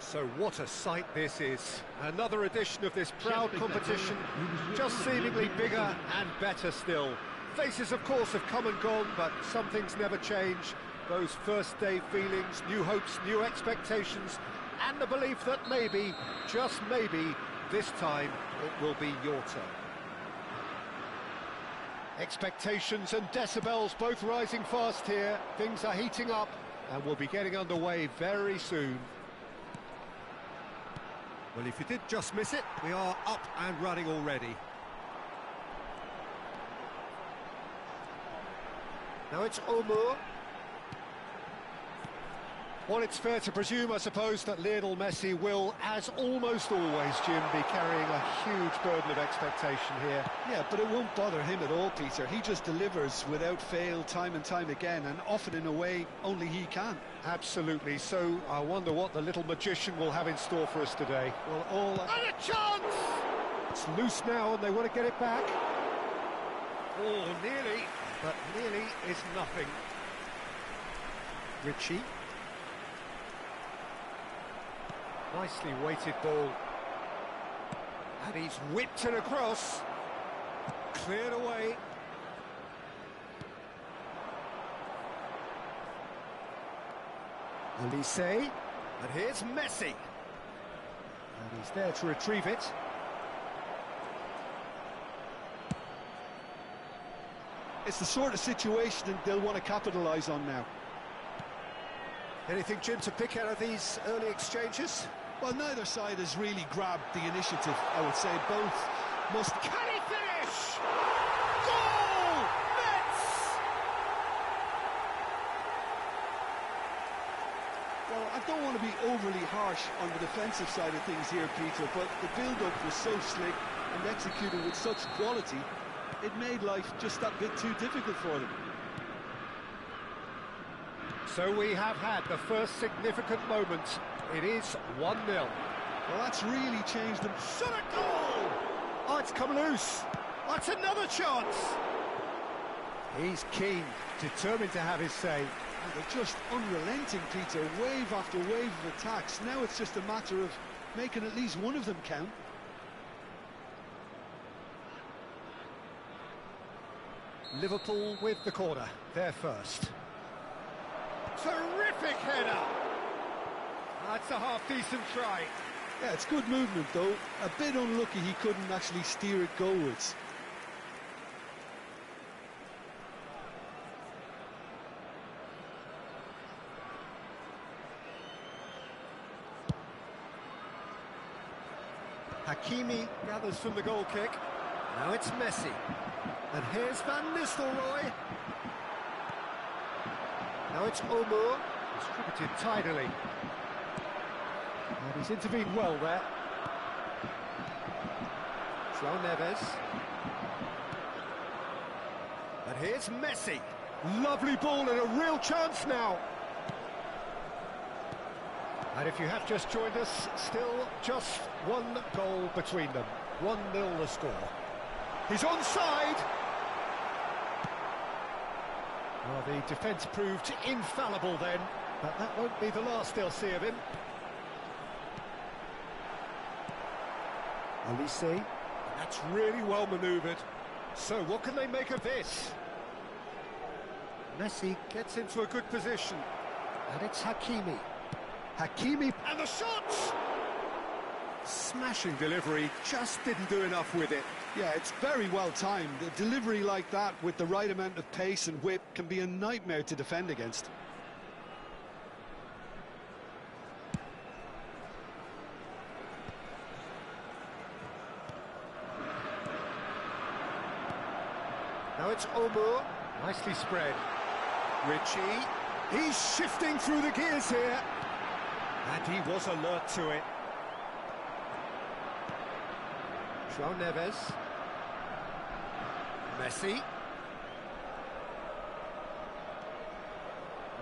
So what a sight this is. Another edition of this proud competition, just seemingly bigger and better still. Faces, of course, have come and gone, but some things never change. Those first day feelings, new hopes, new expectations, and the belief that maybe, just maybe, this time it will be your turn. Expectations and decibels both rising fast here. Things are heating up and we'll be getting underway very soon. Well, if you did just miss it, we are up and running already. Now it's Omur. Well, it's fair to presume, I suppose, that Lionel Messi will, as almost always, Jim, be carrying a huge burden of expectation here. Yeah, but it won't bother him at all, Peter. He just delivers without fail time and time again, and often in a way only he can. Absolutely. So I wonder what the little magician will have in store for us today. Well, and a chance! It's loose now and they want to get it back. Oh, nearly, but nearly is nothing. Richie. Nicely weighted ball. And he's whipped it across. Cleared away. Elise. And here's Messi. And he's there to retrieve it. It's the sort of situation that they'll want to capitalise on now. Anything, Jim, to pick out of these early exchanges? Well, neither side has really grabbed the initiative, I would say. Both must... Can he finish? Goal! Mets! Well, I don't want to be overly harsh on the defensive side of things here, Peter, but the build-up was so slick and executed with such quality, it made life just that bit too difficult for them. So we have had the first significant moment. It is 1-0. Well, that's really changed them. Shot a goal! Oh, it's come loose. Oh, it's another chance. He's keen, determined to have his say. And they're just unrelenting, Peter. Wave after wave of attacks. Now it's just a matter of making at least one of them count. Liverpool with the corner. They're first. Terrific header! That's a half-decent try. Yeah, it's good movement, though. A bit unlucky he couldn't actually steer it goalwards. Hakimi gathers from the goal kick. Now it's Messi. And here's Van Nistelrooy. Now it's Omur. Distributed tidily. And he's intervened well there. João Neves. And here's Messi. Lovely ball and a real chance now. And if you have just joined us, still just one goal between them. 1-0 the score. He's onside. Well, the defence proved infallible then, but that won't be the last they'll see of him. Elise. That's really well manoeuvred. So what can they make of this? Messi gets into a good position. And it's Hakimi. Hakimi, and the shots! Smashing delivery, just didn't do enough with it. Yeah, it's very well timed. A delivery like that with the right amount of pace and whip can be a nightmare to defend against. Now it's Omur, nicely spread. Richie, he's shifting through the gears here. And he was alert to it. João Neves. Messi.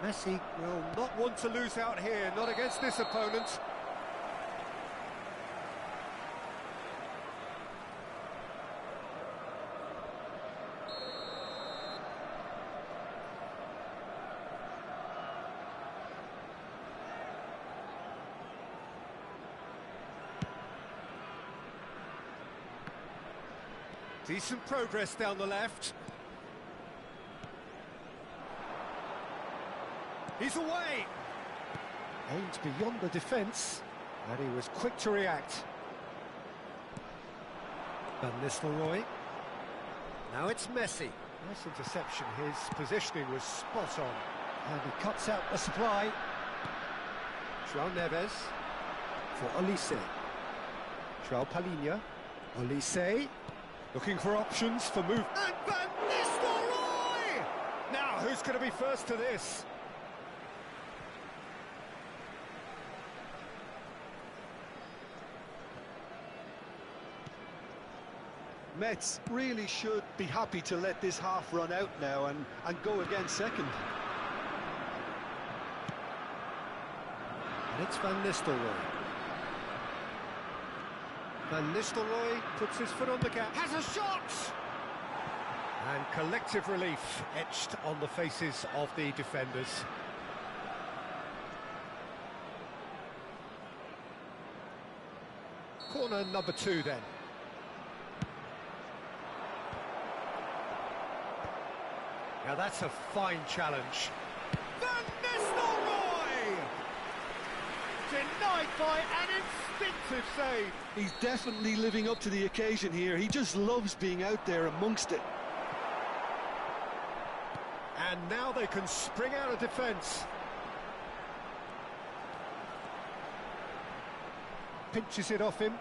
Messi will not want to lose out here, not against this opponent. Decent progress down the left. He's away. Aimed beyond the defence, and he was quick to react. Van Nistelrooy. Now it's Messi. Nice interception. His positioning was spot on. And he cuts out the supply. João Neves for Olise. João Palhinha. Olise. Looking for options for move. And Van Nistelrooy! Now, who's going to be first to this? Metz really should be happy to let this half run out now and go again second. And it's Van Nistelrooy. Van Nistelrooy puts his foot on the gas. Has a shot! And collective relief etched on the faces of the defenders. Corner number 2 then. Now that's a fine challenge. Van Nistelrooy! Denied by an instinctive save. He's definitely living up to the occasion here. He just loves being out there amongst it. And now they can spring out of defence. Pinches it off him.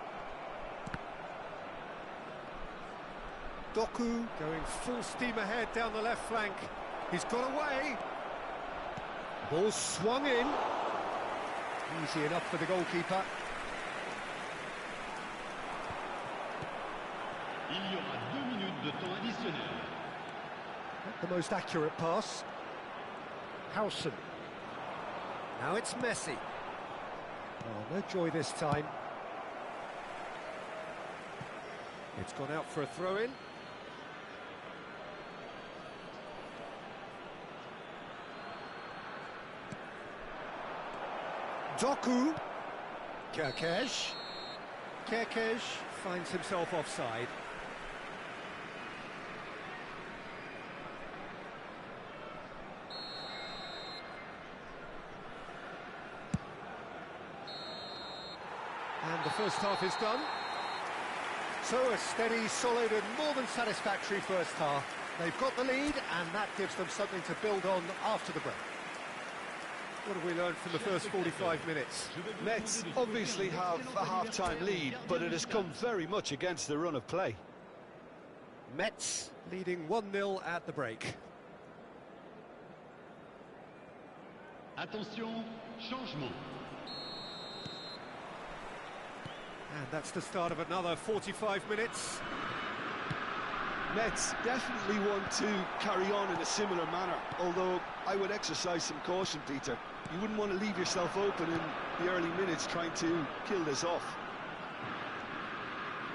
Doku going full steam ahead down the left flank. He's got away. Ball swung in. Easy enough for the goalkeeper. Il y aura 2 minutes de temps additionnel. Not the most accurate pass. Howson. Now it's Messi. Oh, no joy this time. It's gone out for a throw-in. Doku. Kerkez. Kerkez finds himself offside. And the first half is done. So a steady, solid and more than satisfactory first half. They've got the lead and that gives them something to build on after the break. What have we learned from the first 45 minutes? Metz obviously have a half-time lead, but it has come very much against the run of play. Metz leading 1-0 at the break. Attention, changement. And that's the start of another 45 minutes. Metz definitely want to carry on in a similar manner, although I would exercise some caution, Peter. You wouldn't want to leave yourself open in the early minutes trying to kill this off.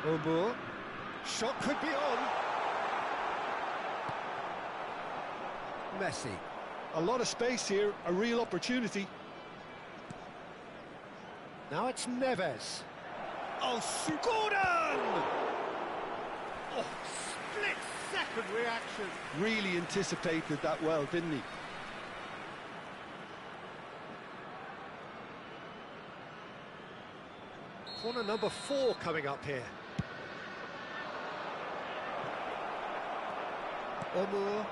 Omo. Shot could be on. Messi. A lot of space here, a real opportunity. Now it's Neves. Oh, Gordon! Oh, split-second reaction. Really anticipated that well, didn't he? Corner number 4 coming up here. Omo.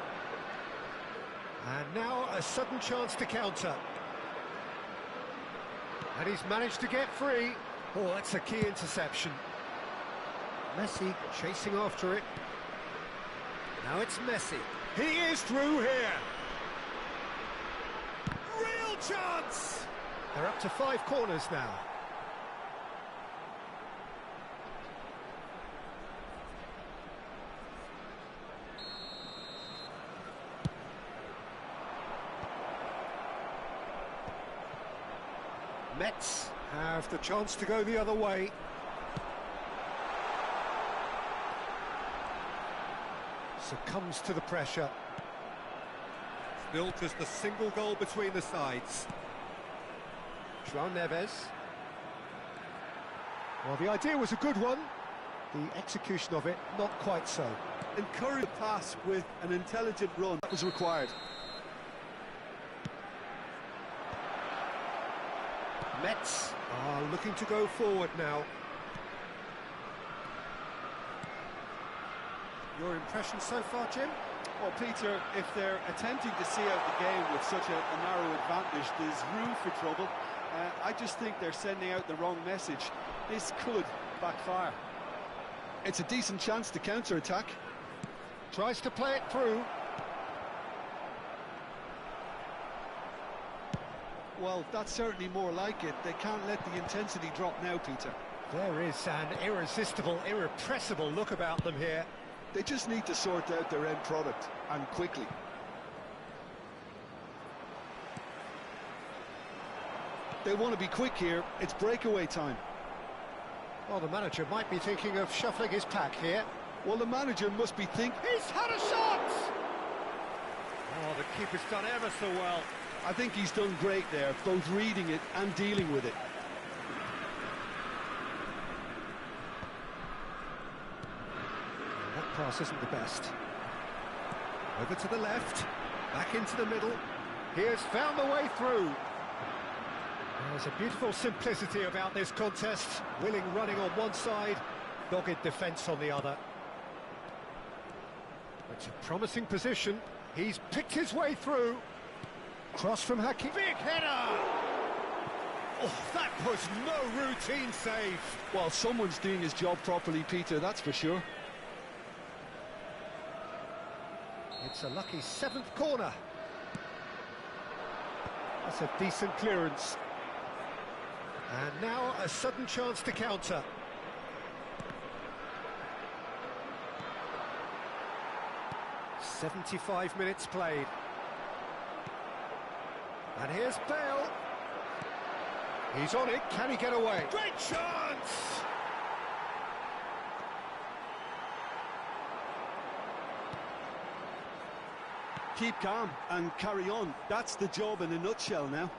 And now a sudden chance to counter. And he's managed to get free. Oh, that's a key interception. Messi chasing after it. Now it's Messi. He is through here. Real chance! They're up to 5 corners now. Metz have the chance to go the other way. Succumbs to the pressure. Still just a single goal between the sides. João Neves. Well, the idea was a good one. The execution of it, not quite so. Encourage the pass with an intelligent run. That was required. Metz are looking to go forward now. Your impression so far, Jim? Well, Peter, if they're attempting to see out the game with such a narrow advantage, there's room for trouble. I just think they're sending out the wrong message. This could backfire. It's a decent chance to counter-attack. Tries to play it through. Well, that's certainly more like it. They can't let the intensity drop now, Peter. There is an irresistible, irrepressible look about them here. They just need to sort out their end product, and quickly. They want to be quick here. It's breakaway time. Well, the manager might be thinking of shuffling his pack here. Well, the manager must be thinking... He's had a shot! Oh, the keeper's done ever so well. I think he's done great there, both reading it and dealing with it. That pass isn't the best. Over to the left, back into the middle. He has found the way through. There's a beautiful simplicity about this contest. Willing running on one side, dogged defence on the other. It's a promising position. He's picked his way through. Cross from Hakim. Big header! Oh, that was no routine save. Well, someone's doing his job properly, Peter, that's for sure. It's a lucky seventh corner. That's a decent clearance. And now a sudden chance to counter. "75 minutes played. And here's Bale. He's on it, can he get away? Great chance! Keep calm and carry on. That's the job in a nutshell now.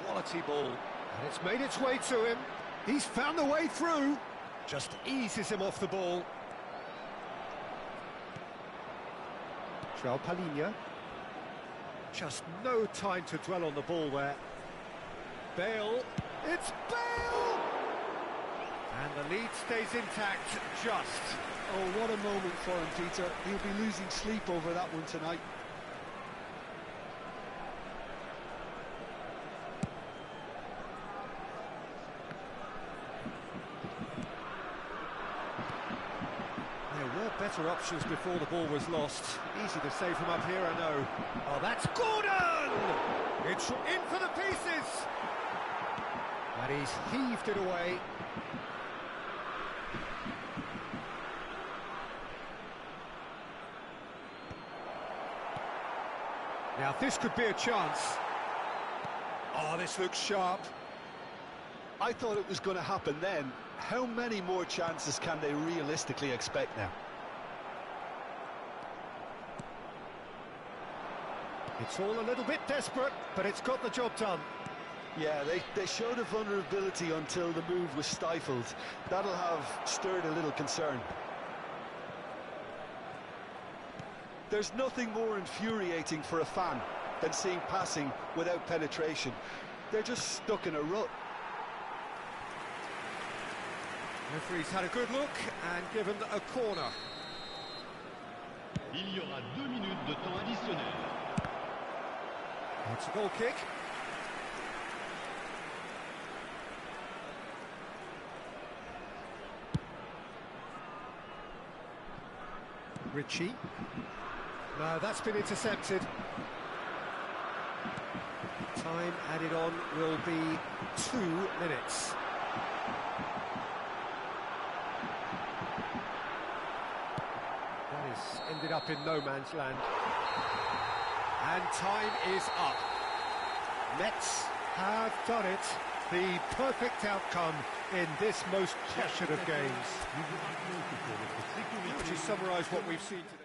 Quality ball. And it's made its way to him. He's found the way through. Just eases him off the ball. João Palhinha. Just no time to dwell on the ball there. Bale. It's Bale! And the lead stays intact, just. Oh, what a moment for him, Peter. He'll be losing sleep over that one tonight. There were better options before the ball was lost. Easy to save from up here, I know. Oh, that's Gordon! It's in for the pieces! And he's heaved it away. Now this could be a chance. Oh, this looks sharp. I thought it was going to happen then. How many more chances can they realistically expect now? It's all a little bit desperate, but it's got the job done. Yeah, they showed a vulnerability until the move was stifled. That'll have stirred a little concern. There's nothing more infuriating for a fan than seeing passing without penetration. They're just stuck in a rut. Referee's had a good look and given a corner. Il y aura 2 minutes de temps additionnel. It's a goal kick. Ritchie. No, that's been intercepted. Time added on will be 2 minutes. That has ended up in no man's land. And time is up. Mets have done it. The perfect outcome in this most passionate of games. Which is summarise what we've seen today.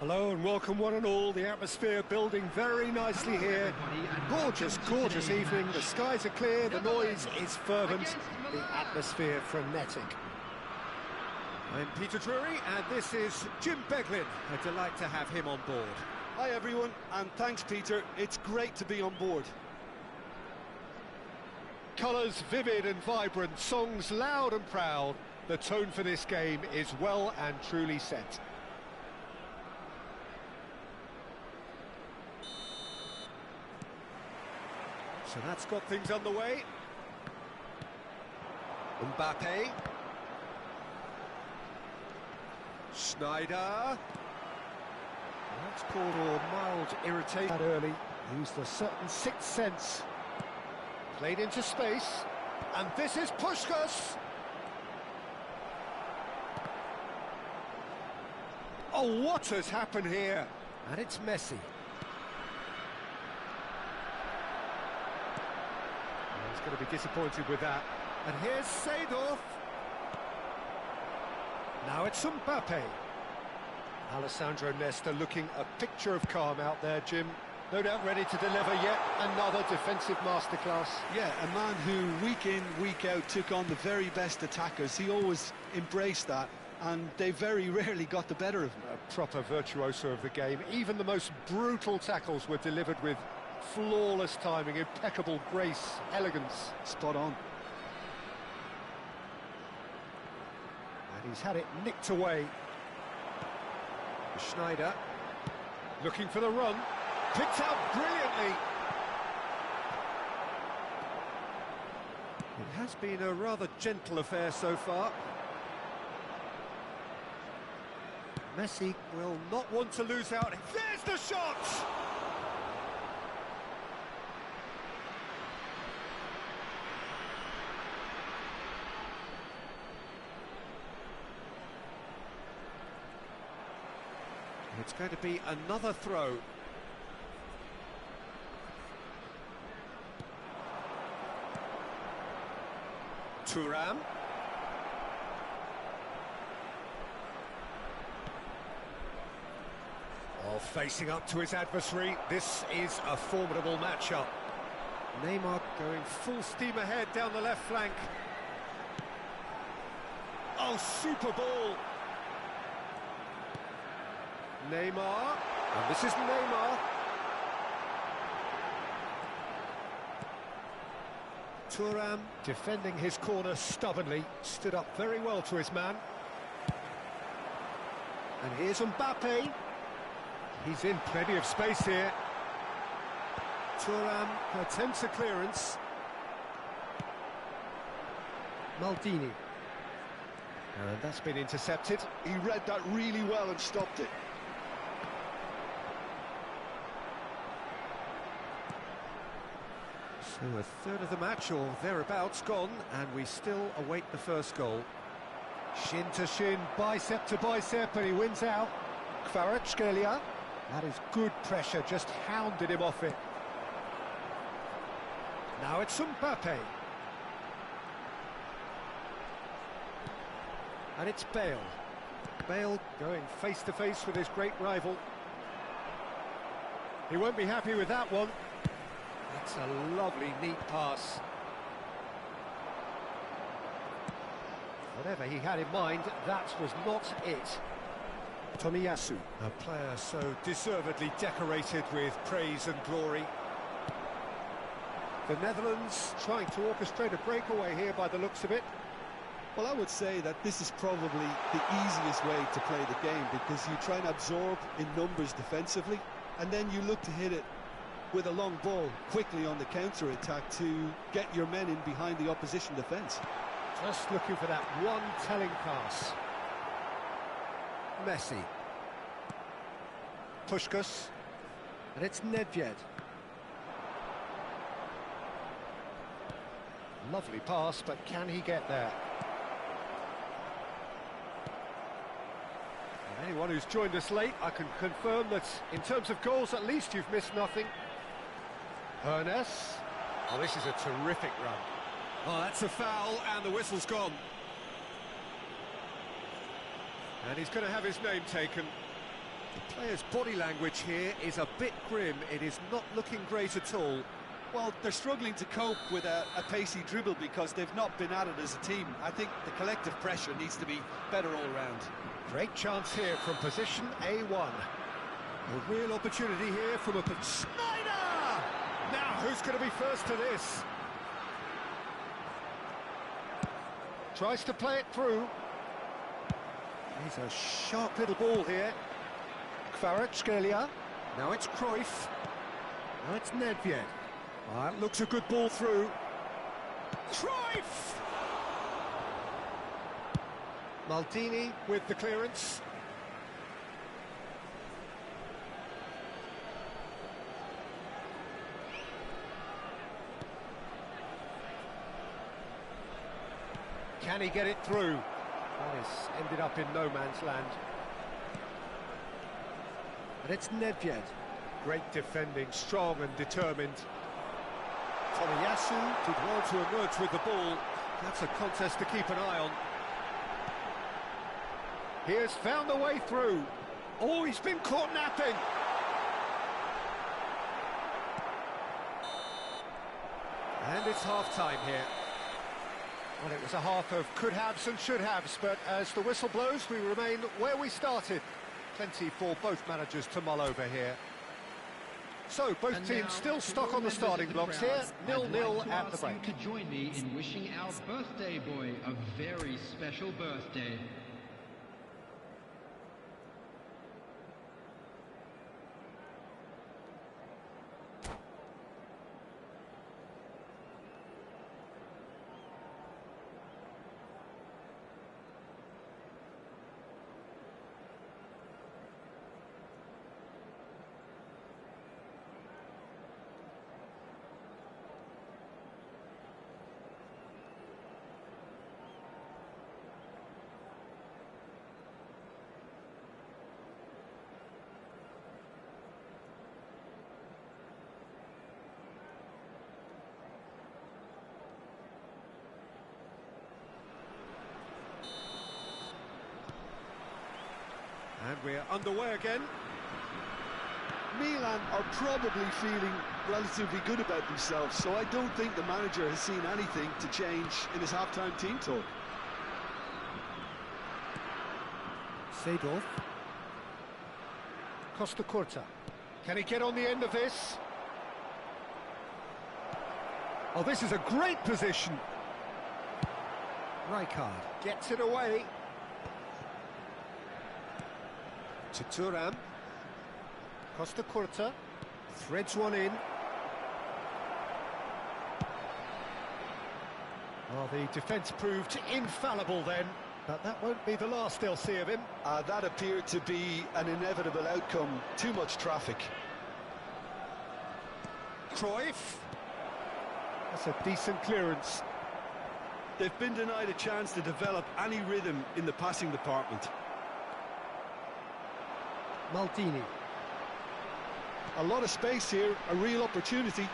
Hello and welcome one and all. The atmosphere building very nicely here. Gorgeous, gorgeous evening. The skies are clear, the noise is fervent, the atmosphere frenetic. I'm Peter Drury and this is Jim Beglin. A delight to have him on board. Hi everyone, and thanks Peter, it's great to be on board. Colours vivid and vibrant, songs loud and proud. The tone for this game is well and truly set. So that's got things underway. Mbappe. Schneider. That's called a mild irritation early. Used a certain sixth sense. Played into space. And this is Puskás. Oh, what has happened here? And it's Messi. He's going to be disappointed with that. And here's Seedorf. Now it's Mbappe. Alessandro Nesta looking a picture of calm out there, Jim. No doubt ready to deliver yet another defensive masterclass. Yeah, a man who week in, week out took on the very best attackers. He always embraced that, and they very rarely got the better of him. A proper virtuoso of the game. Even the most brutal tackles were delivered with flawless timing, impeccable grace, elegance. Spot on. And he's had it nicked away. Schneider looking for the run. Picked out brilliantly. It has been a rather gentle affair so far. Messi will not want to lose out. There's the shot! It's going to be another throw. Thuram. Oh, facing up to his adversary. This is a formidable matchup. Neymar going full steam ahead down the left flank. Oh, super ball. Neymar. And this is Neymar. Thuram defending his corner stubbornly, stood up very well to his man. And here's Mbappe. He's in plenty of space here. Thuram attempts a clearance. Maldini. And that's been intercepted. He read that really well and stopped it. So a third of the match, or thereabouts, gone, and we still await the first goal. Shin to shin, bicep to bicep, and he wins out. Kvaratskhelia. That is good pressure, just hounded him off it. Now it's Mbappe. And it's Bale. Bale going face-to-face with his great rival. He won't be happy with that one. That's a lovely, neat pass. Whatever he had in mind, that was not it. Tomiyasu, a player so deservedly decorated with praise and glory. The Netherlands trying to orchestrate a breakaway here by the looks of it. Well, I would say that this is probably the easiest way to play the game, because you try and absorb in numbers defensively, and then you look to hit it with a long ball quickly on the counter-attack to get your men in behind the opposition defence. Just looking for that one telling pass. Messi. Puskás. And it's Nedved. Lovely pass, but can he get there? And anyone who's joined us late, I can confirm that in terms of goals, at least you've missed nothing. Ernest. Oh, this is a terrific run. Oh, that's a foul, and the whistle's gone. And he's going to have his name taken. The player's body language here is a bit grim. It is not looking great at all. Well, they're struggling to cope with a pacey dribble because they've not been at it as a team. I think the collective pressure needs to be better all round. Great chance here from position A1. A real opportunity here from a... Schneider! Now, who's going to be first to this? Tries to play it through. He's a sharp little ball here. Kvaratskhelia. Now it's Cruyff. Now it's Nedved. That looks a good ball through. Cruyff! Maldini with the clearance. Can he get it through? This ended up in no man's land. And it's Nedved. Great defending, strong and determined. Tomiyasu did well to emerge with the ball. That's a contest to keep an eye on. He has found a way through. Oh, he's been caught napping. And it's half-time here. Well, it was a half of could-haves and should-haves, but as the whistle blows, we remain where we started. Plenty for both managers to mull over here. So, both teams still stuck on the starting blocks here, 0-0 at the break. To join me in wishing our birthday boy a very special birthday. And we're underway again. Milan are probably feeling relatively good about themselves, so I don't think the manager has seen anything to change in his half-time team talk. Seedorf. Costa Curta. Can he get on the end of this? Oh, this is a great position. Rijkaard gets it away. To Thuram. Costa Curta threads one in. Well, the defence proved infallible then, but that won't be the last they'll see of him. That appeared to be an inevitable outcome. Too much traffic. Cruyff. That's a decent clearance. They've been denied a chance to develop any rhythm in the passing department. Maldini. A lot of space here, a real opportunity.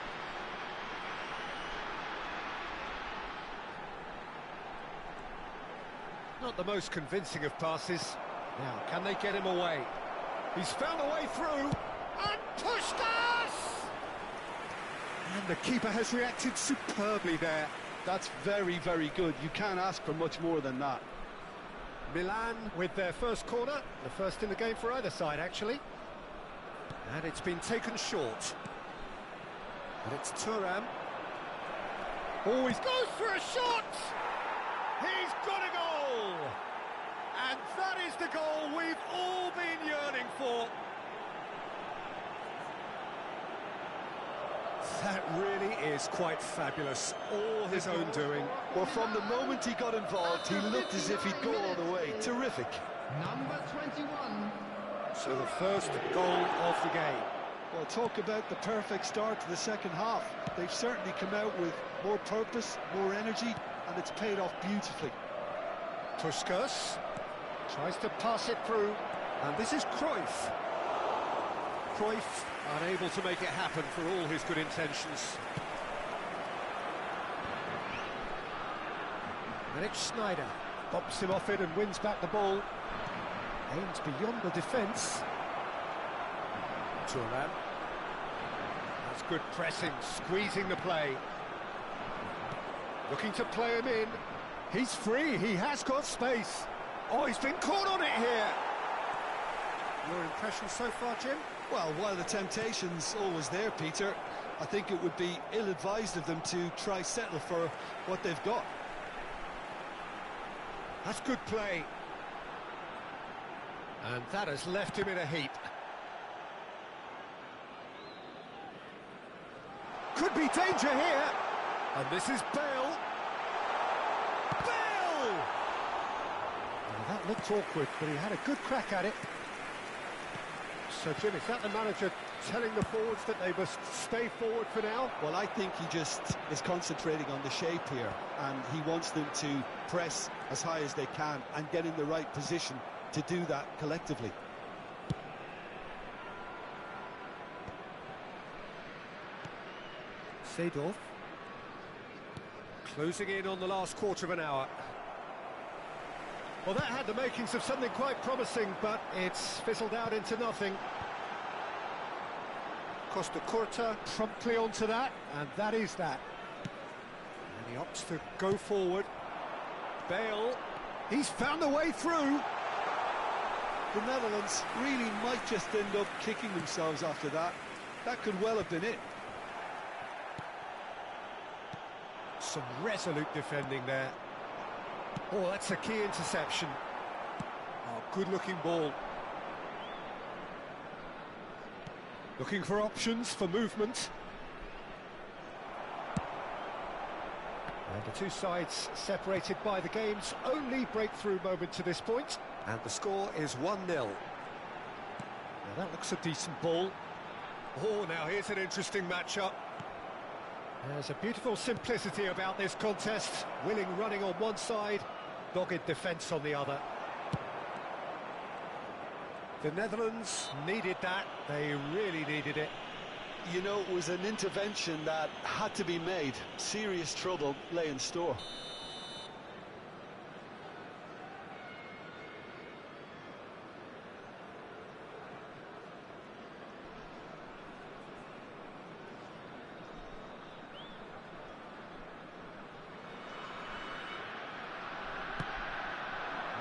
Not the most convincing of passes. Now, can they get him away? He's found a way through, and Puskás! And the keeper has reacted superbly there. That's very, very good. You can't ask for much more than that. Milan with their first corner, the first in the game for either side, actually. And it's been taken short. And it's Thuram. Oh, he goes for a shot! He's got a goal! And that is the goal we've all been yearning for. That really is quite fabulous, all his own doing. Well, from the moment he got involved, he looked as if he'd go all the way. Terrific. Number 21. So the first goal of the game. Well, talk about the perfect start to the second half. They've certainly come out with more purpose, more energy, and it's paid off beautifully. Puskás tries to pass it through, and this is Cruyff. Cruyff unable to make it happen for all his good intentions. And it's Schneider. Bops him off it and wins back the ball. Aims beyond the defence. Thuram. That's good pressing, squeezing the play. Looking to play him in. He's free, he has got space. Oh, he's been caught on it here. Your impression so far, Jim? Well, while the temptation's always there, Peter, I think it would be ill-advised of them to try settle for what they've got. That's good play. And that has left him in a heap. Could be danger here. And this is Bale. Bale! Well, that looked awkward, but he had a good crack at it. So, Jim, is that the manager telling the forwards that they must stay forward for now? Well, I think he just is concentrating on the shape here, and he wants them to press as high as they can and get in the right position to do that collectively. Seedorf. Closing in on the last quarter of an hour. Well, that had the makings of something quite promising, but it's fizzled out into nothing. Costa Curta promptly onto that, and that is that. And he opts to go forward. Bale, he's found a way through. The Netherlands really might just end up kicking themselves after that. That could well have been it. Some resolute defending there. Oh, that's a key interception. Oh, good-looking ball. Looking for options for movement. And the two sides separated by the game's only breakthrough moment to this point. And the score is 1-0. Now that looks a decent ball. Oh, now here's an interesting matchup. There's a beautiful simplicity about this contest. Willing running on one side, dogged defence on the other. The Netherlands needed that. They really needed it. You know, it was an intervention that had to be made. Serious trouble lay in store.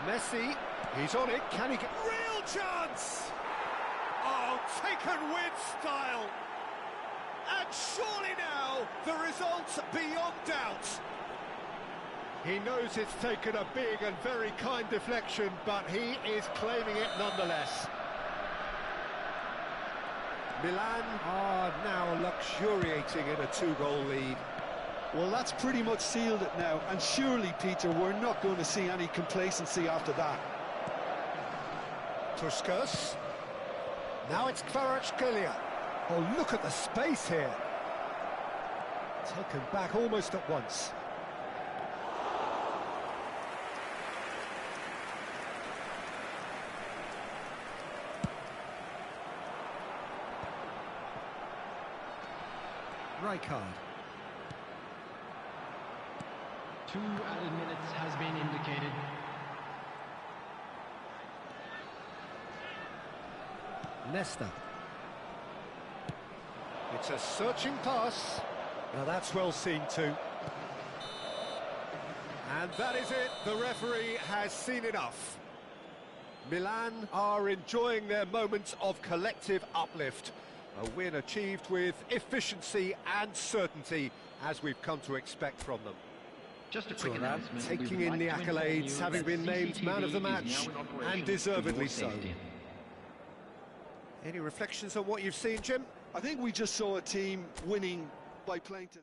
Messi, he's on it. Can he get... Real chance! Oh, taken with style. And surely now, the result's beyond doubt. He knows it's taken a big and very kind deflection, but he is claiming it nonetheless. Milan are now luxuriating in a two-goal lead. Well, that's pretty much sealed it now, and surely, Peter, we're not going to see any complacency after that. Tuskas. Now it's Kvaratskhelia. Oh, look at the space here. Taken back almost at once. Rijkaard. 2 added minutes has been indicated. Nesta. It's a searching pass. Now that's well seen too. And that is it. The referee has seen enough. Milan are enjoying their moments of collective uplift. A win achieved with efficiency and certainty, as we've come to expect from them. Just a quick Thuram announcement. taking We in would the like to inform accolades, you having that been named CCTV man of the is match, now in operation and for deservedly your so. safety. Any reflections on what you've seen, Jim? I think we just saw a team winning by playing to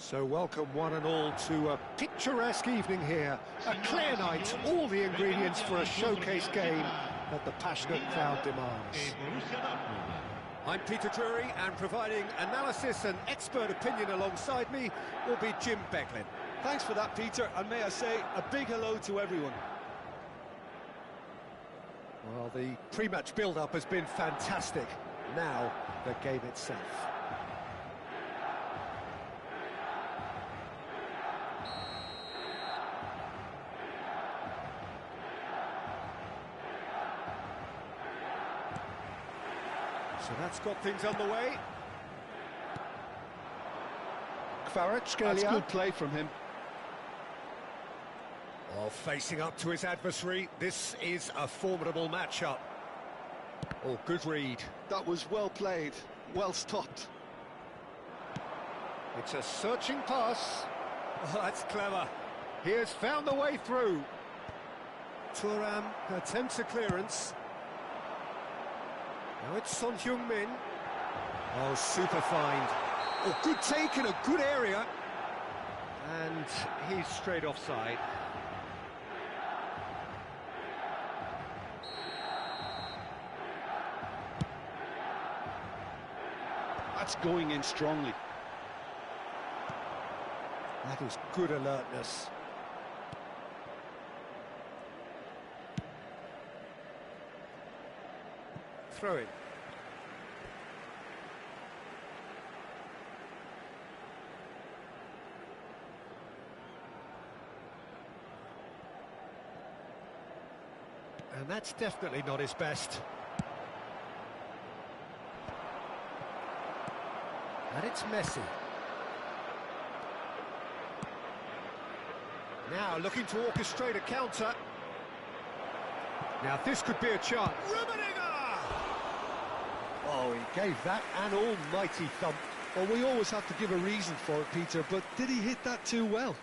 So welcome one and all to a picturesque evening here. A clear night, all the ingredients for a showcase game that the passionate crowd demands. I'm Peter Drury, and providing analysis and expert opinion alongside me will be Jim Becklin. Thanks for that, Peter, and may I say a big hello to everyone. Well, the pre-match build-up has been fantastic. Now, the game itself. So that's got things underway. That's good play from him. Oh, facing up to his adversary, this is a formidable matchup. Oh, good read. That was well played, well stopped. It's a searching pass. Oh, that's clever. He has found the way through. Thuram attempts a clearance. Now it's Son Heung-min. Oh, super find. Oh, good take in a good area. And he's straight offside. That's going in strongly. That is good alertness. Throw in. And that's definitely not his best. And it's Messi. Now looking to orchestrate a counter. Now this could be a chance. Oh, he gave that an almighty thump. Well, we always have to give a reason for it, Peter, but did he hit that too well?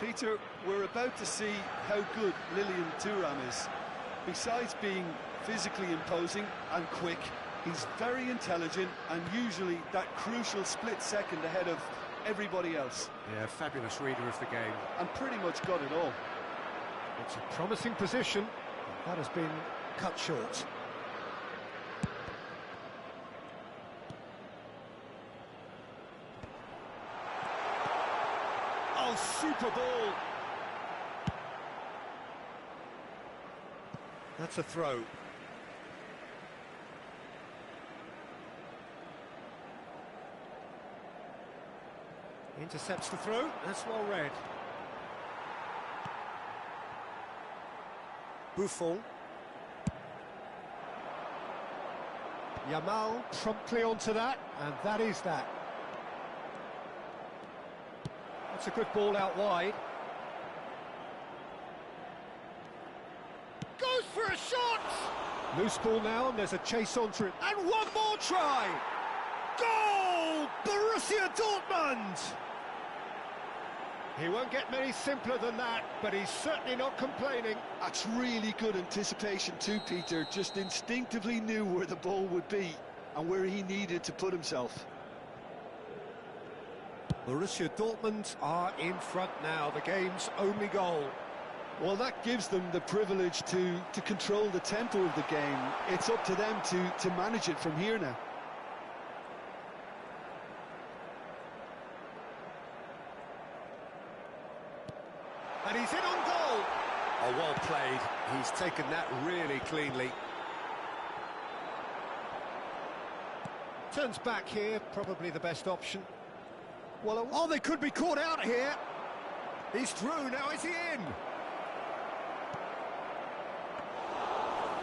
Peter, we're about to see how good Lilian Thuram is. Besides being physically imposing and quick, he's very intelligent and usually that crucial split second ahead of everybody else. Yeah, fabulous reader of the game. And pretty much got it all. It's a promising position. That has been cut short. Oh, super ball. That's a throw. Intercepts the throw. That's well read. Buffon. Yamal promptly onto that, and that is that. That's a good ball out wide. Goes for a shot! Loose ball now, and there's a chase onto it. And one more try! Goal! Borussia Dortmund! He won't get many simpler than that, but he's certainly not complaining. That's really good anticipation too, Peter. Just instinctively knew where the ball would be and where he needed to put himself. Borussia Dortmund are in front now, the game's only goal. Well, that gives them the privilege to control the tempo of the game. It's up to them to manage it from here now. And he's in on goal. Oh, well played. He's taken that really cleanly. Turns back here, probably the best option. Well, oh, they could be caught out here. He's through, now is he in?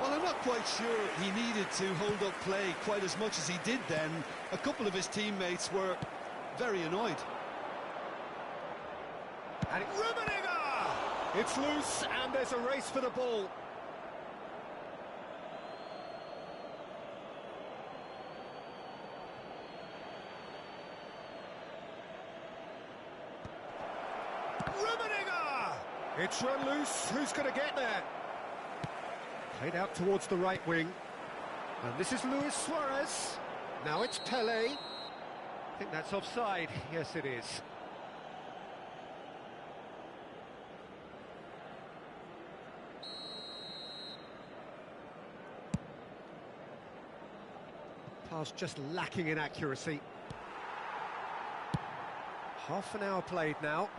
Well, I'm not quite sure he needed to hold up play quite as much as he did then. A couple of his teammates were very annoyed. And it's loose, and there's a race for the ball. It's run loose. Who's going to get there? Played out towards the right wing. And this is Luis Suarez. Now it's Pele. I think that's offside. Yes, it is. Pass just lacking in accuracy. Half an hour played now.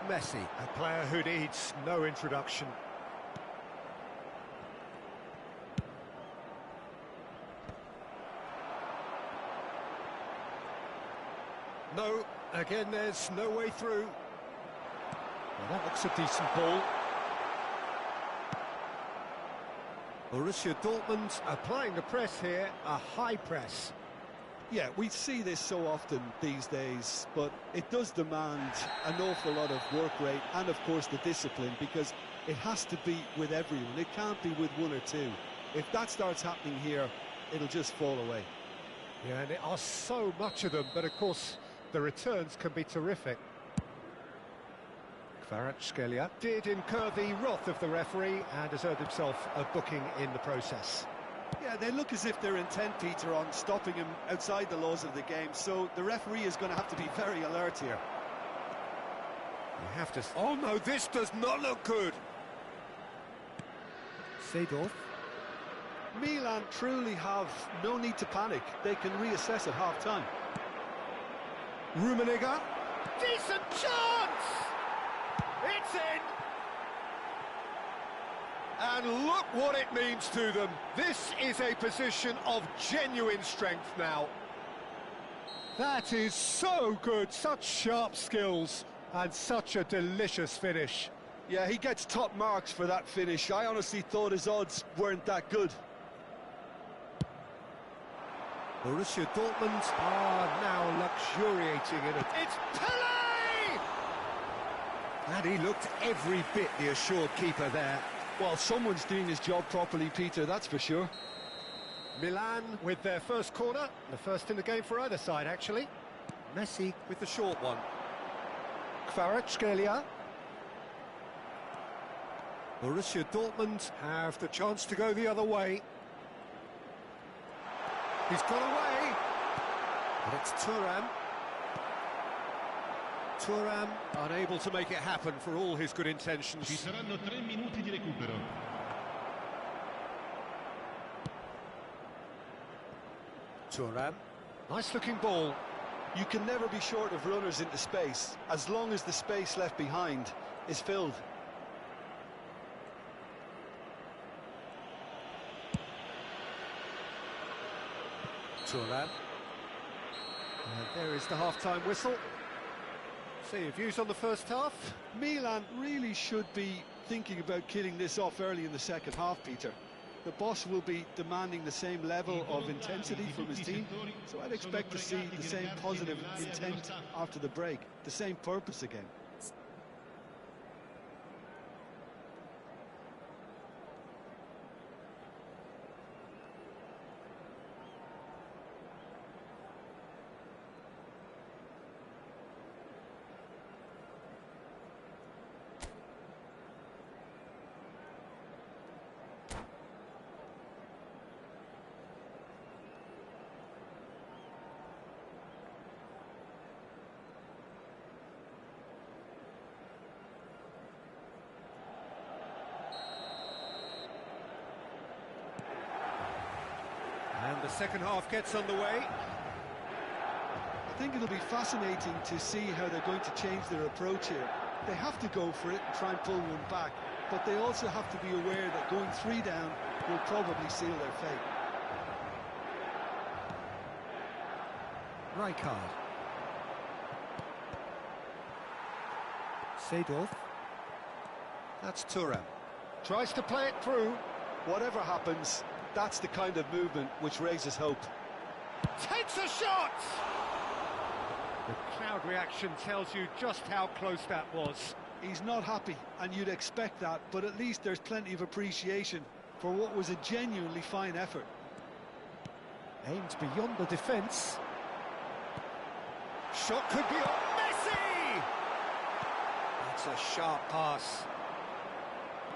Messi, a player who needs no introduction. No, again there's no way through. Well, that looks a decent ball. Borussia Dortmund applying the press here, a high press. Yeah, we see this so often these days, but it does demand an awful lot of work rate and, of course, the discipline, because it has to be with everyone. It can't be with one or two. If that starts happening here, it'll just fall away. Yeah, and there are so much of them, but of course, the returns can be terrific. Kvaratskhelia did incur the wrath of the referee and has earned himself a booking in the process. Yeah, they look as if they're intent, Peter, on stopping him outside the laws of the game, so the referee is going to have to be very alert here. You have to... Oh no, this does not look good! Seedorf. Milan truly have no need to panic. They can reassess at half-time. Rummenigge. Decent chance! It's in! And look what it means to them. This is a position of genuine strength now. That is so good, such sharp skills, and such a delicious finish. Yeah, he gets top marks for that finish. I honestly thought his odds weren't that good. Borussia Dortmund are now luxuriating in it. It's Pele! And he looked every bit the assured keeper there. Well, someone's doing his job properly, Peter, that's for sure. Milan with their first corner, the first in the game for either side, actually. Messi with the short one. Kvaratskhelia. Borussia Dortmund have the chance to go the other way. He's got away. But it's Thuram. Thuram unable to make it happen for all his good intentions. Ci saranno 3 minuti di recupero. Thuram. Nice looking ball. You can never be short of runners into space, as long as the space left behind is filled. Thuram. And there is the half-time whistle. So your views on the first half? Milan really should be thinking about killing this off early in the second half, Peter. The boss will be demanding the same level of intensity from his team, so I'd expect to see the same positive intent after the break, the same purpose again. And the second half gets underway. I think it'll be fascinating to see how they're going to change their approach here. They have to go for it and try and pull one back, but they also have to be aware that going 3 down will probably seal their fate. Rijkaard. Seedorf. That's Thuram. Tries to play it through. Whatever happens, that's the kind of movement which raises hope. Takes a shot! The crowd reaction tells you just how close that was. He's not happy, and you'd expect that, but at least there's plenty of appreciation for what was a genuinely fine effort. Aimed beyond the defence. Shot could be on Messi! That's a sharp pass.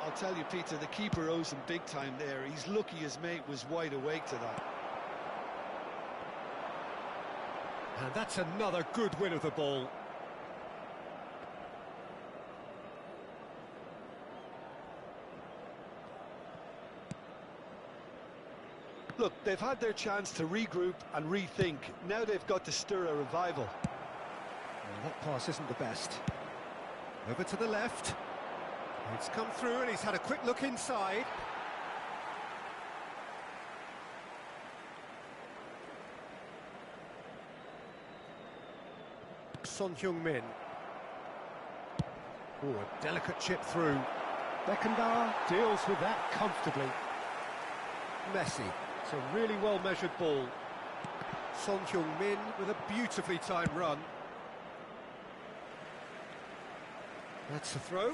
I'll tell you, Peter, the keeper owes him big time there. He's lucky his mate was wide awake to that. And that's another good win of the ball. Look, they've had their chance to regroup and rethink. Now they've got to stir a revival. Well, that pass isn't the best. Over to the left. It's come through and he's had a quick look inside. Son Heung-min. Oh, a delicate chip through. Beckenbauer deals with that comfortably. Messi. It's a really well-measured ball. Son Heung-min with a beautifully timed run. That's a throw.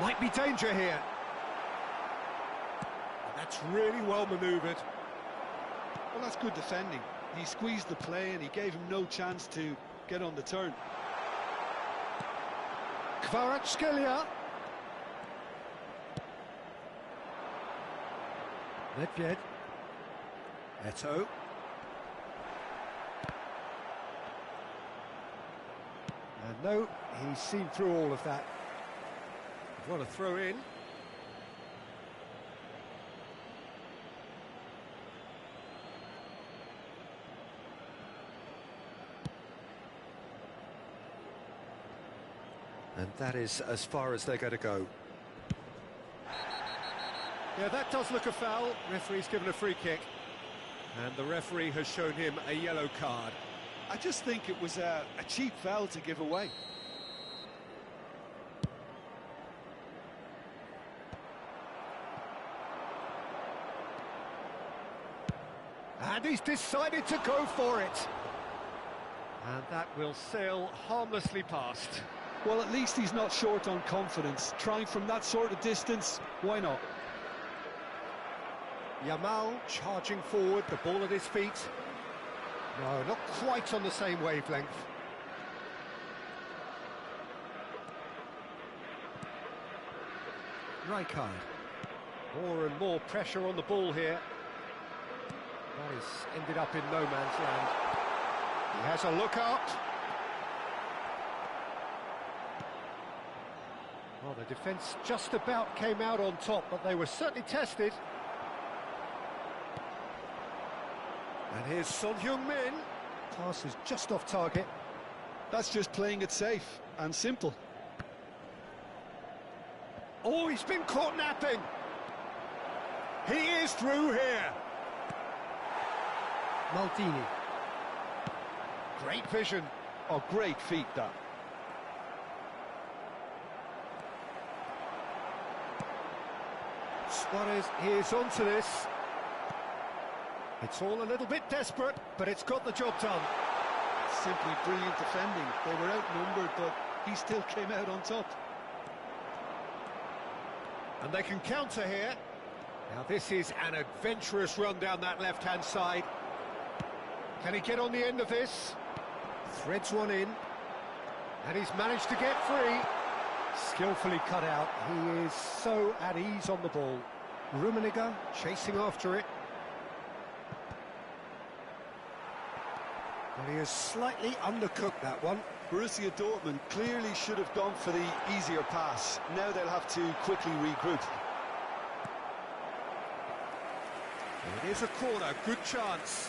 Might be danger here. That's really well manoeuvred. Well, that's good defending. He squeezed the play and he gave him no chance to get on the turn. Kvaratskhelia. Nedved. Eto'o. And no, he's seen through all of that. What a throw in. And that is as far as they're going to go. Yeah, that does look a foul. Referee's given a free kick. And the referee has shown him a yellow card. I just think it was a cheap foul to give away. And he's decided to go for it. And that will sail harmlessly past. Well, at least he's not short on confidence. Trying from that sort of distance, why not? Yamal charging forward, the ball at his feet. No, not quite on the same wavelength. Rijkaard. More and more pressure on the ball here. That has ended up in no man's land. He has a look up. Well, the defence just about came out on top, but they were certainly tested. And here's Son Heung-min. Pass is just off target. That's just playing it safe and simple. Oh, he's been caught napping. He is through here. Maldini. Great vision. Oh, great feet, that. Suarez is onto this. It's all a little bit desperate, but it's got the job done. Simply brilliant defending. They were outnumbered, but he still came out on top. And they can counter here. Now this is an adventurous run down that left-hand side. Can he get on the end of this? Threads one in. And he's managed to get free. Skillfully cut out. He is so at ease on the ball. Rummenigge chasing after it. Well, he has slightly undercooked that one. Borussia Dortmund clearly should have gone for the easier pass. Now they'll have to quickly regroup. It is a corner, good chance.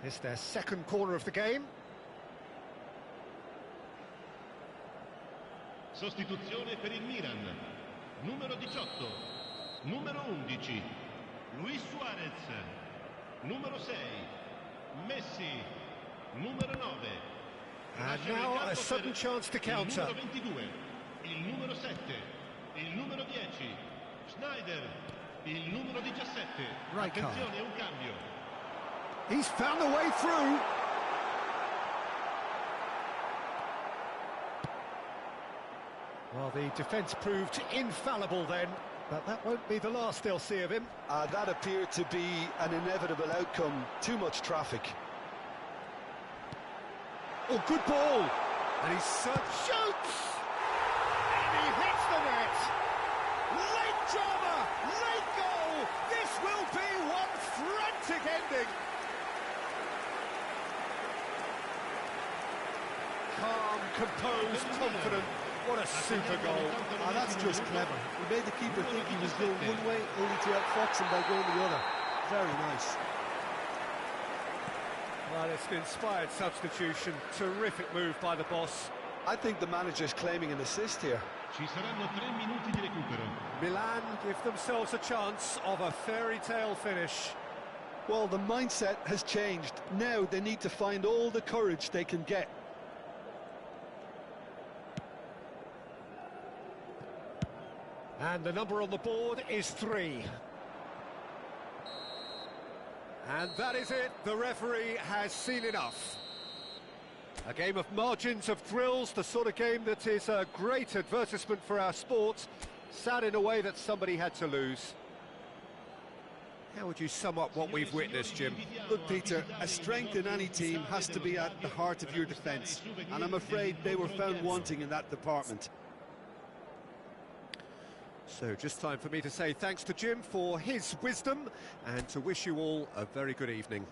It's their second corner of the game. Sostituzione per il Milan. Numero 18, numero 11, Luis Suarez. Numero 6, Messi. Numero 9. And now a sudden chance to counter. Il numero 22, il numero 7, il numero 10, Schneider, il numero 17. Right. Attenzione, un cambio. He's found the way through. Well, the defence proved infallible then, but that won't be the last they'll see of him. That appeared to be an inevitable outcome. Too much traffic. Oh, good ball! And he shoots! And he hits the net! Late drama! Late goal! This will be one frantic ending! Calm, composed, confident. What a super goal. That's just clever. He made the keeper think he was going one way, only to outfox him by going the other. Very nice. Well, it's an inspired substitution. Terrific move by the boss. I think the manager's claiming an assist here. Ci saranno 3 minuti di recupero. Milan give themselves a chance of a fairy tale finish. Well, the mindset has changed. Now they need to find all the courage they can get. And the number on the board is 3. And that is it. The referee has seen enough. A game of margins, of thrills, the sort of game that is a great advertisement for our sport. Sad in a way that somebody had to lose. How would you sum up what we've witnessed, Jim? Look, Peter, a strength in any team has to be at the heart of your defence. And I'm afraid they were found wanting in that department. So just time for me to say thanks to Jim for his wisdom and to wish you all a very good evening.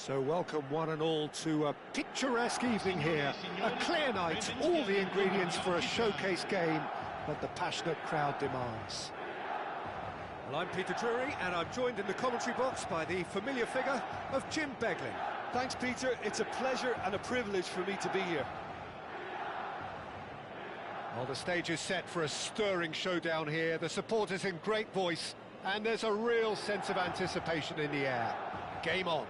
So welcome one and all to a picturesque evening here. A clear night, all the ingredients for a showcase game that the passionate crowd demands. Well, I'm Peter Drury, and I'm joined in the commentary box by the familiar figure of Jim Beglin. Thanks, Peter. It's a pleasure and a privilege for me to be here. Well, the stage is set for a stirring showdown here. The supporters in great voice, and there's a real sense of anticipation in the air. Game on.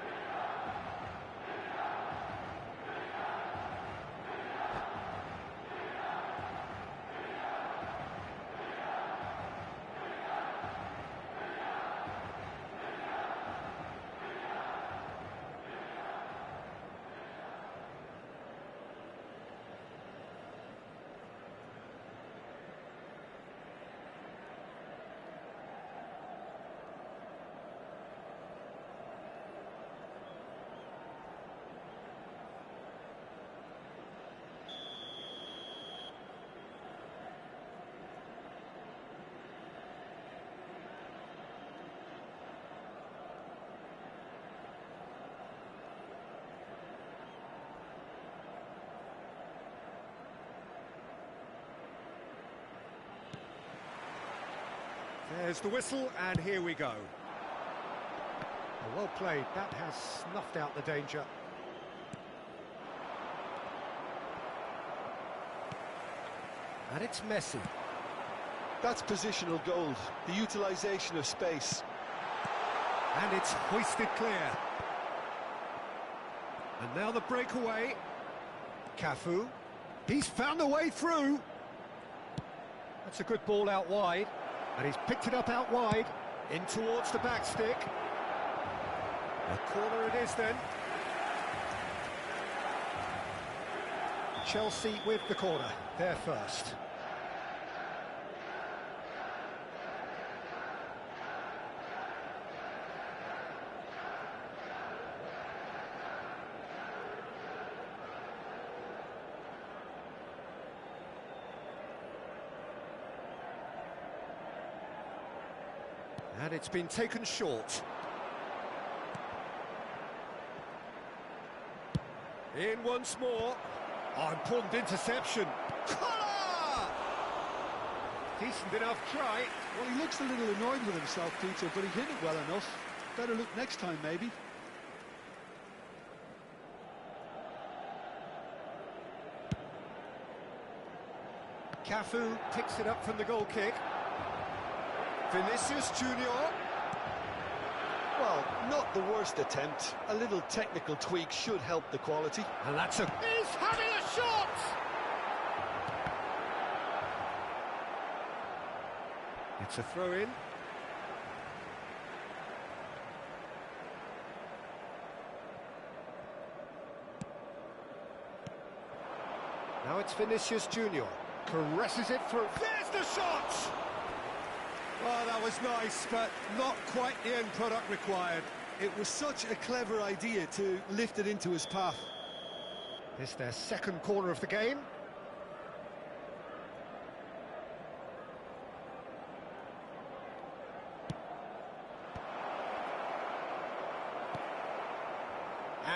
There's the whistle, and here we go. Well played, that has snuffed out the danger. And it's Messi. That's positional gold, the utilisation of space. And it's hoisted clear. And now the breakaway. Cafu. He's found a way through. That's a good ball out wide. And he's picked it up out wide, in towards the back stick. A corner it is then. Chelsea with the corner, they're first. And it's been taken short. In once more. Oh, important interception. Collar! Decent enough try. Well, he looks a little annoyed with himself, Peter, but he hit it well enough. Better look next time, maybe. Cafu picks it up from the goal kick. Vinicius Junior. Well, not the worst attempt. A little technical tweak should help the quality. And that's a... He's having a shot! It's a throw-in. Now it's Vinicius Junior. Caresses it through. There's the shot! Oh, that was nice, but not quite the end product required. It was such a clever idea to lift it into his path. It's their second corner of the game.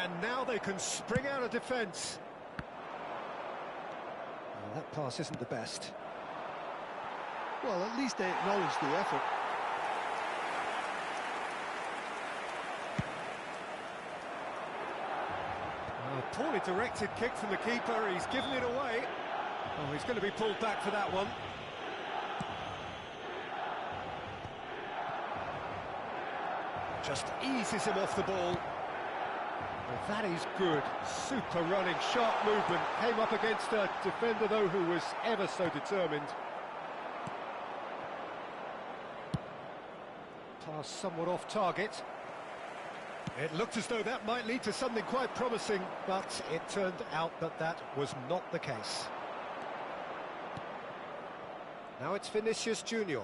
And now they can spring out of defence. Well, that pass isn't the best. Well, at least they acknowledge the effort. A poorly directed kick from the keeper, he's given it away. Oh, he's going to be pulled back for that one. Just eases him off the ball. Well, that is good. Super running, sharp movement. Came up against a defender, though, who was ever so determined. Pass somewhat off target. It looked as though that might lead to something quite promising, but it turned out that that was not the case. Now it's Vinicius Junior.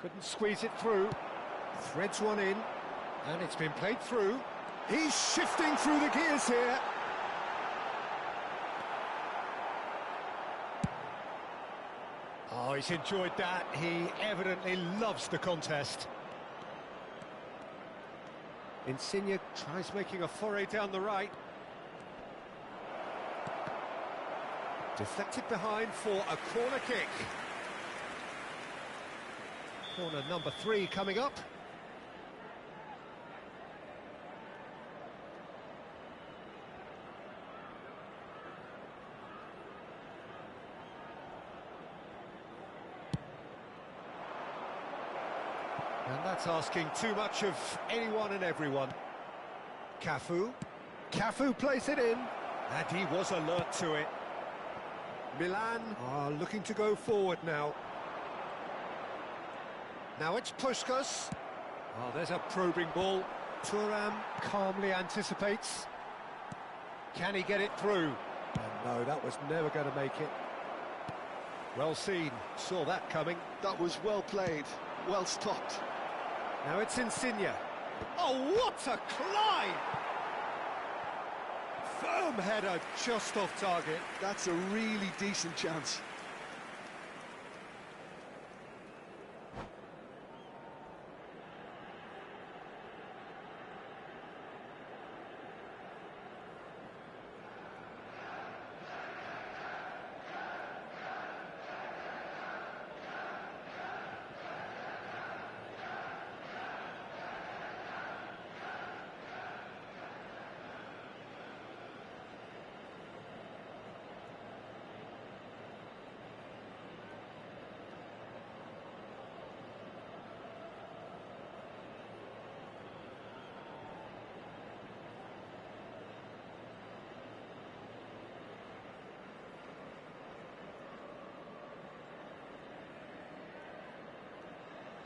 Couldn't squeeze it through. Threads one in, and it's been played through. He's shifting through the gears here. Oh, he's enjoyed that. He evidently loves the contest. Insigne tries making a foray down the right. Deflected behind for a corner kick. Corner number 3 coming up. And that's asking too much of anyone and everyone. Cafu plays it in, and he was alert to it. Milan are looking to go forward now. Now it's Puskas. Oh, there's a probing ball. Thuram calmly anticipates. Can he get it through? And no, that was never going to make it. Well seen, saw that coming. That was well played, well stopped. Now it's Insigne. Oh, what a climb! Firm header just off target. That's a really decent chance.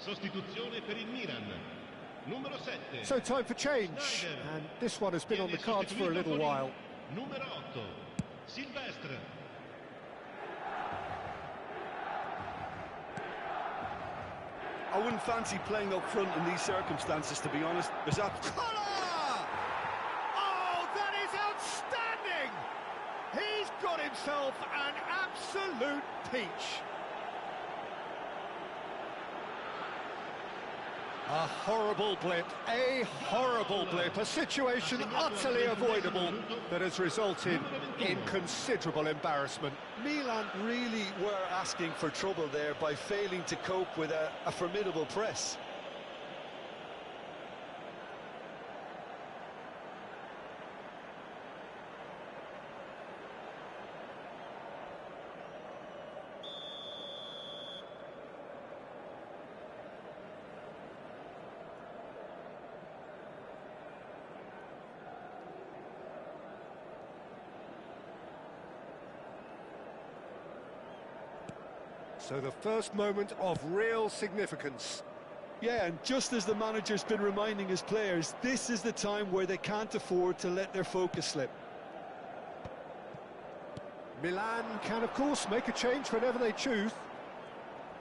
Sostituzione per il Milan. Numero 7. So time for change, Schneider. and this one has been on the cards for a little while. Numero 8. Silvestre. I wouldn't fancy playing up front in these circumstances, to be honest. There's that. Oh, that is outstanding! He's got himself an absolute peach. A horrible blip, a situation utterly avoidable that has resulted in considerable embarrassment. Milan really were asking for trouble there by failing to cope with a formidable press. So the first moment of real significance. Yeah, and just as the manager's been reminding his players, this is the time where they can't afford to let their focus slip. Milan can, of course, make a change whenever they choose.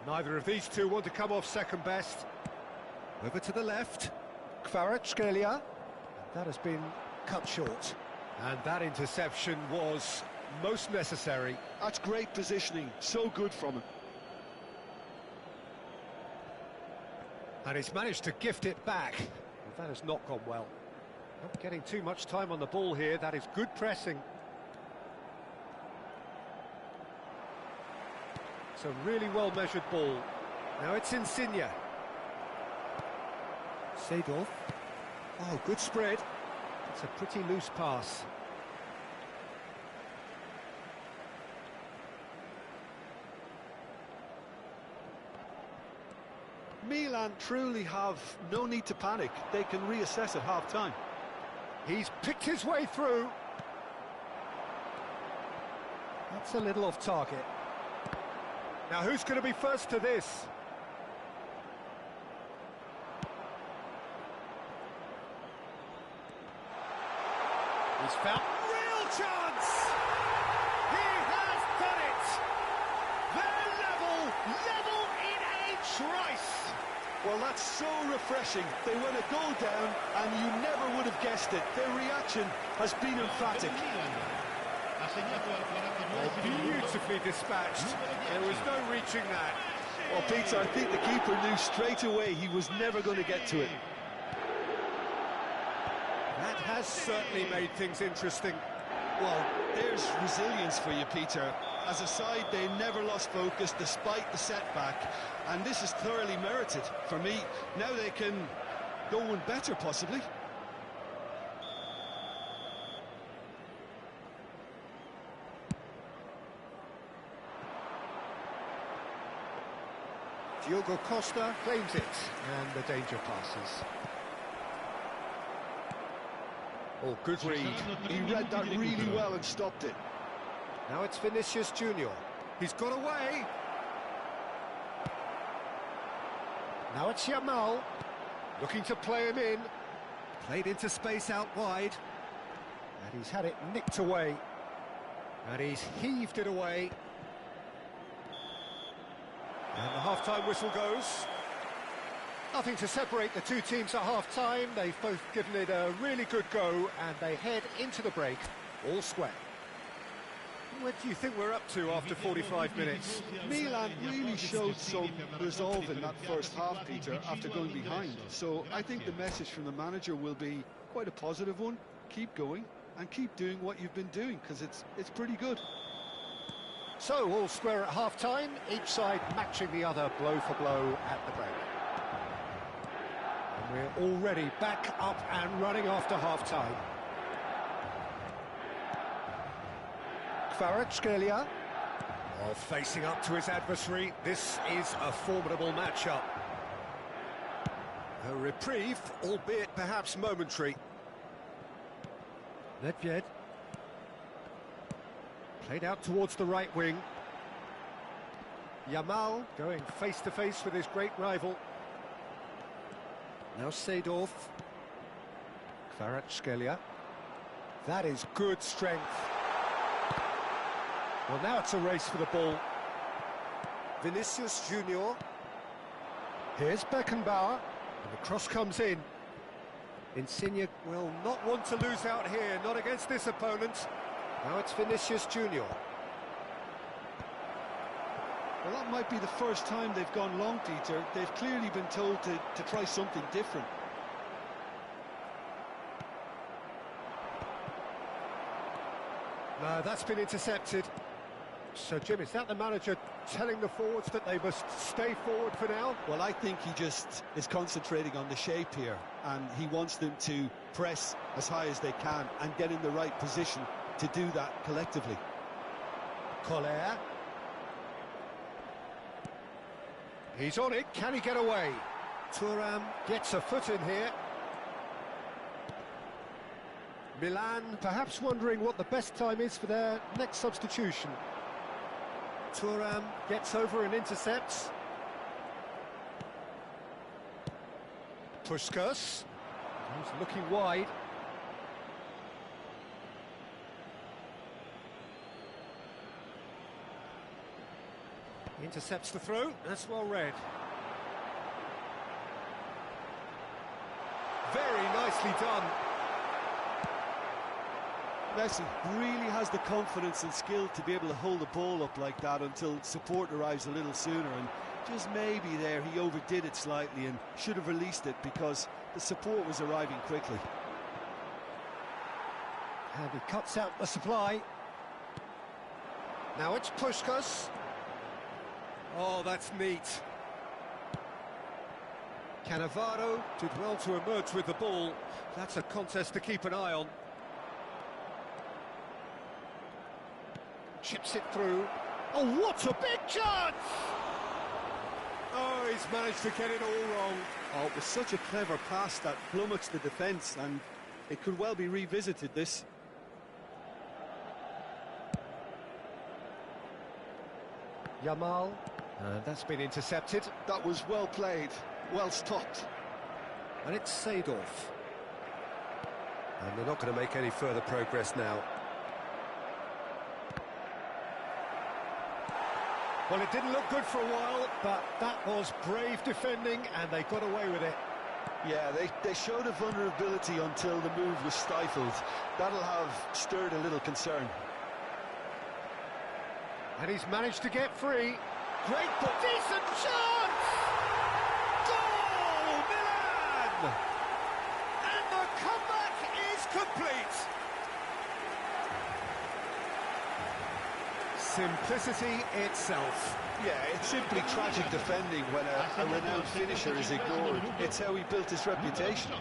Neither of these two want to come off second best. Over to the left. Kvaratskhelia. That has been cut short. And that interception was most necessary. That's great positioning, so good from him. And he's managed to gift it back. That has not gone well. Not getting too much time on the ball here. That is good pressing. It's a really well-measured ball. Now it's Insigne. Seedorf. Oh, good spread. It's a pretty loose pass. Milan truly have no need to panic. They can reassess at half-time. He's picked his way through. That's a little off target. Now who's going to be first to this? He's found real chance! He has done it! They're level in a trice! Well, that's so refreshing. They went a goal down, and you never would have guessed it. Their reaction has been emphatic. Beautifully dispatched. There was no reaching that. Well, Peter, I think the keeper knew straight away he was never going to get to it. That has certainly made things interesting. Well, there's resilience for you, Peter. As a side, they never lost focus despite the setback, and this is thoroughly merited for me. Now they can go one better, possibly. Diogo Costa claims it, and the danger passes. Oh, good read. He read that really well and stopped it. Now it's Vinicius Junior. He's got away. Now it's Yamal, looking to play him in. Played into space out wide. And he's had it nicked away. And he's heaved it away. And the half-time whistle goes. Nothing to separate the two teams at half-time. They've both given it a really good go, and they head into the break all square. What do you think we're up to after 45 minutes? Milan really showed some resolve in that first half, Peter, after going behind. So I think the message from the manager will be quite a positive one. Keep going and keep doing what you've been doing, because it's pretty good. So, all square at half-time, each side matching the other blow for blow at the break. And we're already back up and running after half-time. Kvaratskhelia, facing up to his adversary. This is a formidable matchup. A reprieve, albeit perhaps momentary. Nedved. Played out towards the right wing. Yamal going face-to-face with his great rival. Now Seedorf. Kvaratskhelia. That is good strength. Well, now it's a race for the ball. Vinicius Junior. Here's Beckenbauer. And the cross comes in. Insigne will not want to lose out here, not against this opponent. Now it's Vinicius Junior. Well, that might be the first time they've gone long, Peter. They've clearly been told to try something different. No, that's been intercepted. So, Jim, is that the manager telling the forwards that they must stay forward for now? Well, I think he just is concentrating on the shape here, and he wants them to press as high as they can and get in the right position to do that collectively. Collier. He's on it. Can he get away? Thuram gets a foot in here. Milan perhaps wondering what the best time is for their next substitution. Thuram gets over and intercepts. Puskas. He's looking wide. Intercepts the throw. That's well read. Very nicely done. Messi really has the confidence and skill to be able to hold the ball up like that until support arrives a little sooner, and just maybe there he overdid it slightly and should have released it because the support was arriving quickly. And he cuts out the supply. Now it's Puskas. Oh, that's neat. Cannavaro did well to emerge with the ball. That's a contest to keep an eye on. Chips it through. Oh, what a big chance! Oh, he's managed to get it all wrong. Oh, it was such a clever pass that flummoxed the defence, and it could well be revisited, this. Yamal. That's been intercepted. That was well played, well stopped. And it's Seedorf. And they're not going to make any further progress now. Well, it didn't look good for a while, but that was brave defending, and they got away with it. Yeah, they showed a vulnerability until the move was stifled. That'll have stirred a little concern. And he's managed to get free. Great ball. Decent chance! Goal, Milan! And the comeback is Complete! Simplicity itself. Yeah, it's simply tragic defending when a renowned finisher is ignored. It's how he built his reputation.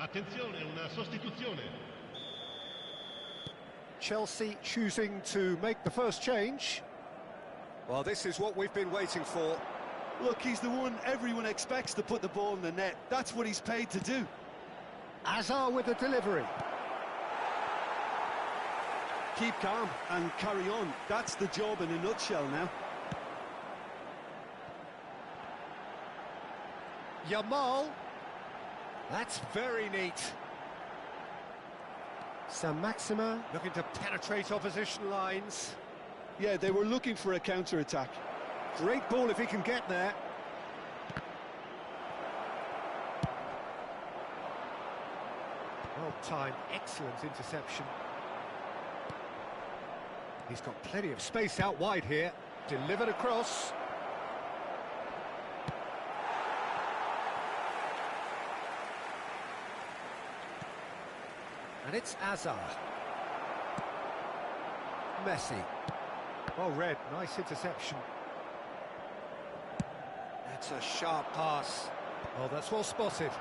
Attenzione, una sostituzione. Chelsea choosing to make the first change. Well, this is what we've been waiting for. Look, he's the one everyone expects to put the ball in the net. That's what he's paid to do. Hazard with the delivery. Keep calm and carry on. That's the job in a nutshell now. Yamal. That's very neat. Maxima looking to penetrate opposition lines. Yeah, they were looking for a counter-attack. Great ball if he can get there. Well timed, excellent interception. He's got plenty of space out wide here. Delivered across. And it's Hazard. Messi. Well read, nice interception. That's a sharp pass. Oh, that's well spotted.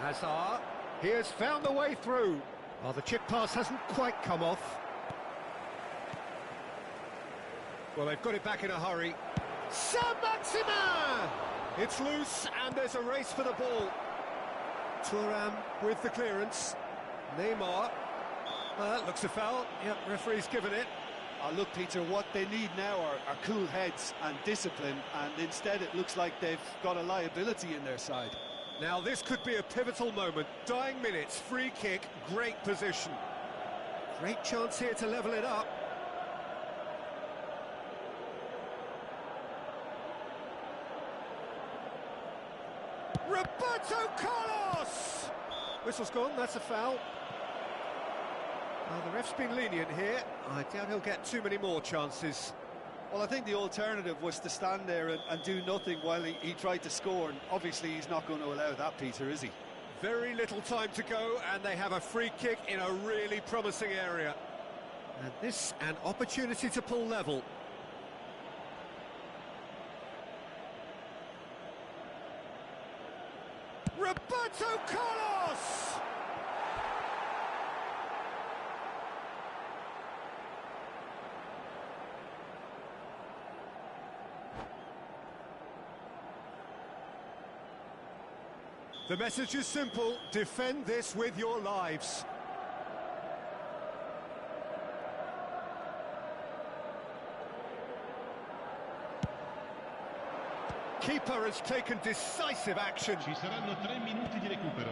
Hazard, he has found the way through. Oh, the chip pass hasn't quite come off. Well, they've got it back in a hurry. Maxima! It's loose, and there's a race for the ball. Thuram with the clearance. Neymar. Looks a foul. Yep, referee's given it. Look, Peter, what they need now are cool heads and discipline, and instead it looks like they've got a liability in their side. Now this could be a pivotal moment. Dying minutes, free kick, great position. Great chance here to level it up. Roberto Carlos! Whistle's gone, that's a foul. The ref's been lenient here. I doubt he'll get too many more chances. Well, I think the alternative was to stand there and do nothing while he tried to score, and obviously he's not going to allow that, Peter, is he? Very little time to go, and they have a free kick in a really promising area. And this, an opportunity to pull level. Roberto Carlos! The message is simple: defend this with your lives. Keeper has taken decisive action. Ci saranno 3 minuti di recupero.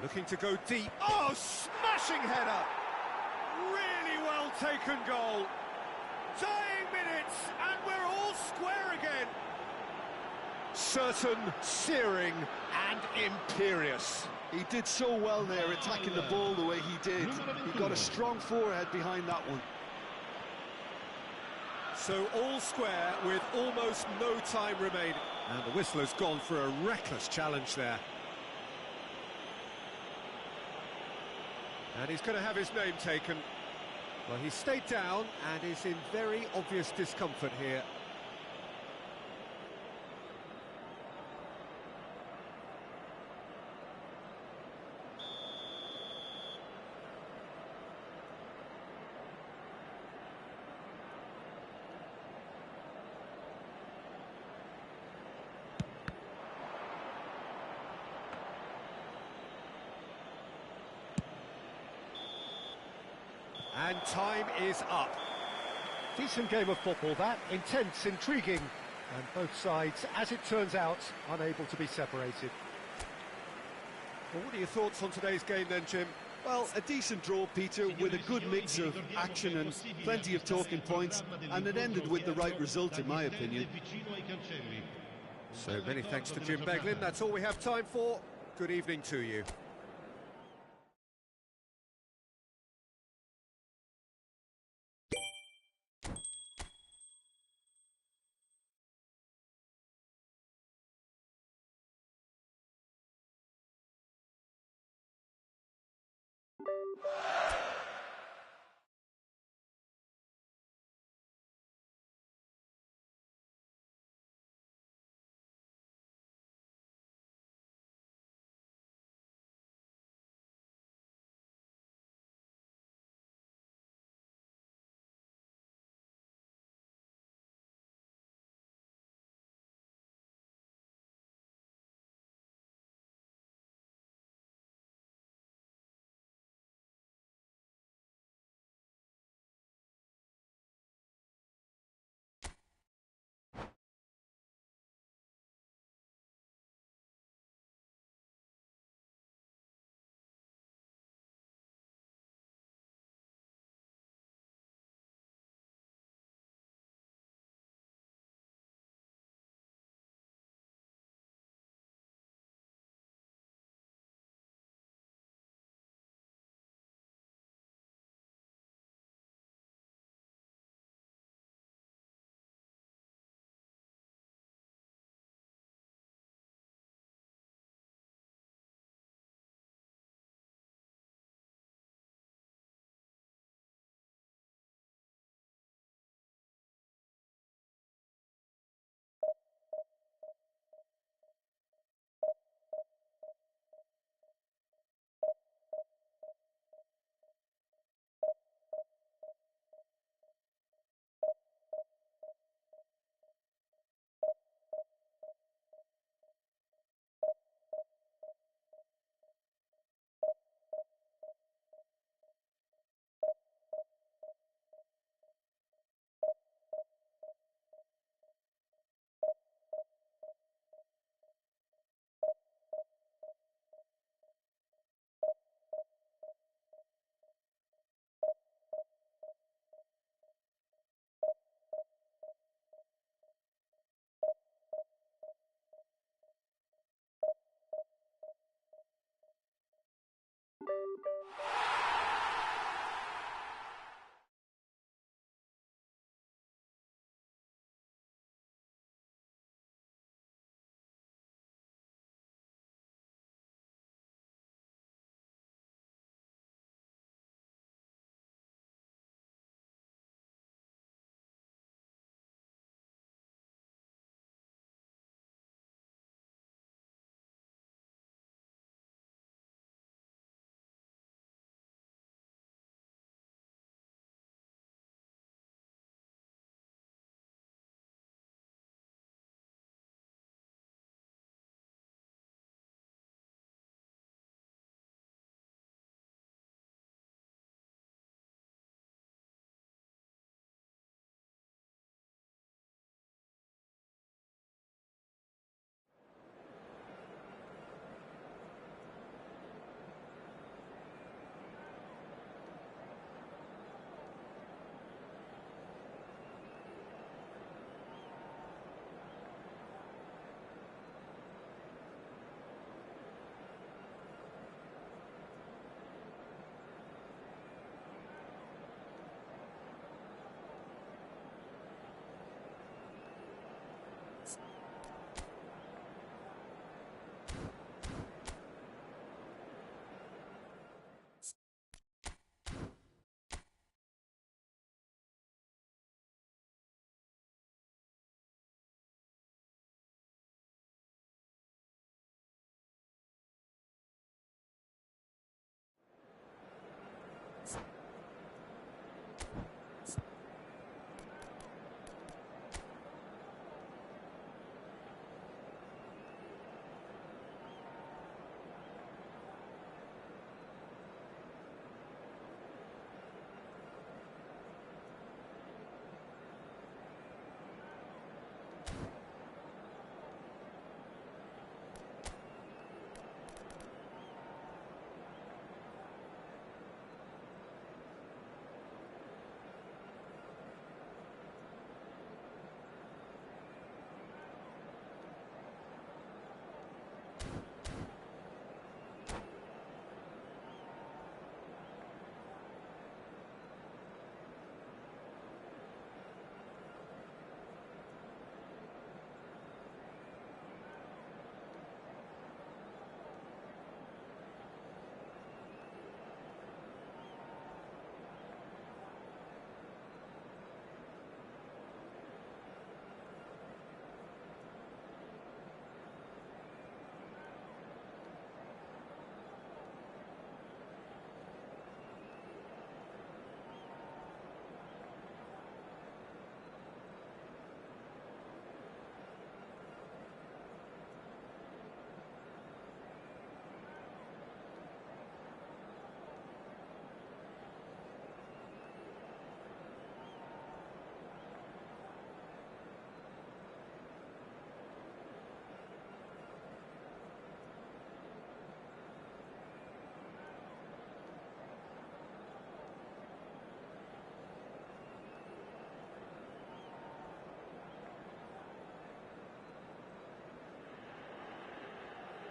Looking to go deep. Oh, smashing header! Really well taken goal. Dying minutes, and we're all square again. Certain, searing, and imperious. He did so well there, attacking the ball the way he did. He got a strong forehead behind that one. So all square with almost no time remaining. And the whistler's gone for a reckless challenge there. And he's going to have his name taken. Well, he's stayed down and is in very obvious discomfort here. And time is up. Decent game of football, that. Intense, intriguing. And both sides, as it turns out, unable to be separated. Well, what are your thoughts on today's game then, Jim? Well, a decent draw, Peter, with a good mix of action and plenty of talking points, and it ended with the right result, in my opinion. So many thanks to Jim Beglin. That's all we have time for. Good evening to you.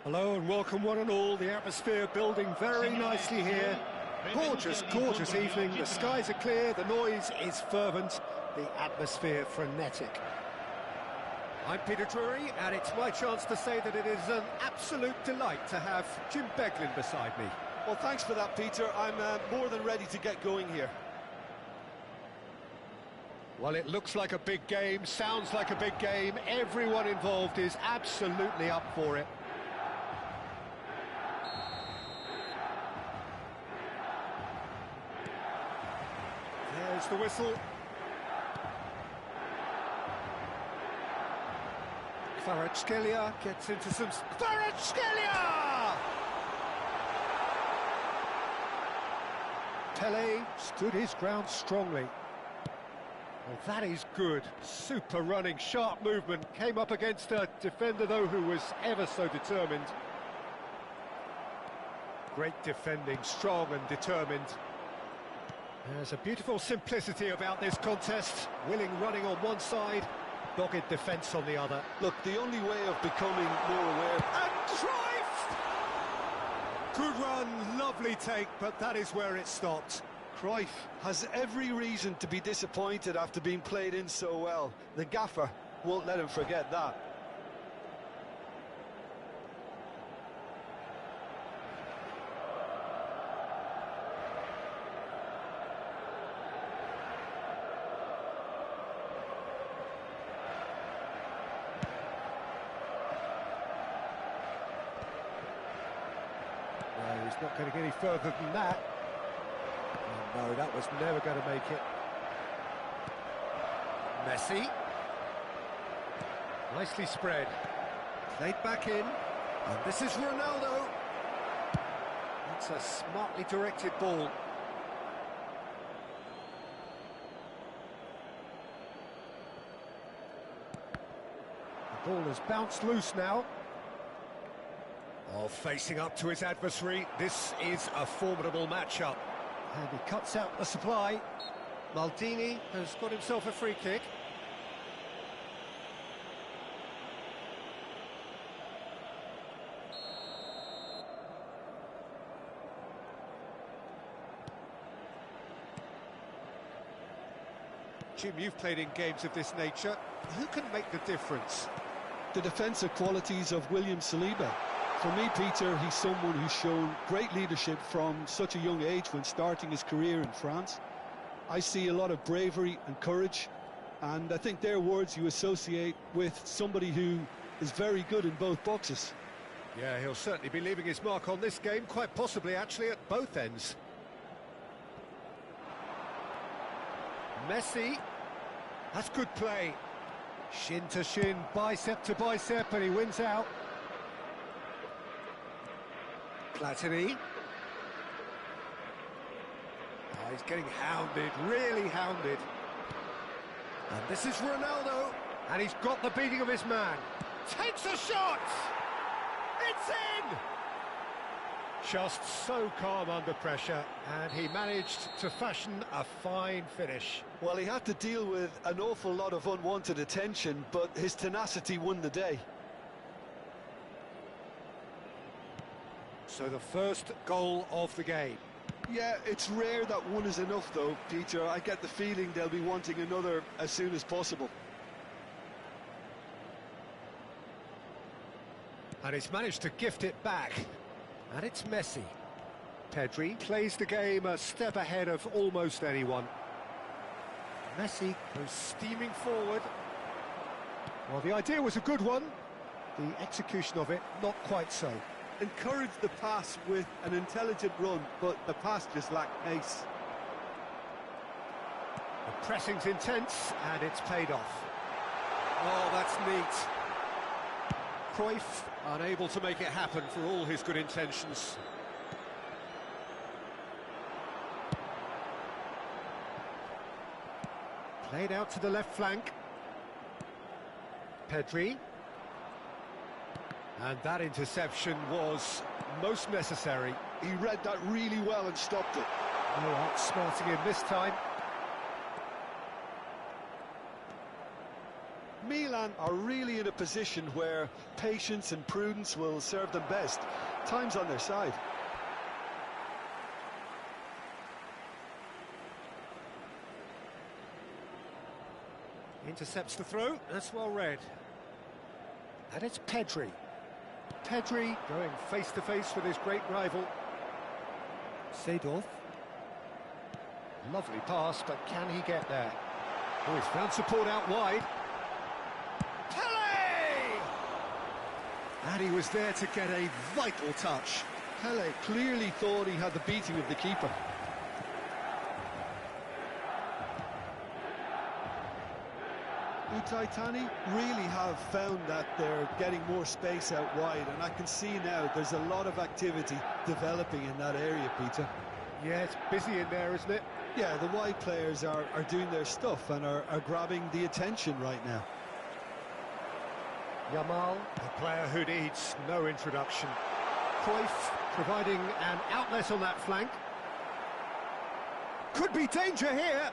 Hello and welcome one and all. The atmosphere building very nicely here. Gorgeous, gorgeous evening. The skies are clear, the noise is fervent, the atmosphere frenetic. I'm Peter Drury, and it's my chance to say that it is an absolute delight to have Jim Beglin beside me. Well, thanks for that, Peter. I'm more than ready to get going here. Well, it looks like a big game, sounds like a big game. Everyone involved is absolutely up for it. There's the whistle. Kvaratskhelia gets into some... Kvaratskhelia! Pele stood his ground strongly. Well, that is good. Super running, sharp movement. Came up against a defender, though, who was ever so determined. Great defending, strong and determined. There's a beautiful simplicity about this contest. Willing running on one side, dogged defence on the other. Look, the only way of becoming more aware... And Cruyff! Good run, lovely take, but that is where it stopped. Cruyff has every reason to be disappointed after being played in so well. The gaffer won't let him forget that. No, he's not going to get any further than that. Oh, no, that was never going to make it. Messi. Nicely spread. Played back in. And this is Ronaldo. That's a smartly directed ball. The ball has bounced loose now. Oh, facing up to his adversary, this is a formidable matchup. And he cuts out the supply. Maldini has got himself a free kick. Jim, you've played in games of this nature. Who can make the difference? The defensive qualities of William Saliba. For me, Peter, he's someone who's shown great leadership from such a young age when starting his career in France. I see a lot of bravery and courage, and I think they're words you associate with somebody who is very good in both boxes. Yeah, he'll certainly be leaving his mark on this game, quite possibly actually at both ends. Messi, that's good play. Shin to shin, bicep to bicep, and he wins out. Platini. Oh, he's getting hounded, really hounded. And this is Ronaldo, and he's got the beating of his man. Takes a shot! It's in! Just so calm under pressure, and he managed to fashion a fine finish. Well, he had to deal with an awful lot of unwanted attention, but his tenacity won the day. So the first goal of the game. Yeah, it's rare that one is enough, though, Peter. I get the feeling they'll be wanting another as soon as possible. And he's managed to gift it back. And it's Messi. Pedri plays the game a step ahead of almost anyone. Messi goes steaming forward. Well, the idea was a good one. The execution of it, not quite so. Encouraged the pass with an intelligent run, but the pass just lacked pace. The pressing's intense, and it's paid off. Oh, that's neat. Cruyff unable to make it happen for all his good intentions. Played out to the left flank. Pedri. And that interception was most necessary. He read that really well and stopped it. No outsmarting him this time. Milan are really in a position where patience and prudence will serve them best. Time's on their side. Intercepts the throw, that's well read. And it's Pedri. Pedri going face-to-face with his great rival. Seedorf. Lovely pass, but can he get there? Oh, he's found support out wide. Pele! And he was there to get a vital touch. Pele clearly thought he had the beating of the keeper. Utaitani really have found that they're getting more space out wide, and I can see now there's a lot of activity developing in that area, Peter. Yeah, it's busy in there, isn't it? Yeah, the wide players are doing their stuff and are grabbing the attention right now. Yamal, a player who needs no introduction. Cruyff providing an outlet on that flank. Could be danger here.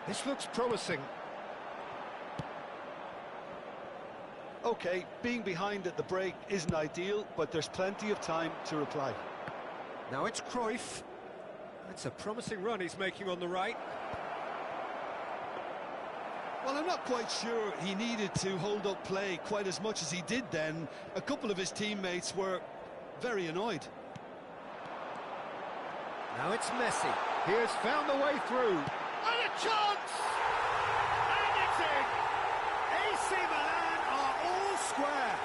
This looks promising. Okay, being behind at the break isn't ideal, but there's plenty of time to reply. Now it's Cruyff. That's a promising run he's making on the right. Well, I'm not quite sure he needed to hold up play quite as much as he did then. A couple of his teammates were very annoyed. Now it's Messi. He has found the way through. And a chance! And it's in! AC Milan are all square.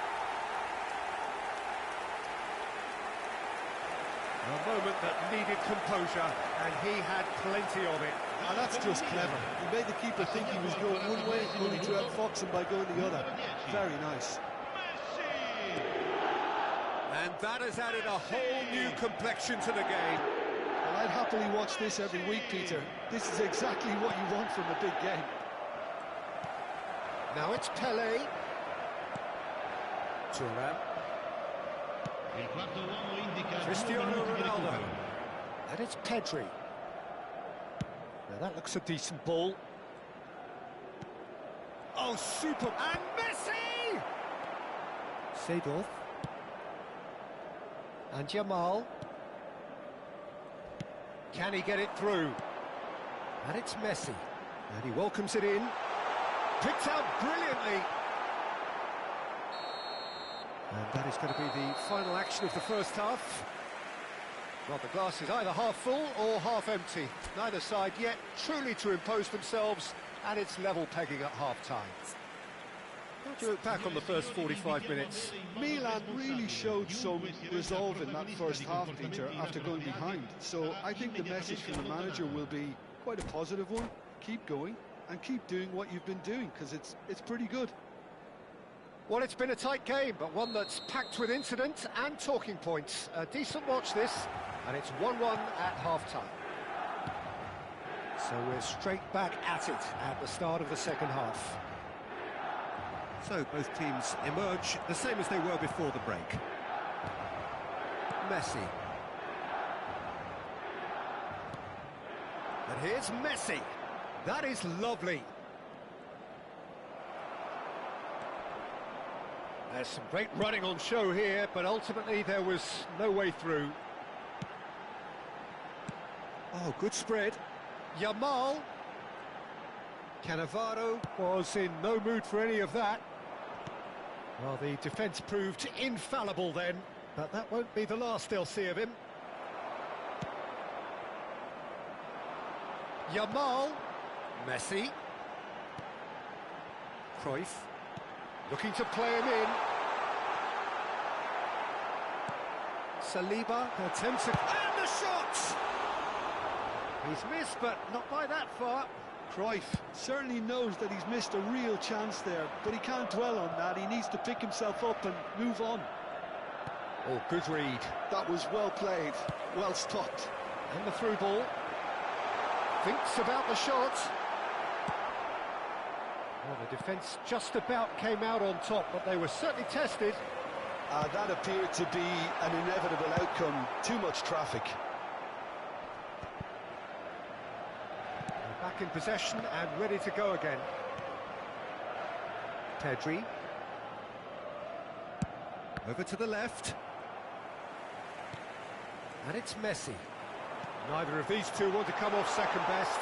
A moment that needed composure, and he had plenty of it. And that's just clever. He made the keeper think he was going one way, only to outfox him by going the other. Very nice. And that has added a whole new complexion to the game. Well, I'd happily watch this every week, Peter. This is exactly what you want from a big game. Now it's Pele. Thuram. Cristiano Ronaldo. And it's Pedri. Now that looks a decent ball. Oh, super! And Messi! Seedorf. And Yamal. Can he get it through? And it's Messi. And he welcomes it in. Picked out brilliantly. And that is going to be the final action of the first half. Well, the glass is either half full or half empty. Neither side yet truly to impose themselves, and it's level pegging at half-time. How do you look back on the first 45 minutes? Milan really showed some resolve in that first half, Peter, after going behind. So I think the message from the manager will be quite a positive one. Keep going and keep doing what you've been doing, because it's pretty good. Well, it's been a tight game, but one that's packed with incident and talking points. A decent watch this, and it's 1-1 at half-time. So we're straight back at it at the start of the second half. So both teams emerge the same as they were before the break. Messi. And here's Messi. That is lovely. There's some great running on show here, but ultimately there was no way through. Oh, good spread. Yamal. Cannavaro was in no mood for any of that. Well, the defence proved infallible then, but that won't be the last they'll see of him. Yamal. Messi. Cruyff. Looking to play him in. Saliba attempts it. And the shot! He's missed, but not by that far. Cruyff certainly knows that he's missed a real chance there, but he can't dwell on that. He needs to pick himself up and move on. Oh, good read. That was well played, well stopped. And the through ball. Thinks about the shot. Well, the defence just about came out on top, but they were certainly tested. That appeared to be an inevitable outcome. Too much traffic. Back in possession and ready to go again. Pedri. Over to the left. And it's Messi. Neither of these two want to come off second best.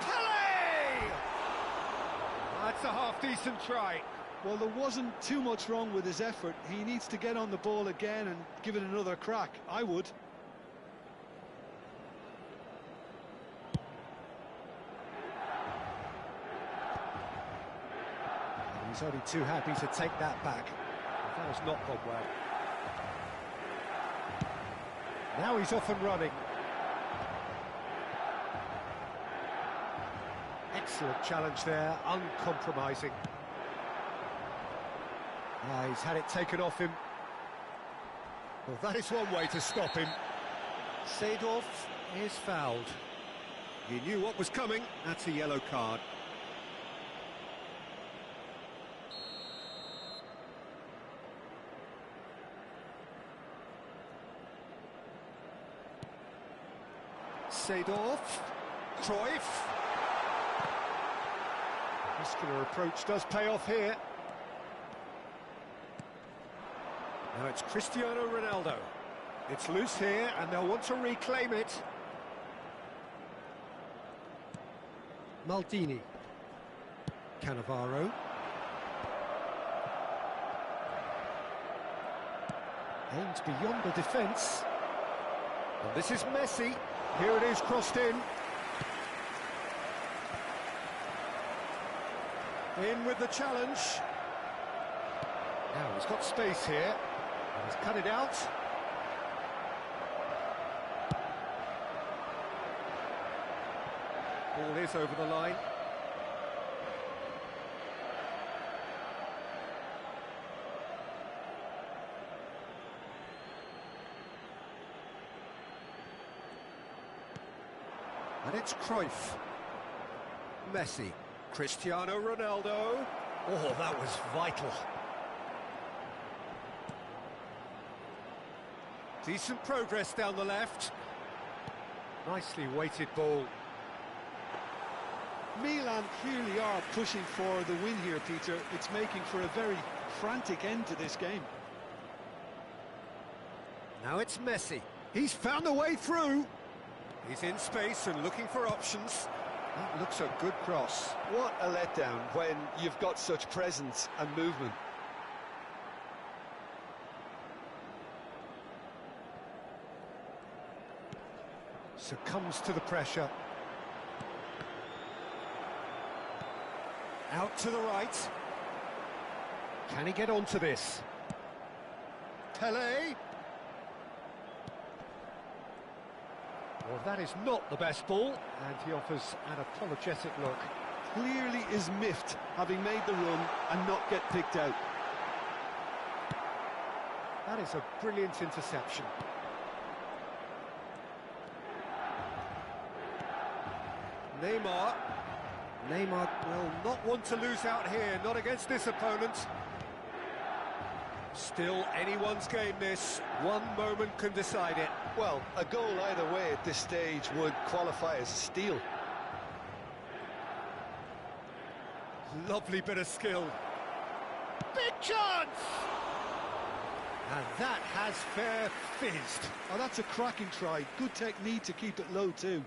Pele! That's a half-decent try. Well, there wasn't too much wrong with his effort. He needs to get on the ball again and give it another crack. I would. He's only too happy to take that back. That has not gone well. Now he's off and running. Excellent challenge there, uncompromising. He's had it taken off him. Well, that is one way to stop him. Seedorf is fouled. He knew what was coming. That's a yellow card. Seedorf, Cruyff. Muscular approach does pay off here. Now it's Cristiano Ronaldo. It's loose here and they'll want to reclaim it. Maldini. Cannavaro. Aimed beyond the defence. And this is Messi. Here it is, crossed in. In with the challenge. Now he's got space here. And he's cut it out. Ball is over the line. And it's Cruyff. Messi. Cristiano Ronaldo. Oh, that was vital. Decent progress down the left. Nicely weighted ball. Milan clearly are pushing for the win here, Peter. It's making for a very frantic end to this game. Now it's Messi. He's found a way through. He's in space and looking for options. That looks a good cross. What a letdown when you've got such presence and movement. Succumbs to the pressure. Out to the right. Can he get onto this? Pele. Well, that is not the best ball, and he offers an apologetic look. Clearly is miffed, having made the run and not get picked out. That is a brilliant interception. Neymar. Neymar will not want to lose out here, not against this opponent. Still anyone's game this. One moment can decide it. Well, a goal either way at this stage would qualify as a steal. Lovely bit of skill. Big chance! And that has fair fizzed. Oh, that's a cracking try. Good technique to keep it low too.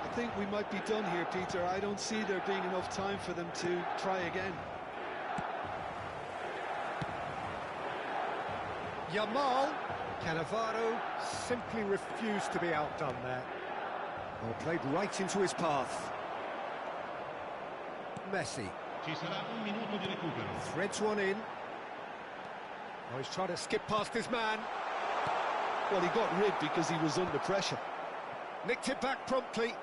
I think we might be done here, Peter. I don't see there being enough time for them to try again. Yamal. Cannavaro simply refused to be outdone there. Well, played right into his path. Messi. Ci sarà un minuto di recupero. Threads one in. Oh, he's trying to skip past his man. Well, he got rid because he was under pressure. Nicked it back promptly.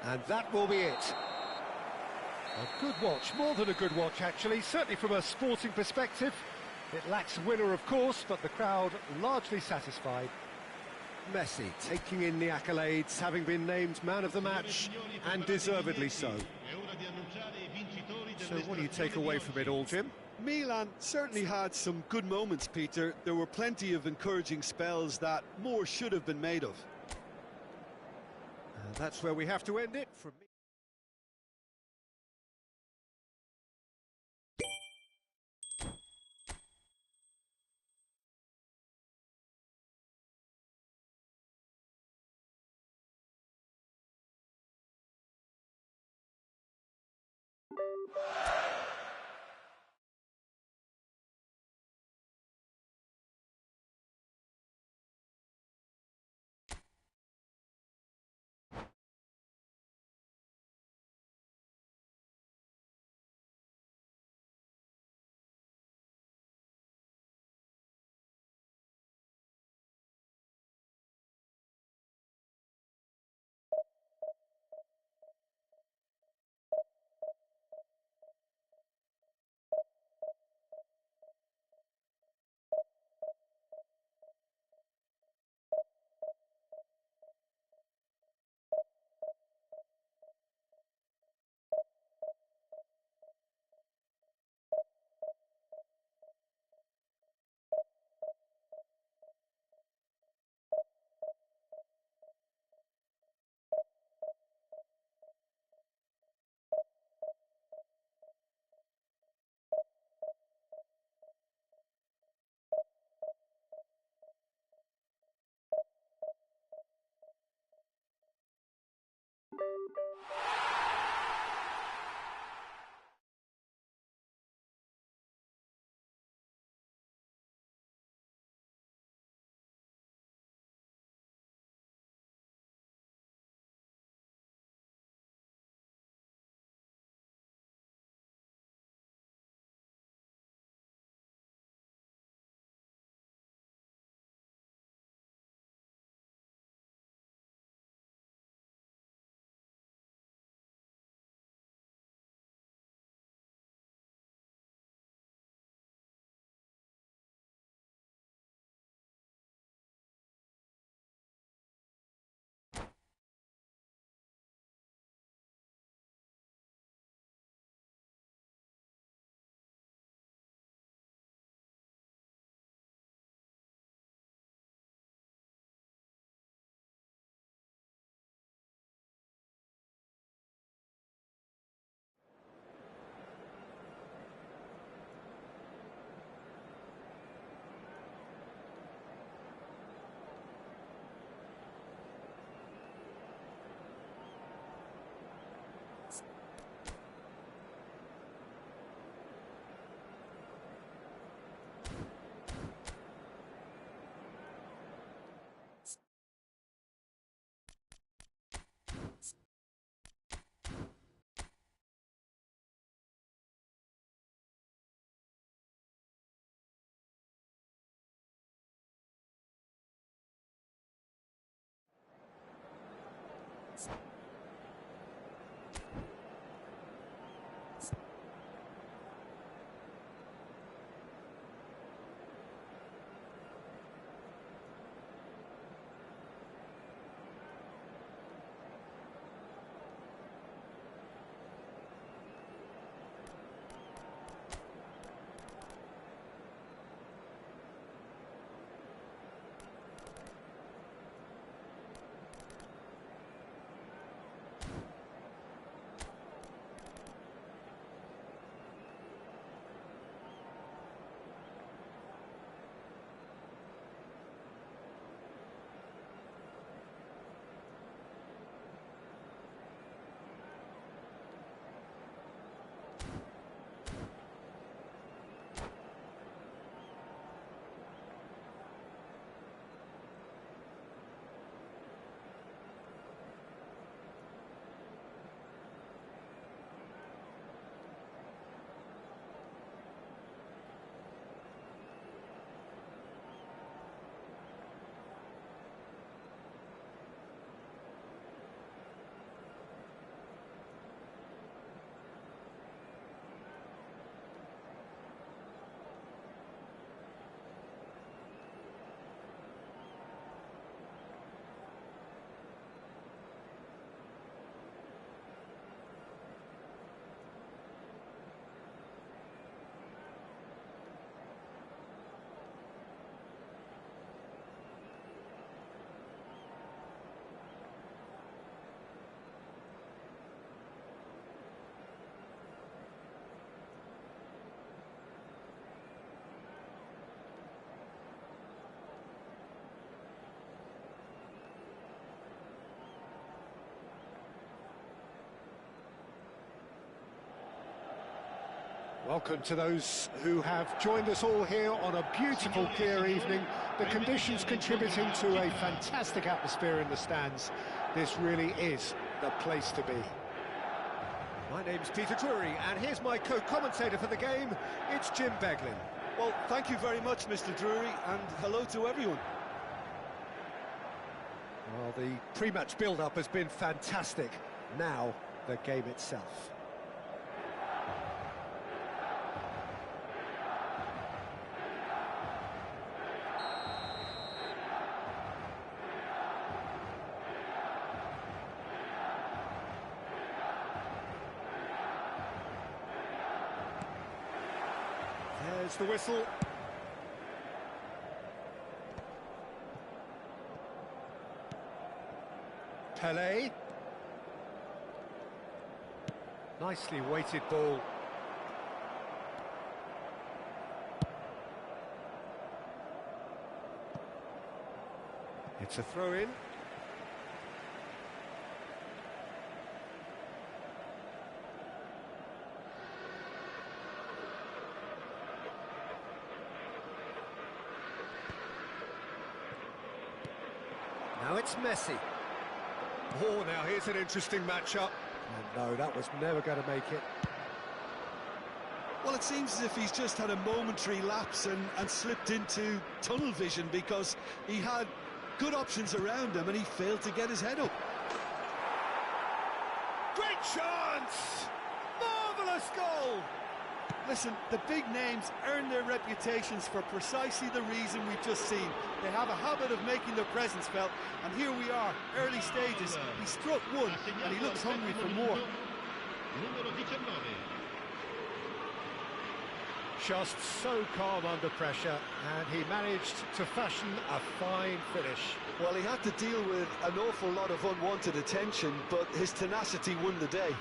And that will be it. A good watch, more than a good watch actually, certainly from a sporting perspective. It lacks a winner of course, but the crowd largely satisfied. Messi taking in the accolades, having been named man of the match, and deservedly so. So what do you take away from it all, Jim? Milan certainly had some good moments, Peter. There were plenty of encouraging spells that more should have been made of. And that's where we have to end it from me. Welcome to those who have joined us all here on a beautiful, clear evening. The conditions contributing to a fantastic atmosphere in the stands. This really is the place to be. My name's Peter Drury, and here's my co-commentator for the game. It's Jim Beglin. Well, thank you very much, Mr. Drury, and hello to everyone. Well, the pre-match build-up has been fantastic. Now, the game itself. There's the whistle. Pelé. Nicely weighted ball. It's a throw-in. Now it's Messi. Oh, now here's an interesting matchup. Oh, no, that was never going to make it. Well, it seems as if he's just had a momentary lapse and slipped into tunnel vision, because he had good options around him and he failed to get his head up. Great chance! Marvellous goal! Listen, the big names earn their reputations for precisely the reason we've just seen. They have a habit of making their presence felt, and here we are, early stages. He struck one, and he looks hungry for more. Just so calm under pressure, and he managed to fashion a fine finish. Well, he had to deal with an awful lot of unwanted attention, but his tenacity won the day.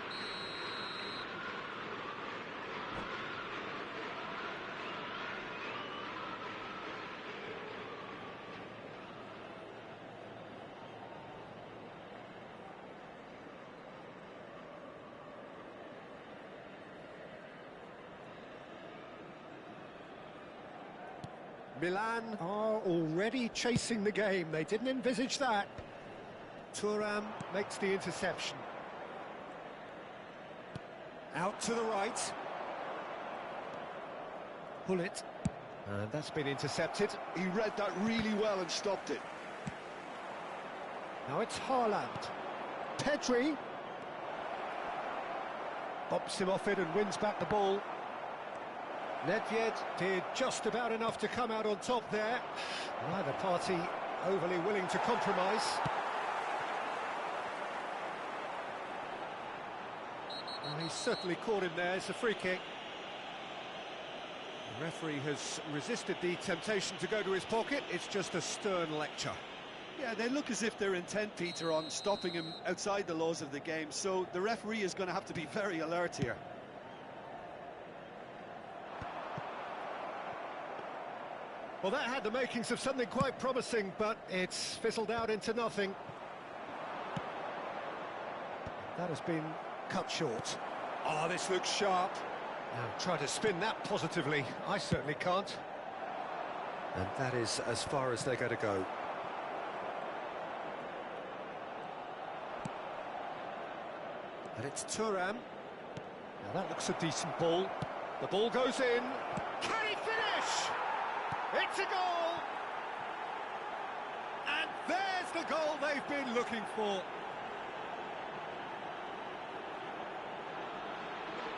Milan are already chasing the game. They didn't envisage that. Thuram makes the interception. Out to the right. Hullet. And that's been intercepted. He read that really well and stopped it. Now it's Haaland. Pedri. Bops him off it and wins back the ball. Nedved did just about enough to come out on top there. Neither party overly willing to compromise. Well, he's certainly caught him there. It's a free kick. The referee has resisted the temptation to go to his pocket. It's just a stern lecture. Yeah, they look as if they're intent, Peter, on stopping him outside the laws of the game, so the referee is going to have to be very alert here. Well, that had the makings of something quite promising, but it's fizzled out into nothing. That has been cut short. Oh, this looks sharp. Now, try to spin that positively. I certainly can't. And that is as far as they're going to go. And it's Thuram. Now, that looks a decent ball. The ball goes in. Can he finish? It's a goal! And there's the goal they've been looking for.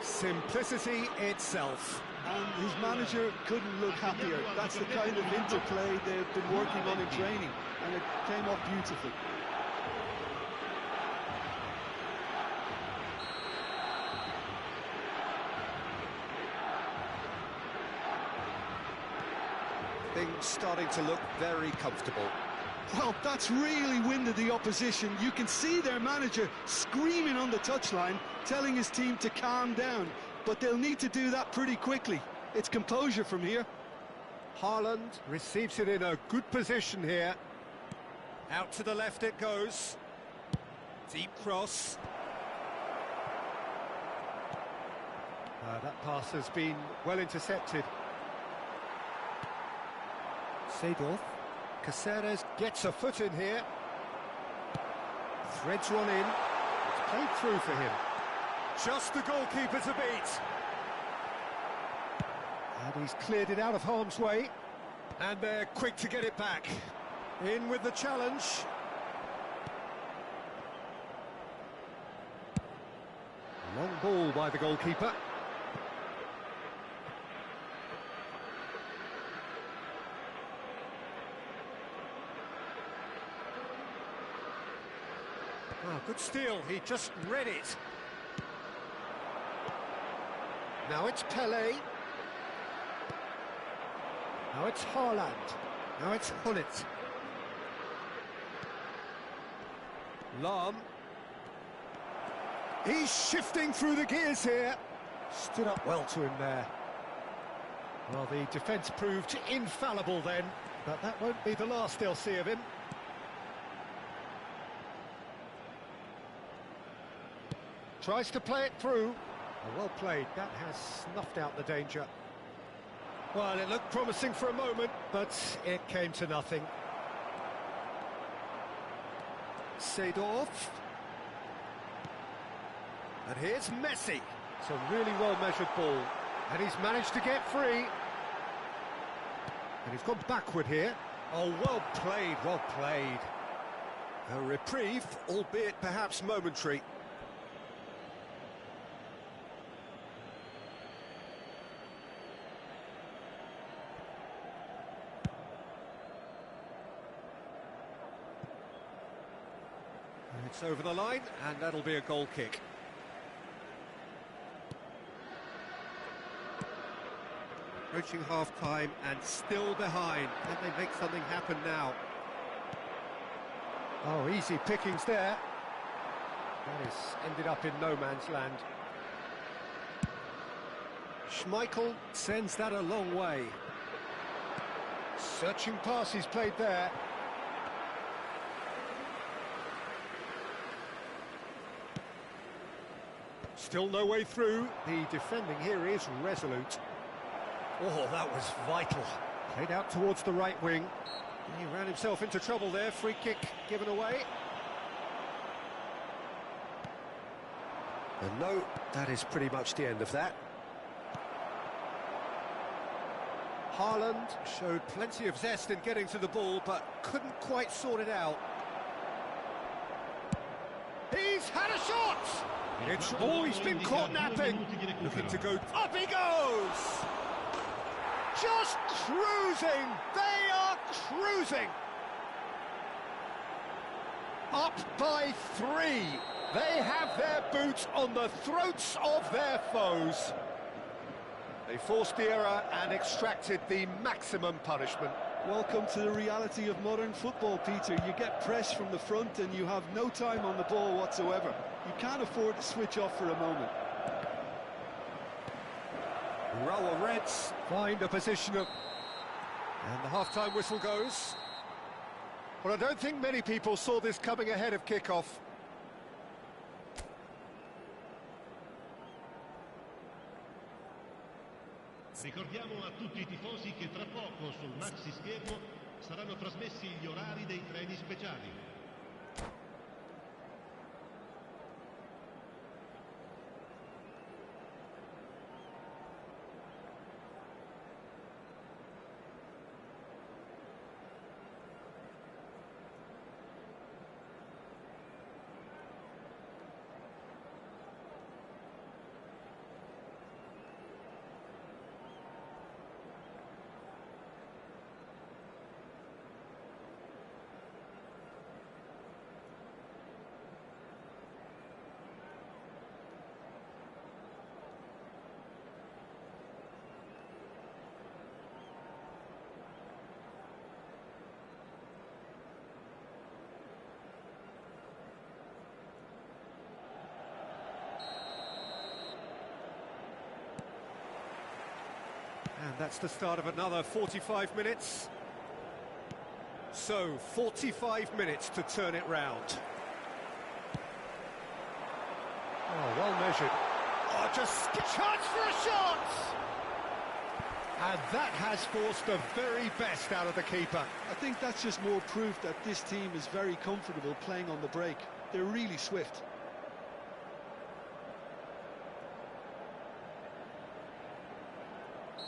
Simplicity itself. And his manager couldn't look happier. That's the kind of interplay they've been working on in training, and it came off beautifully. Things starting to look very comfortable. Well, that's really winded the opposition. You can see their manager screaming on the touchline, telling his team to calm down. But they'll need to do that pretty quickly. It's composure from here. Haaland receives it in a good position here. Out to the left it goes. Deep cross. That pass has been well intercepted. Seedorf. Caceres gets a foot in here. Threads one in. It's played through for him. Just the goalkeeper to beat. And he's cleared it out of harm's way. And they're quick to get it back. In with the challenge. Long ball by the goalkeeper. Oh, good steal, he just read it. Now it's Pelé. Now it's Haaland. Now it's Hullet. Lahm. He's shifting through the gears here. Stood up well to him there. Well, the defence proved infallible then, but that won't be the last they'll see of him. Tries to play it through. Well played, that has snuffed out the danger. Well, it looked promising for a moment, but it came to nothing. Seedorf. And here's Messi. It's a really well-measured ball. And he's managed to get free. And he's gone backward here. Oh, well played, well played. A reprieve, albeit perhaps momentary. It's over the line, and that'll be a goal kick. Approaching half-time and still behind. Can they make something happen now? Oh, easy pickings there. That has ended up in no man's land. Schmeichel sends that a long way. Searching pass he's played there. Still no way through. The defending here is resolute. Oh, that was vital. Played out towards the right wing. He ran himself into trouble there. Free kick given away. And no, that is pretty much the end of that. Haaland showed plenty of zest in getting to the ball, but couldn't quite sort it out. He's had a shot! He's been caught napping. Looking to go. Up he goes! Just cruising! They are cruising! Up by 3. They have their boots on the throats of their foes. They forced the error and extracted the maximum punishment. Welcome to the reality of modern football, Peter. You get pressed from the front and you have no time on the ball whatsoever. You can't afford to switch off for a moment. Rower Reds find a position of... And the half-time whistle goes. Well, I don't think many people saw this coming ahead of kick-off. Ricordiamo a tutti I tifosi che tra poco sul maxi schermo saranno trasmessi gli orari dei treni speciali. And that's the start of another 45 minutes. So, 45 minutes to turn it round. Oh, well measured. Oh, just chance for a shot! And that has forced the very best out of the keeper. I think that's just more proof that this team is very comfortable playing on the break. They're really swift.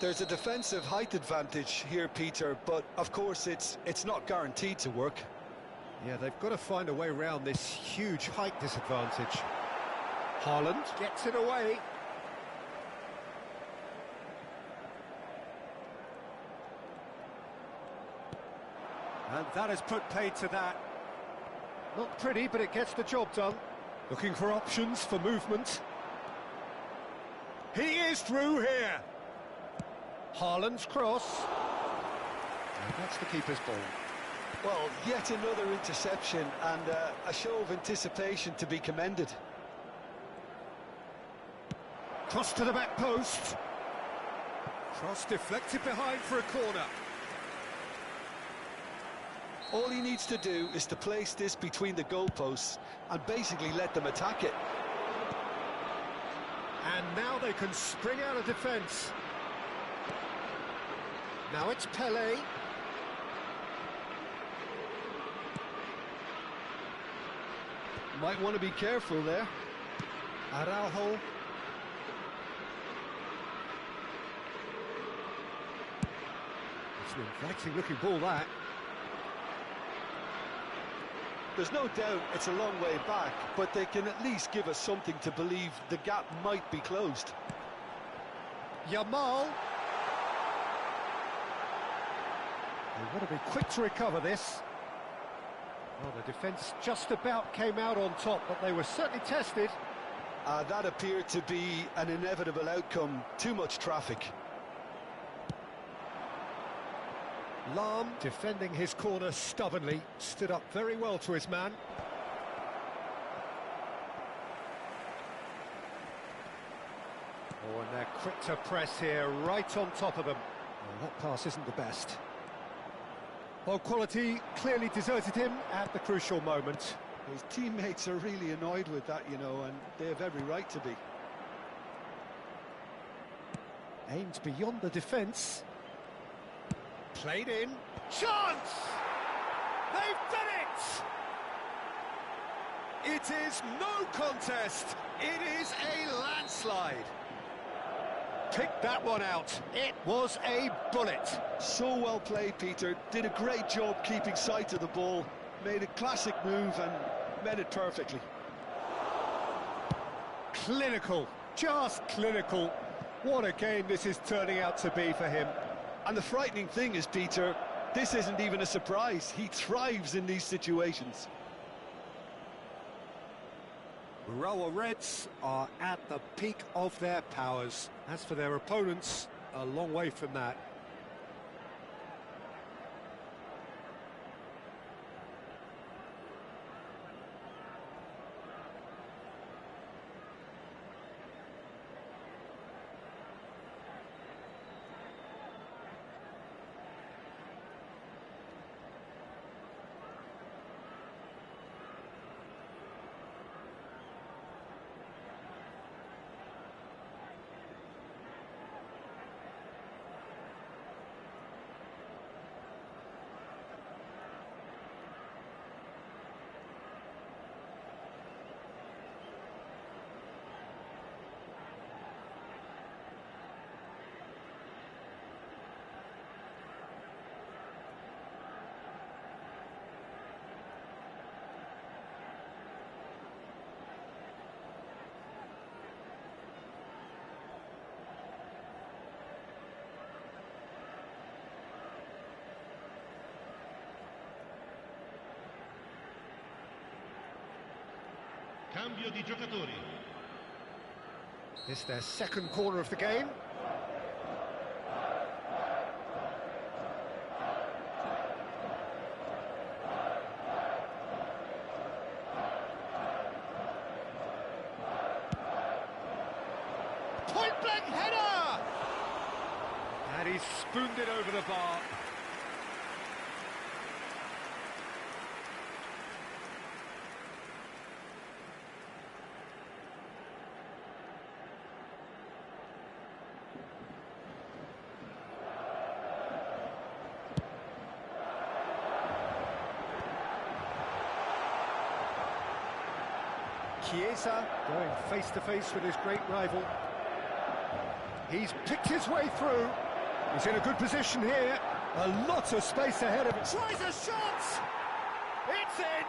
There's a defensive height advantage here, Peter, but of course it's not guaranteed to work. Yeah, they've got to find a way around this huge height disadvantage. Haaland gets it away. And that has put paid to that. Not pretty, but it gets the job done. Looking for options for movement. He is through here. Haaland's cross. And that's the keeper's ball. Well, yet another interception and a show of anticipation to be commended. Cross to the back post. Cross deflected behind for a corner. All he needs to do is to place this between the goalposts and basically let them attack it. And now they can spring out of defence. Now it's Pelé. Might want to be careful there. Araujo. It's an inviting looking ball, that. There's no doubt it's a long way back, but they can at least give us something to believe the gap might be closed. Yamal. They want to be quick to recover this. Well, the defence just about came out on top, but they were certainly tested. That appeared to be an inevitable outcome. Too much traffic. Lahm, defending his corner stubbornly, stood up very well to his man. Oh, and they're quick to press here, right on top of them. Well, that pass isn't the best. Well, quality clearly deserted him at the crucial moment. His teammates are really annoyed with that, you know, and they have every right to be. Aimed beyond the defence. Played in. Chance! They've done it! It is no contest. It is a landslide. Picked that one out. It was a bullet. So well played, Peter. Did a great job keeping sight of the ball. Made a classic move and met it perfectly. Clinical. Just clinical. What a game this is turning out to be for him. And the frightening thing is, Peter, this isn't even a surprise. He thrives in these situations. Urawa Reds are at the peak of their powers. As for their opponents, a long way from that. Cambio di giocatori. It's their second corner of the game. Point blank header! And he's spooned it over the bar. Chiesa going face-to-face with his great rival. He's picked his way through. He's in a good position here. A lot of space ahead of him. Tries a shot! It's in!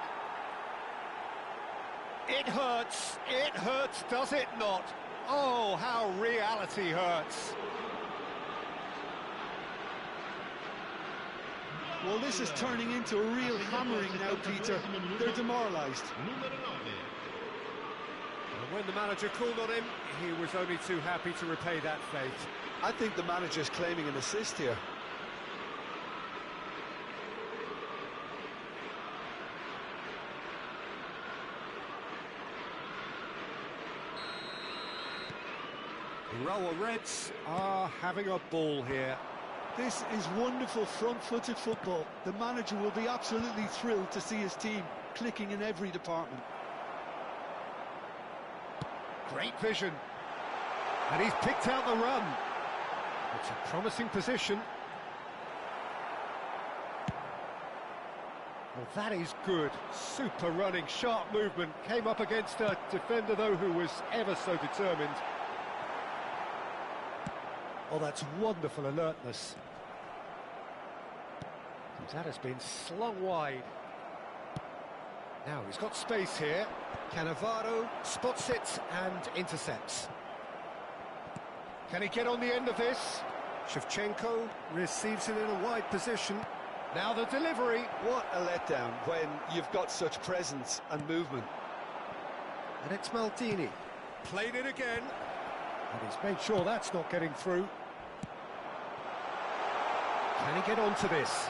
It hurts, does it not? Oh, how reality hurts. Well, this is turning into a real hammering now, Peter. They're demoralised. And when the manager called on him, he was only too happy to repay that fate. I think the manager's claiming an assist here. The Urawa Reds are having a ball here. This is wonderful front-footed football. The manager will be absolutely thrilled to see his team clicking in every department. Great vision. And he's picked out the run. It's a promising position. Well, that is good. Super running, sharp movement. Came up against a defender, though, who was ever so determined. Oh, that's wonderful alertness. That has been slung wide. Now he's got space here. Cannavaro spots it and intercepts. Can he get on the end of this? Shevchenko receives it in a wide position. Now the delivery. What a letdown when you've got such presence and movement. And it's Maldini. Played it again. And he's made sure that's not getting through. Can he get onto this?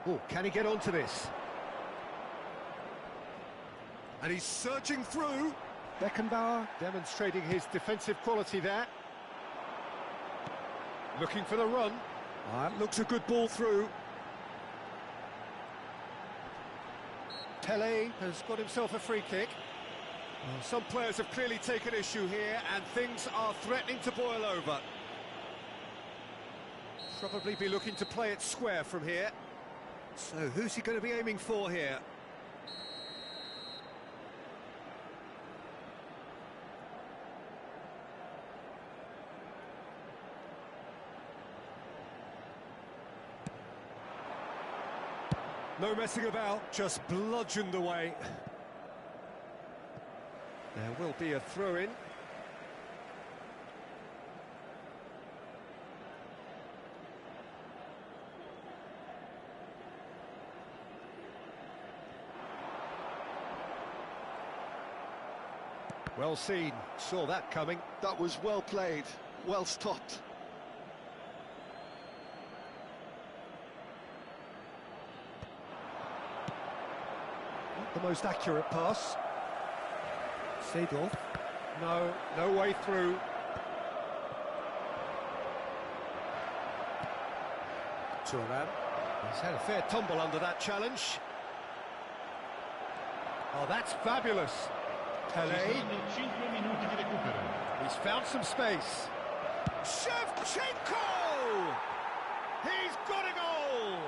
Oh, can he get onto this? And he's surging through. Beckenbauer demonstrating his defensive quality there. Looking for the run. That looks a good ball through. Pele has got himself a free kick. Well, some players have clearly taken issue here, and things are threatening to boil over. Probably be looking to play it square from here. So who's he going to be aiming for here? No messing about, just bludgeoned away. There will be a throw-in. Well seen, saw that coming. That was well played, well stopped. Not the most accurate pass. Seedorf. No way through. Thuram. He's had a fair tumble under that challenge. Oh, that's fabulous. Pele. He's found some space. Shevchenko! He's got a goal!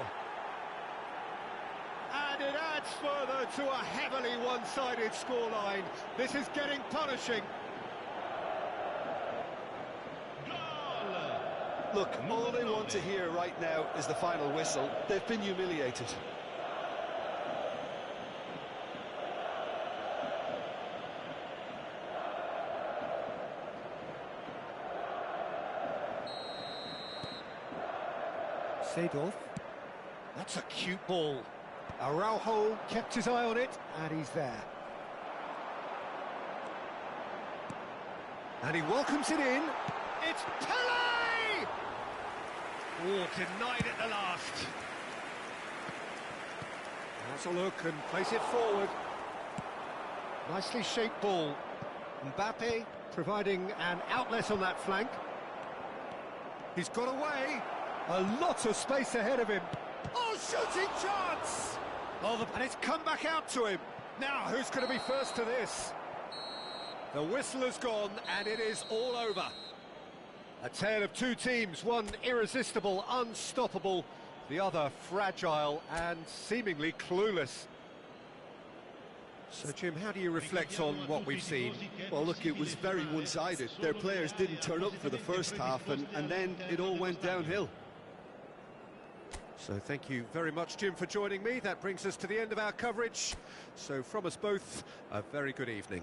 And it adds further to a heavily one-sided scoreline. This is getting punishing. Look, all they want to hear right now is the final whistle. They've been humiliated. Seedorf. That's a cute ball. Araujo kept his eye on it, and he's there. And he welcomes it in. It's Pele! Oh, denied at the last. Has a look and plays it forward. Nicely shaped ball. Mbappe providing an outlet on that flank. He's got away. A lot of space ahead of him. Oh, shooting chance! Oh, and it's come back out to him. Now, who's going to be first to this? The whistle has gone and it is all over. A tale of two teams, one irresistible, unstoppable, the other fragile and seemingly clueless. So, Jim, how do you reflect on what we've seen? Well, look, it was very one-sided. Their players didn't turn up for the first half, and then it all went downhill. So thank you very much, Jim, for joining me. That brings us to the end of our coverage. So from us both, a very good evening.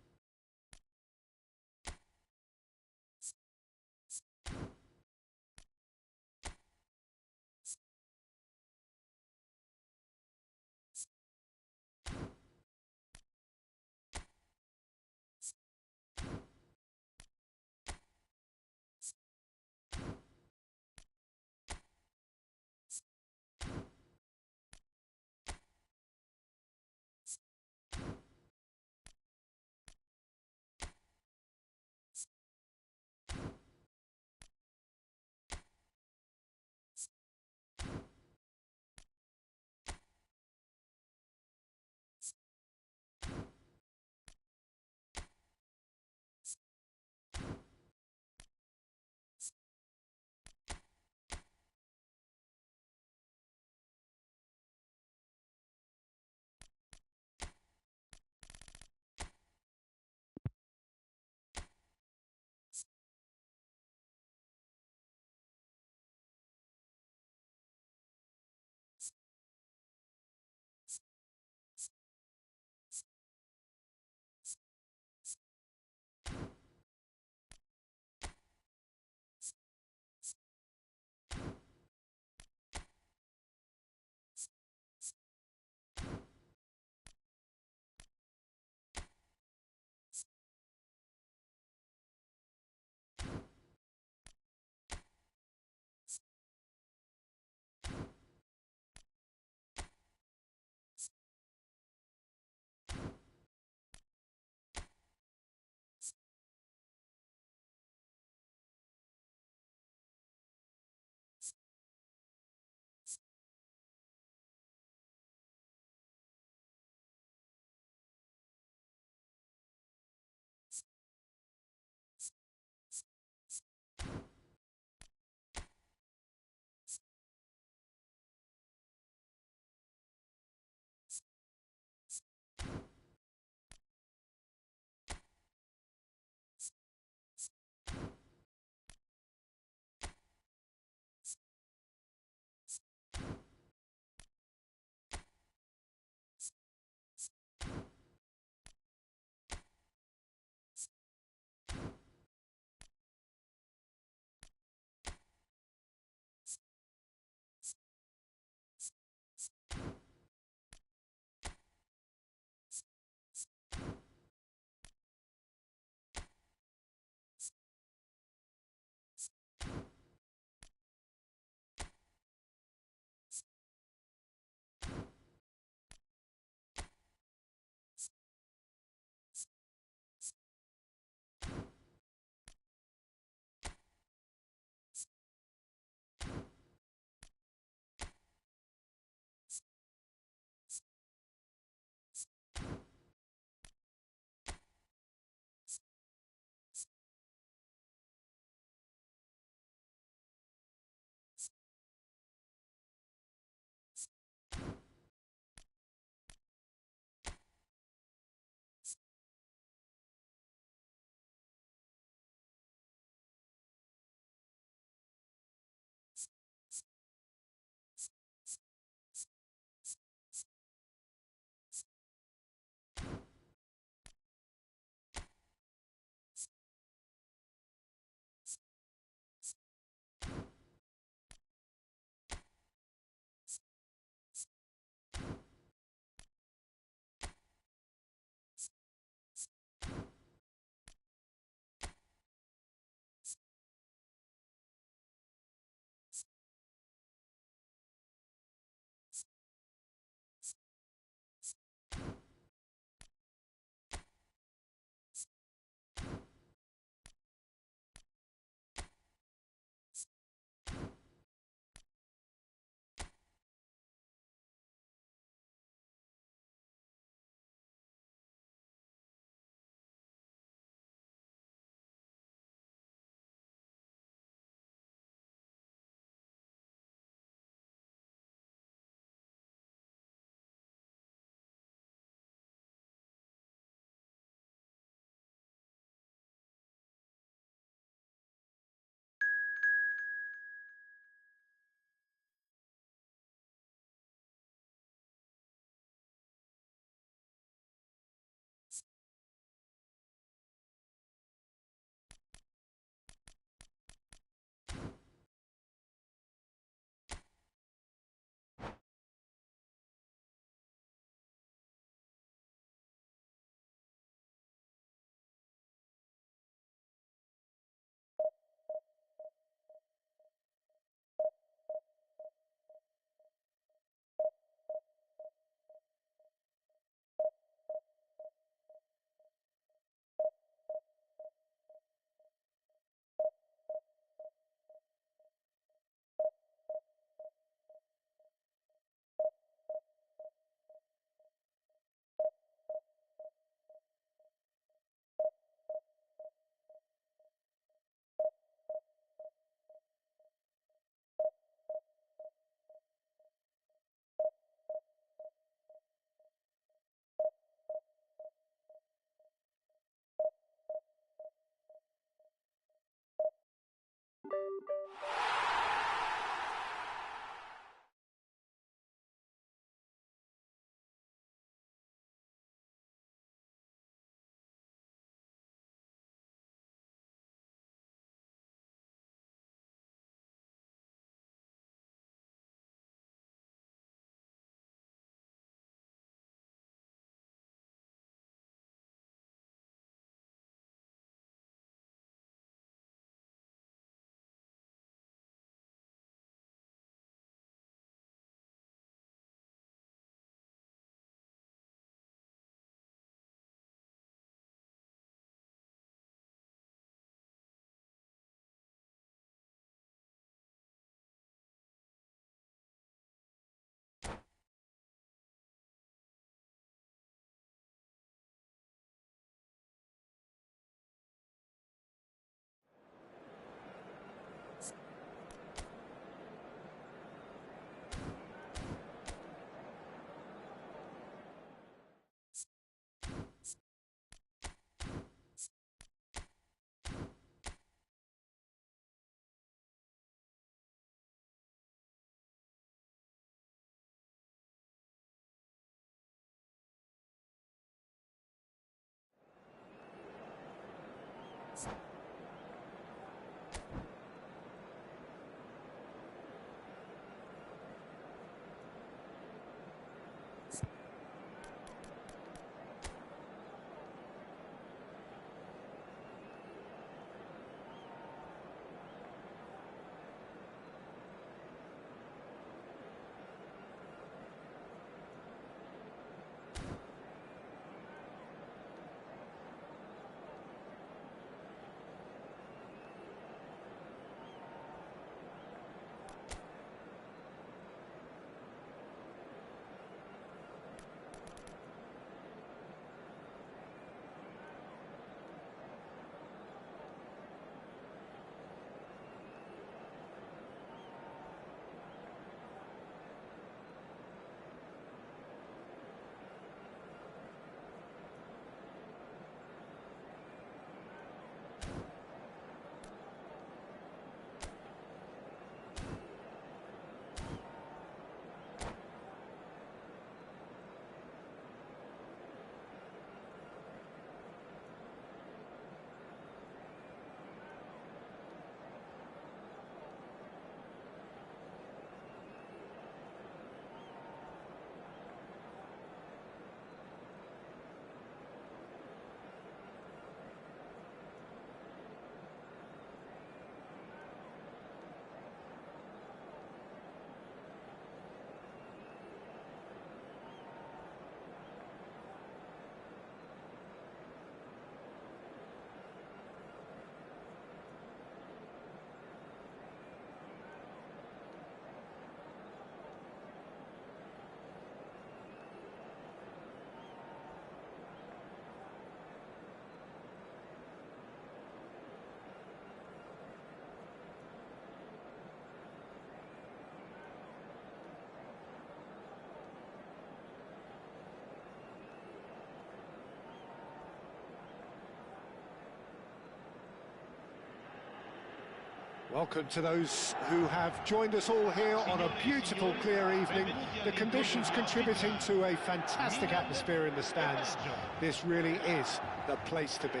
Welcome to those who have joined us all here on a beautiful, clear evening. The conditions contributing to a fantastic atmosphere in the stands. This really is the place to be.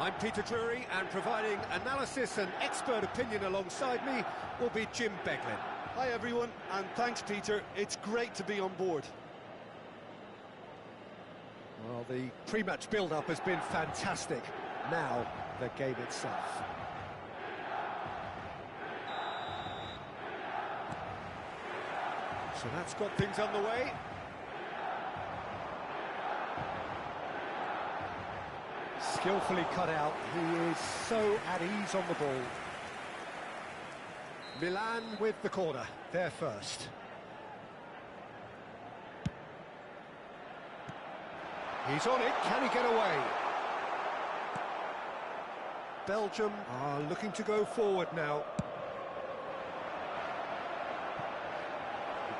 I'm Peter Drury, and providing analysis and expert opinion alongside me will be Jim Beglin. Hi everyone, and thanks Peter, it's great to be on board. Well, the pre-match build-up has been fantastic. Now, the game itself. So that's got things underway. Skillfully cut out, he is so at ease on the ball. Milan with the corner, there first. He's on it, can he get away? Belgium are looking to go forward now.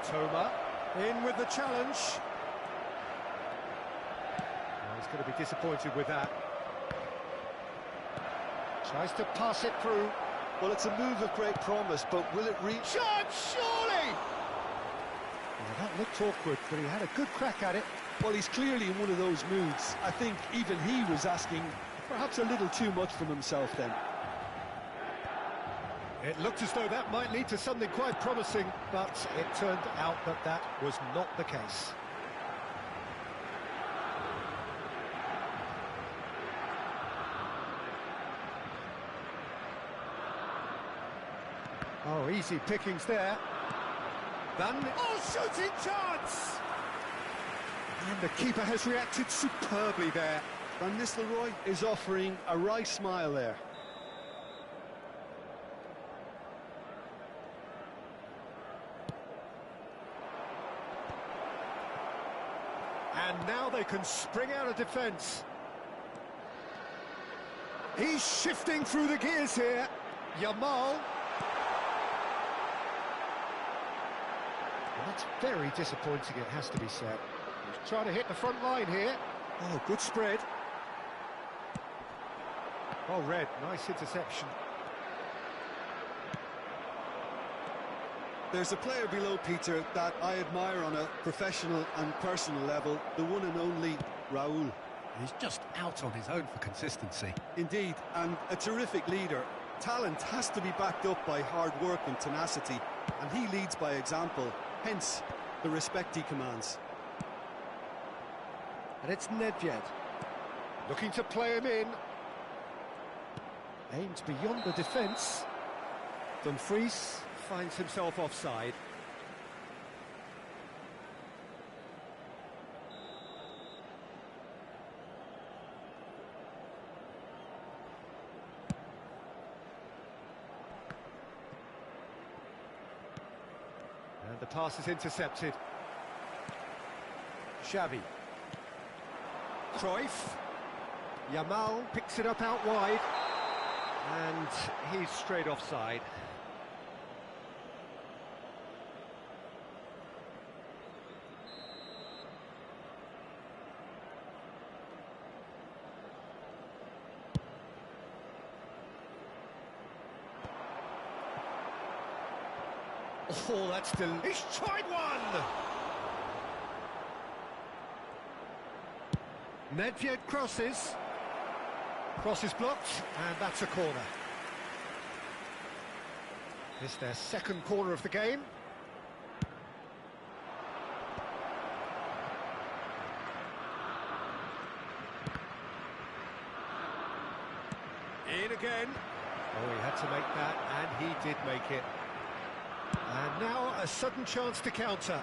Toma in with the challenge. Oh, he's going to be disappointed with that. Tries to pass it through. Well, it's a move of great promise, but will it reach? Shot, surely! Well, that looked awkward, but he had a good crack at it. Well, he's clearly in one of those moods. I think even he was asking perhaps a little too much from himself then. It looked as though that might lead to something quite promising, but it turned out that that was not the case. Oh, easy pickings there. Oh, shooting chance! And the keeper has reacted superbly there. Van Nistelrooy is offering a wry smile there. And now they can spring out of defence. He's shifting through the gears here. Yamal. Well, that's very disappointing, it has to be said. He's trying to hit the front line here. Oh, good spread. Oh, Red, nice interception. There's a player below, Peter, that I admire on a professional and personal level, the one and only Raúl. He's just out on his own for consistency. Indeed, and a terrific leader. Talent has to be backed up by hard work and tenacity, and he leads by example, hence the respect he commands. And it's Nedved, looking to play him in. Aims beyond the defence. Dumfries finds himself offside. And the pass is intercepted. Xavi. Cruyff. Yamal picks it up out wide. And he's straight offside. Oh, that's he's tried one! Nedved crosses. Cross is blocked, and that's a corner. It's their second corner of the game. In again. Oh, he had to make that, and he did make it. And now a sudden chance to counter.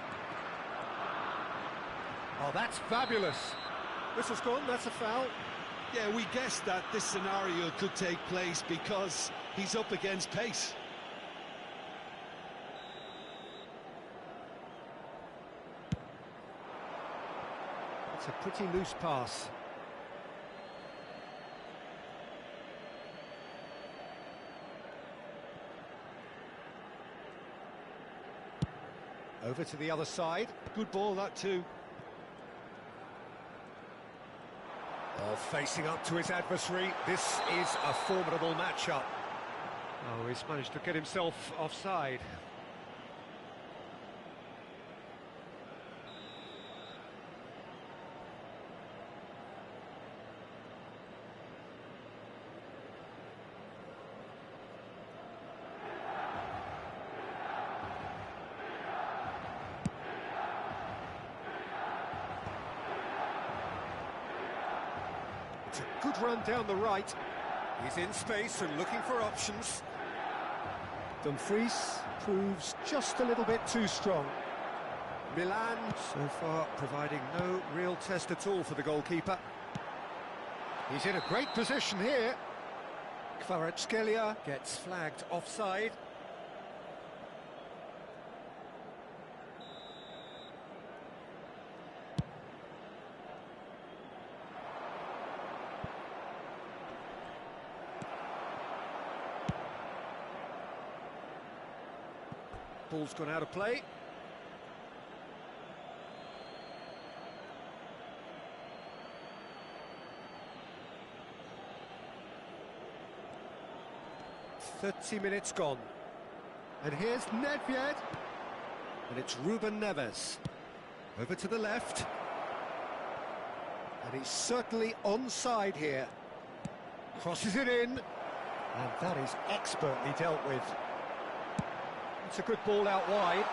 Oh, that's fabulous. Whistle's gone, that's a foul. Yeah, we guessed that this scenario could take place because he's up against pace. It's a pretty loose pass. Over to the other side. Good ball, that too. Oh, facing up to his adversary. This is a formidable matchup. Oh, he's managed to get himself offside. It's a good run down the right. He's in space and looking for options. Dumfries proves just a little bit too strong. Milan, so far, providing no real test at all for the goalkeeper. He's in a great position here. Kvaratskhelia gets flagged offside. Ball's gone out of play. .30 minutes gone. And here's Nedved. And it's Ruben Neves. Over to the left. And he's certainly onside here. Crosses it in. And that is expertly dealt with. It's a good ball out wide.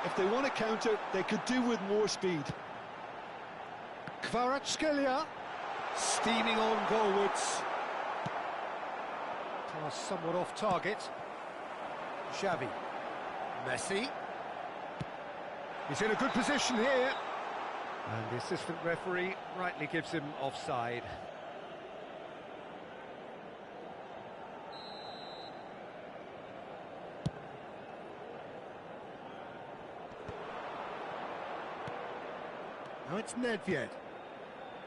If they want to counter, they could do with more speed. Kvaratskhelia steaming on goalwards. Pass somewhat off target. Xavi. Messi. He's in a good position here. And the assistant referee rightly gives him offside. Now it's Nedved.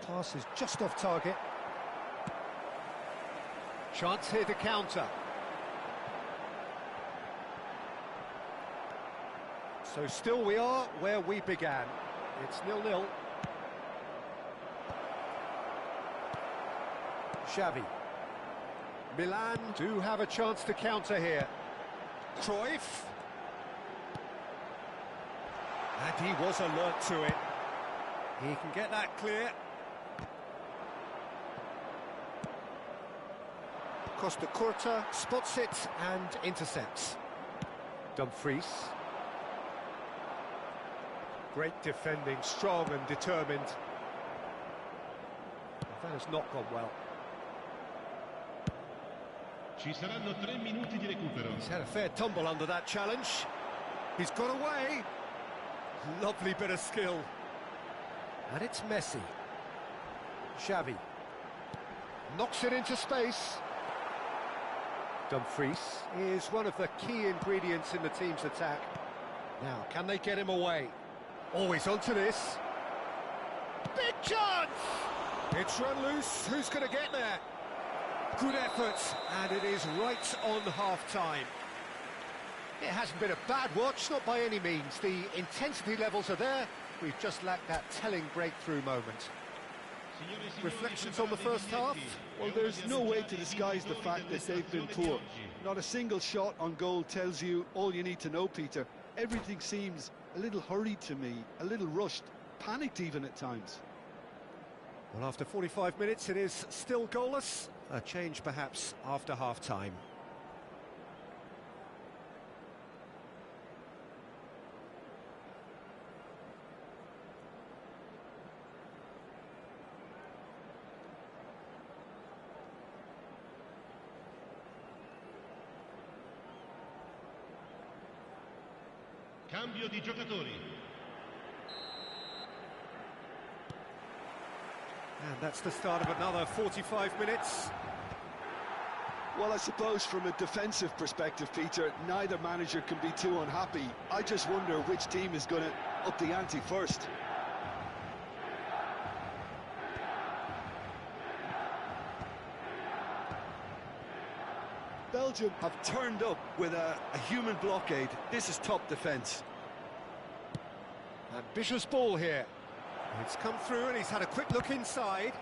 Pass is just off target. Chance here to counter. So still we are where we began. It's 0-0. Xavi. Milan do have a chance to counter here. Cruyff. And he was alert to it. He can get that clear. Costa Curta spots it and intercepts. Dumfries. Great defending, strong and determined. That has not gone well. Ci saranno 3 minuti di recupero. He's had a fair tumble under that challenge. He's got away. Lovely bit of skill. And it's Messi. Xavi. Knocks it into space. Dumfries is one of the key ingredients in the team's attack. Now, can they get him away? Always onto this. Big chance! It's run loose. Who's going to get there? Good effort, and it is right on half-time. It hasn't been a bad watch, not by any means. The intensity levels are there. We've just lacked that telling breakthrough moment. Reflections on the first half? Well, there's no way to disguise the fact that they've been poor. Not a single shot on goal tells you all you need to know, Peter. Everything seems a little hurried to me, a little rushed, panicked even at times. Well, after 45 minutes, it is still goalless. A change, perhaps, after half-time. Cambio di giocatori. And that's the start of another 45 minutes. Well, I suppose from a defensive perspective, Peter, neither manager can be too unhappy. I just wonder which team is going to up the ante first. Belgium have turned up with a human blockade. This is top defence. Ambitious ball here. It's come through and he's had a quick look inside.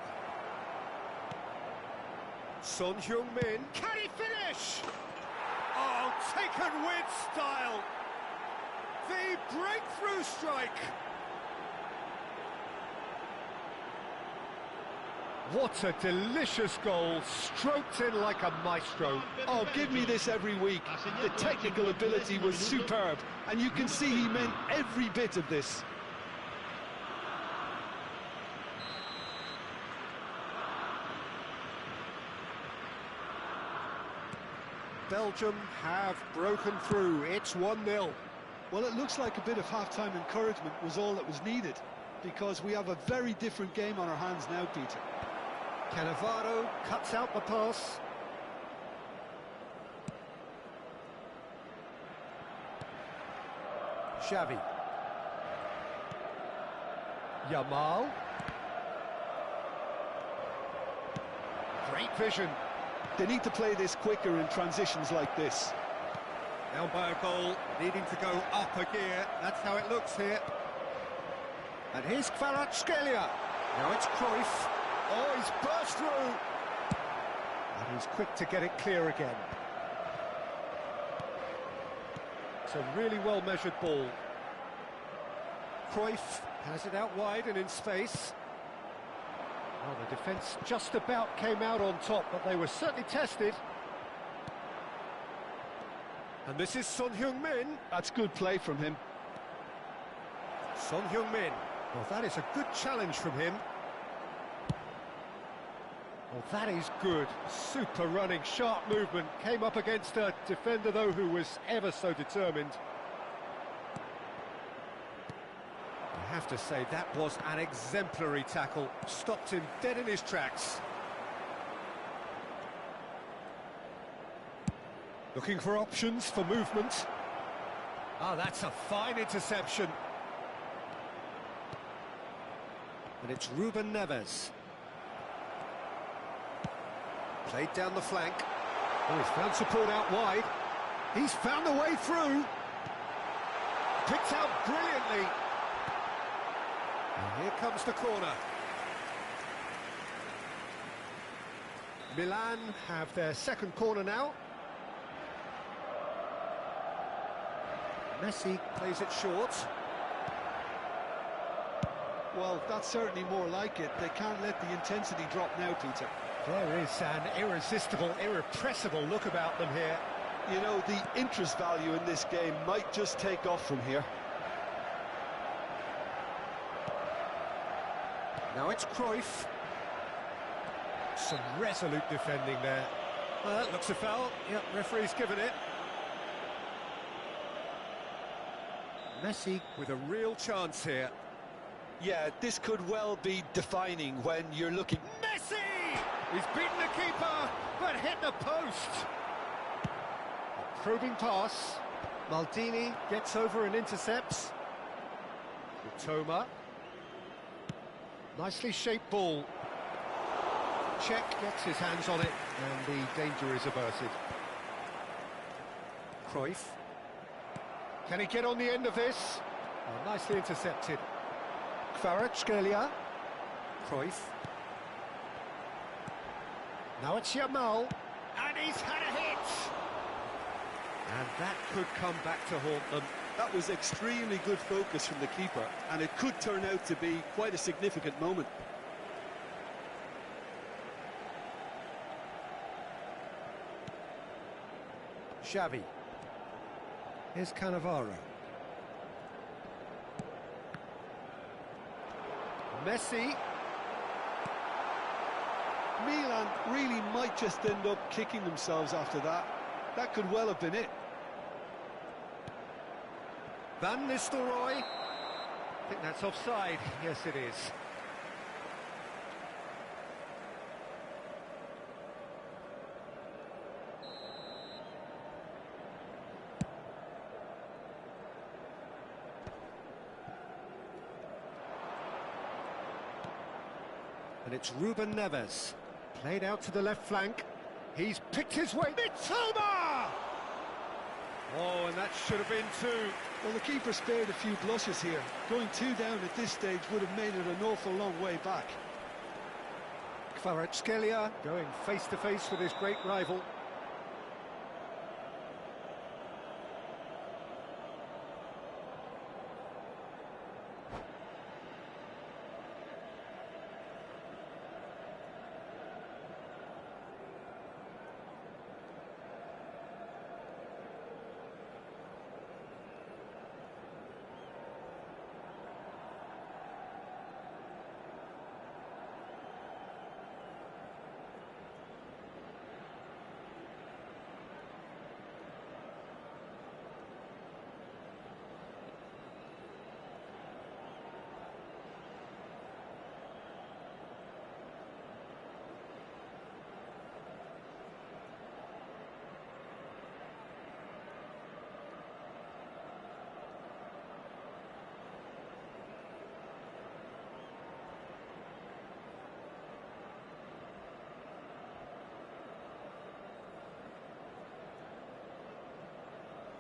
Son Heung-min, can he finish? taken with style. The breakthrough strike. What a delicious goal, stroked in like a maestro. Oh, give me this every week. The technical ability was superb, and you can see he meant every bit of this. Belgium have broken through. It's 1-0. Well, it looks like a bit of half-time encouragement was all that was needed, because we have a very different game on our hands now, Peter. Cannavaro cuts out the pass. Xavi. Yamal. Great vision. They need to play this quicker in transitions like this. Elbow goal, needing to go up a gear. That's how it looks here. And here's Kvaratskhelia. Now it's Cruyff. Oh, he's burst through. And he's quick to get it clear again. It's a really well-measured ball. Cruyff has it out wide and in space. Well, the defence just about came out on top, but they were certainly tested. And this is Son Heung-min. That's good play from him. Son Heung-min. Well, that is a good challenge from him. Well, that is good. Super running, sharp movement. Came up against a defender, though, who was ever so determined. I have to say, that was an exemplary tackle. Stopped him dead in his tracks. Looking for options for movement. Ah, that's a fine interception. And it's Ruben Neves. Played down the flank. Oh, he's found support out wide. He's found a way through. Picked out brilliantly. And here comes the corner. Milan have their second corner now. Messi plays it short. Well, that's certainly more like it. They can't let the intensity drop now, Peter. There is an irresistible, irrepressible look about them here. You know, the interest value in this game might just take off from here. Now it's Cruyff. Some resolute defending there. Well, that looks a foul. Yep, referee's given it. Messi with a real chance here. Yeah, this could well be defining when you're looking... Messi! He's beaten the keeper, but hit the post. A probing pass. Maldini gets over and intercepts. Toma. Nicely shaped ball. Czech gets his hands on it, and the danger is averted. Cruyff. Can he get on the end of this? Oh, nicely intercepted. Kvaratskhelia. Cruyff. Now it's Yamal. And he's had a hit! And that could come back to haunt them. That was extremely good focus from the keeper, and it could turn out to be quite a significant moment. Xavi. Here's Cannavaro. Messi. Milan really might just end up kicking themselves after that. That could well have been it. Van Nistelrooy. I think that's offside. Yes, it is. And it's Ruben Neves. Played out to the left flank. He's picked his way. Mitoma! Oh, and that should have been two. Well, the keeper spared a few blushes here. Going two down at this stage would have made it an awful long way back. Kvaratskhelia going face-to-face with his great rival.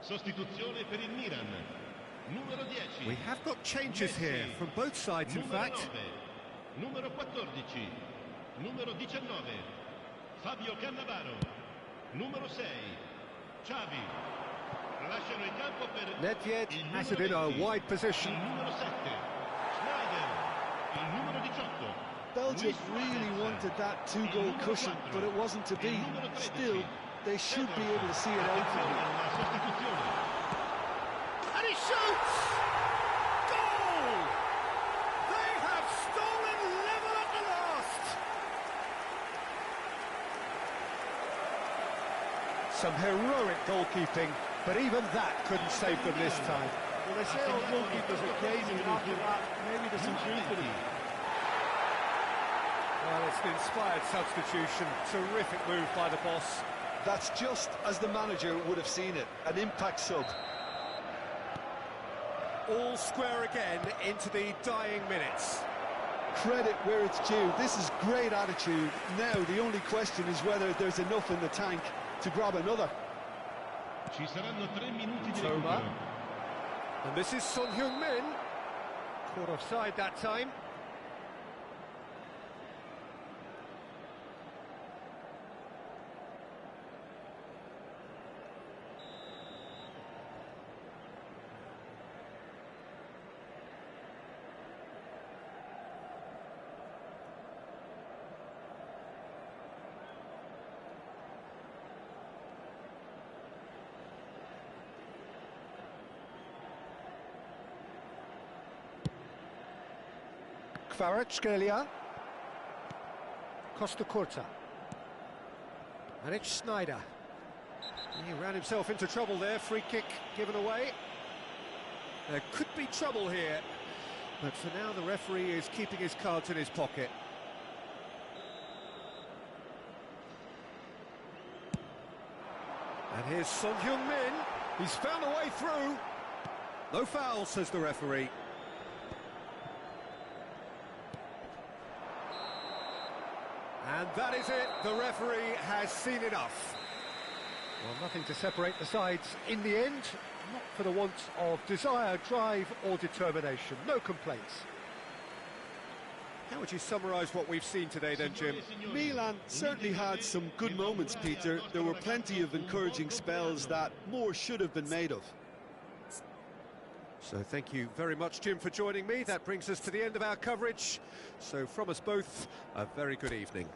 Sostituzione per il Milan. Numero 10. We have got changes here from both sides, in Numero fact. 9. Numero 14. Numero 19. Fabio Cannavaro. Numero 6. Xavi. Lasciano il campo per Nedved il has numero it in a 20, wide position. il numero 7. Schneider. Il numero 18. Belgium Luis really Suarez. wanted that Il two-goal numero cushion, 4. but it wasn't to be. Il numero 13. Still, they should be able to see it out from Attenzione here. alla sostituzione. And he shoots! Goal! They have stolen level at the last! Some heroic goalkeeping, but even that couldn't save them this time. Well, they say all goalkeepers are crazy, and after that, maybe there's some truth in it. Well, it's an inspired substitution. Terrific move by the boss. That's just as the manager would have seen it, an impact sub. All square again into the dying minutes. Credit where it's due. This is great attitude. Now, the only question is whether there's enough in the tank to grab another. Ci saranno 3 minuti di Toma. recupero. And this is Son Heung-min. Caught offside that time. Kvaratskhelia. Costa Curta. And it's Snyder. He ran himself into trouble there. Free kick given away. There could be trouble here, but for now the referee is keeping his cards in his pocket. And here's Son Heung-min. He's found a way through. No foul, says the referee. And that is it. The referee has seen enough. Well, nothing to separate the sides in the end. Not for the want of desire, drive or determination. No complaints. How would you summarise what we've seen today then, Jim? Milan certainly had some good moments, Peter. There were plenty of encouraging spells that more should have been made of. So thank you very much, Jim, for joining me. That brings us to the end of our coverage. So from us both, a very good evening.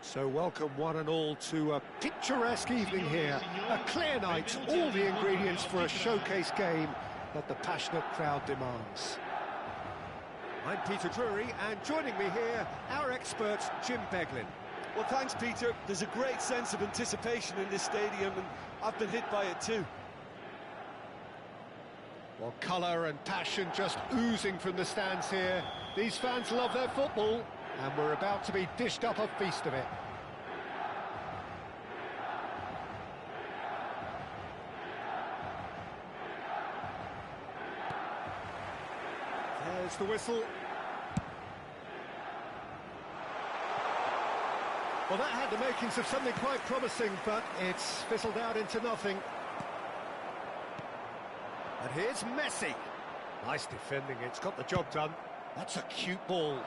So welcome one and all to a picturesque evening here. A clear night, all the ingredients for a showcase game that the passionate crowd demands. I'm Peter Drury, and joining me here, our expert, Jim Beglin. Well, thanks, Peter. There's a great sense of anticipation in this stadium, and I've been hit by it too. Well, colour and passion just oozing from the stands here. These fans love their football, and we're about to be dished up a feast of it. There's the whistle. Well, that had the makings of something quite promising, but it's fizzled out into nothing. And here's Messi. Nice defending, it's got the job done. That's a cute ball.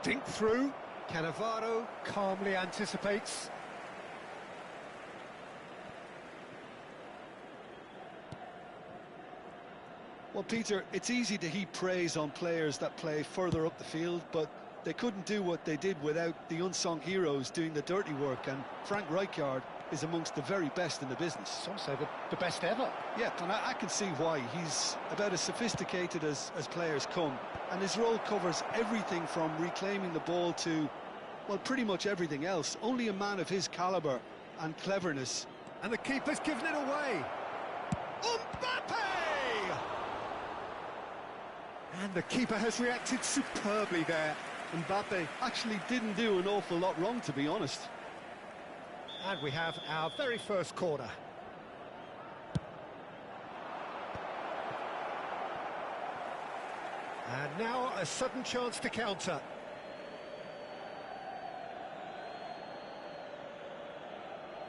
Dink through. Cannavaro calmly anticipates. Well, Peter, it's easy to heap praise on players that play further up the field, but they couldn't do what they did without the unsung heroes doing the dirty work, and Frank Rijkaard is amongst the very best in the business. Some say the best ever. Yeah, and I can see why. He's about as sophisticated as players come, and his role covers everything from reclaiming the ball to, well, pretty much everything else. Only a man of his calibre and cleverness. And the keeper's given it away. Mbappe! And the keeper has reacted superbly there. Mbappe actually didn't do an awful lot wrong, to be honest. And we have our very first corner. And now a sudden chance to counter.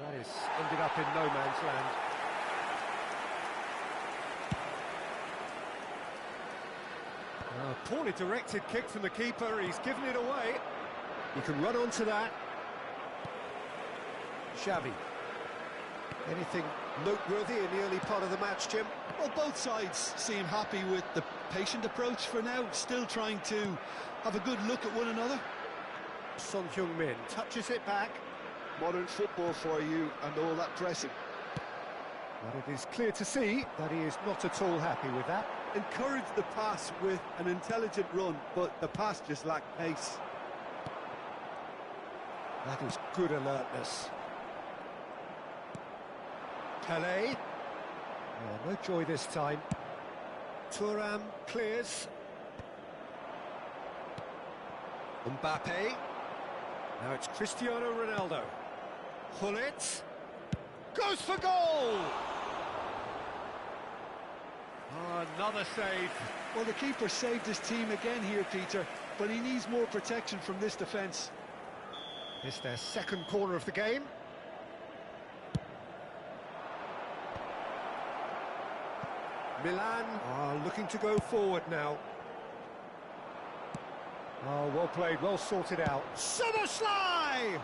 That has ended up in no man's land. A poorly directed kick from the keeper, he's given it away. You can run onto that. Xavi. Anything noteworthy in the early part of the match, Jim? Well, both sides seem happy with the patient approach for now, still trying to have a good look at one another. Son Heung-min touches it back. Modern football for you and all that pressing. But it is clear to see that he is not at all happy with that. Encouraged the pass with an intelligent run, but the pass just lacked pace. That is good alertness. Pelé. Oh, no joy this time. Thuram clears. Mbappe. Now it's Cristiano Ronaldo. Hullet. Goes for goal! Oh, another save. Well, the keeper saved his team again here, Peter, but he needs more protection from this defence. It's their second corner of the game. Milan are looking to go forward now. Oh, well played, well sorted out. Szoboszlai!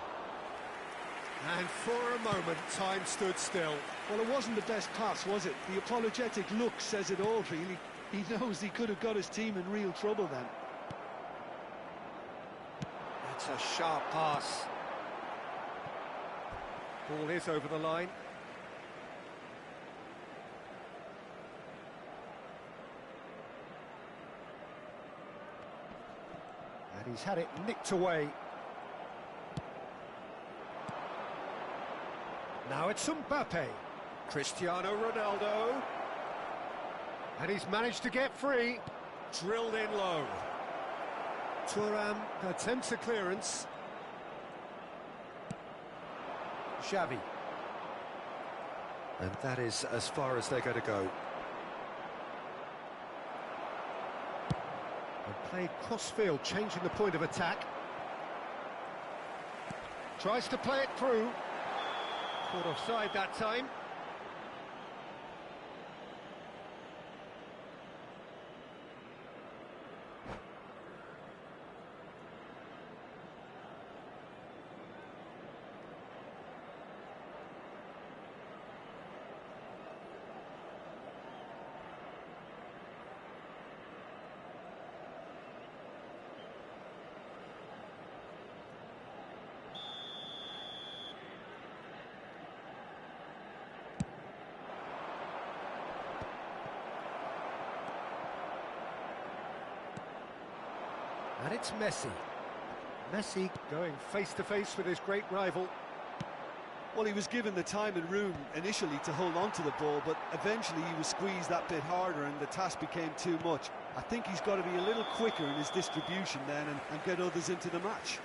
And for a moment, time stood still. Well, it wasn't the best pass, was it? The apologetic look says it all, really. He knows he could have got his team in real trouble then. That's a sharp pass. Ball is over the line. And he's had it nicked away. Now it's Mbappe. Cristiano Ronaldo. And he's managed to get free. Drilled in low. Thuram attempts a clearance. Xavi. And that is as far as they're going to go. And played cross-field, changing the point of attack. Tries to play it through. Caught offside that time. it's Messi. Messi going face-to-face with his great rival. Well, he was given the time and room initially to hold on to the ball, but eventually he was squeezed that bit harder and the task became too much. I think he's got to be a little quicker in his distribution then and get others into the match.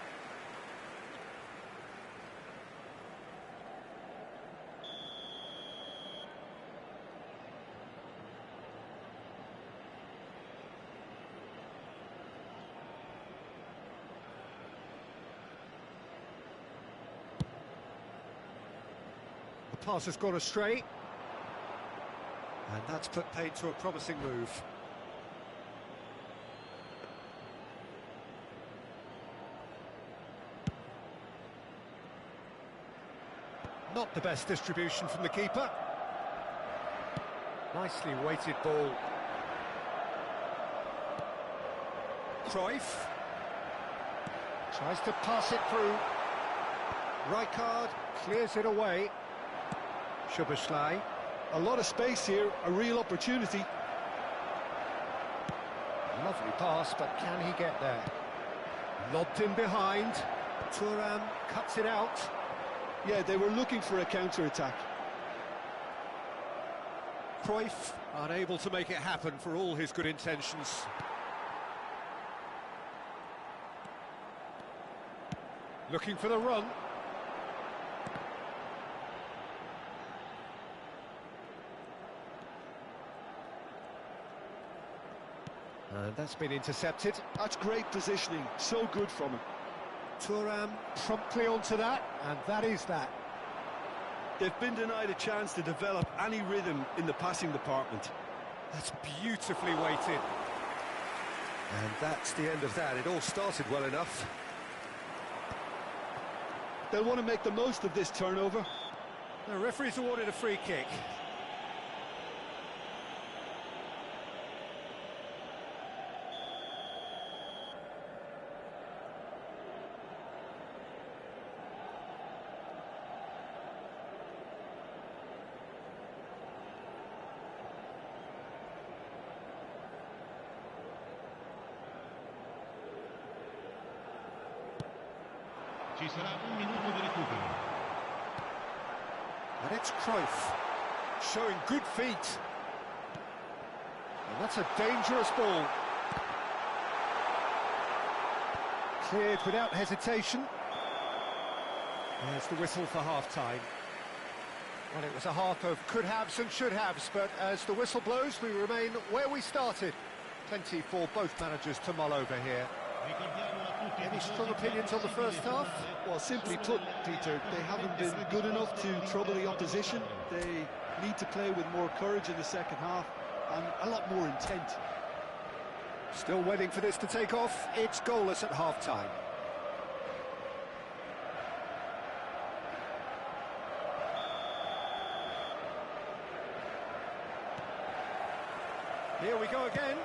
Pass has gone astray, and that's put paid to a promising move. Not the best distribution from the keeper. Nicely weighted ball. Cruyff tries to pass it through. Rijkaard clears it away. A lot of space here, a real opportunity. Lovely pass, but can he get there? Lobbed in behind. Thuram cuts it out. Yeah, they were looking for a counter-attack. Cruyff unable to make it happen for all his good intentions. Looking for the run. And that's been intercepted. That's great positioning, so good from him. Thuram promptly onto that, and that is that. They've been denied a chance to develop any rhythm in the passing department. That's beautifully weighted. And that's the end of that. It all started well enough. They'll want to make the most of this turnover. The referee's awarded a free kick. Ci sarà un minuto di recupero. And it's Cruyff, showing good feet. And that's a dangerous ball. Cleared without hesitation. There's the whistle for half-time. Well, it was a half of could-haves and should-haves, but as the whistle blows, we remain where we started. Plenty for both managers to mull over here. Any strong opinions on the first half? Well, simply put, Peter, they haven't been good enough to trouble the opposition. They need to play with more courage in the second half and a lot more intent. Still waiting for this to take off. It's goalless at half-time. Here we go again.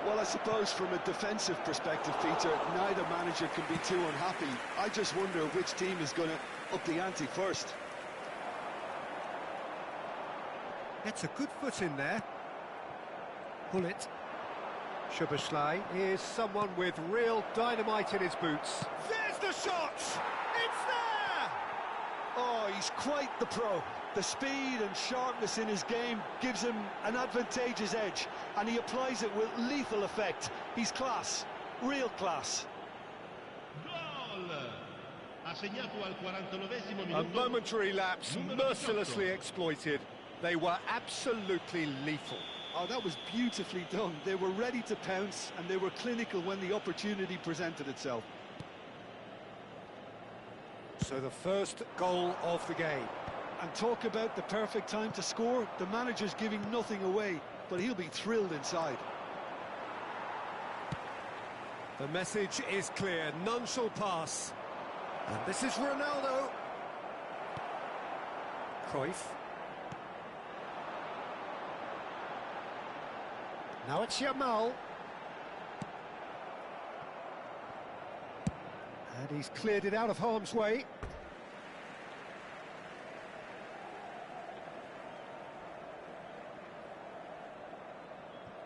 Well, I suppose from a defensive perspective, Peter, neither manager can be too unhappy. I just wonder which team is going to up the ante first. Gets a good foot in there. Pull it. Szoboszlai is someone with real dynamite in his boots. There's the shot! It's there! Oh, he's quite the pro. The speed and sharpness in his game gives him an advantageous edge, and he applies it with lethal effect. He's class, real class. Gol! Ha segnato al 49esimo A minuto. momentary lapse, mercilessly exploited. They were absolutely lethal. Oh, that was beautifully done. They were ready to pounce, and they were clinical when the opportunity presented itself. So the first goal of the game. And talk about the perfect time to score. The manager's giving nothing away, but he'll be thrilled inside. The message is clear, none shall pass. And this is Ronaldo. Cruyff. Now it's Yamal. And he's cleared it out of harm's way.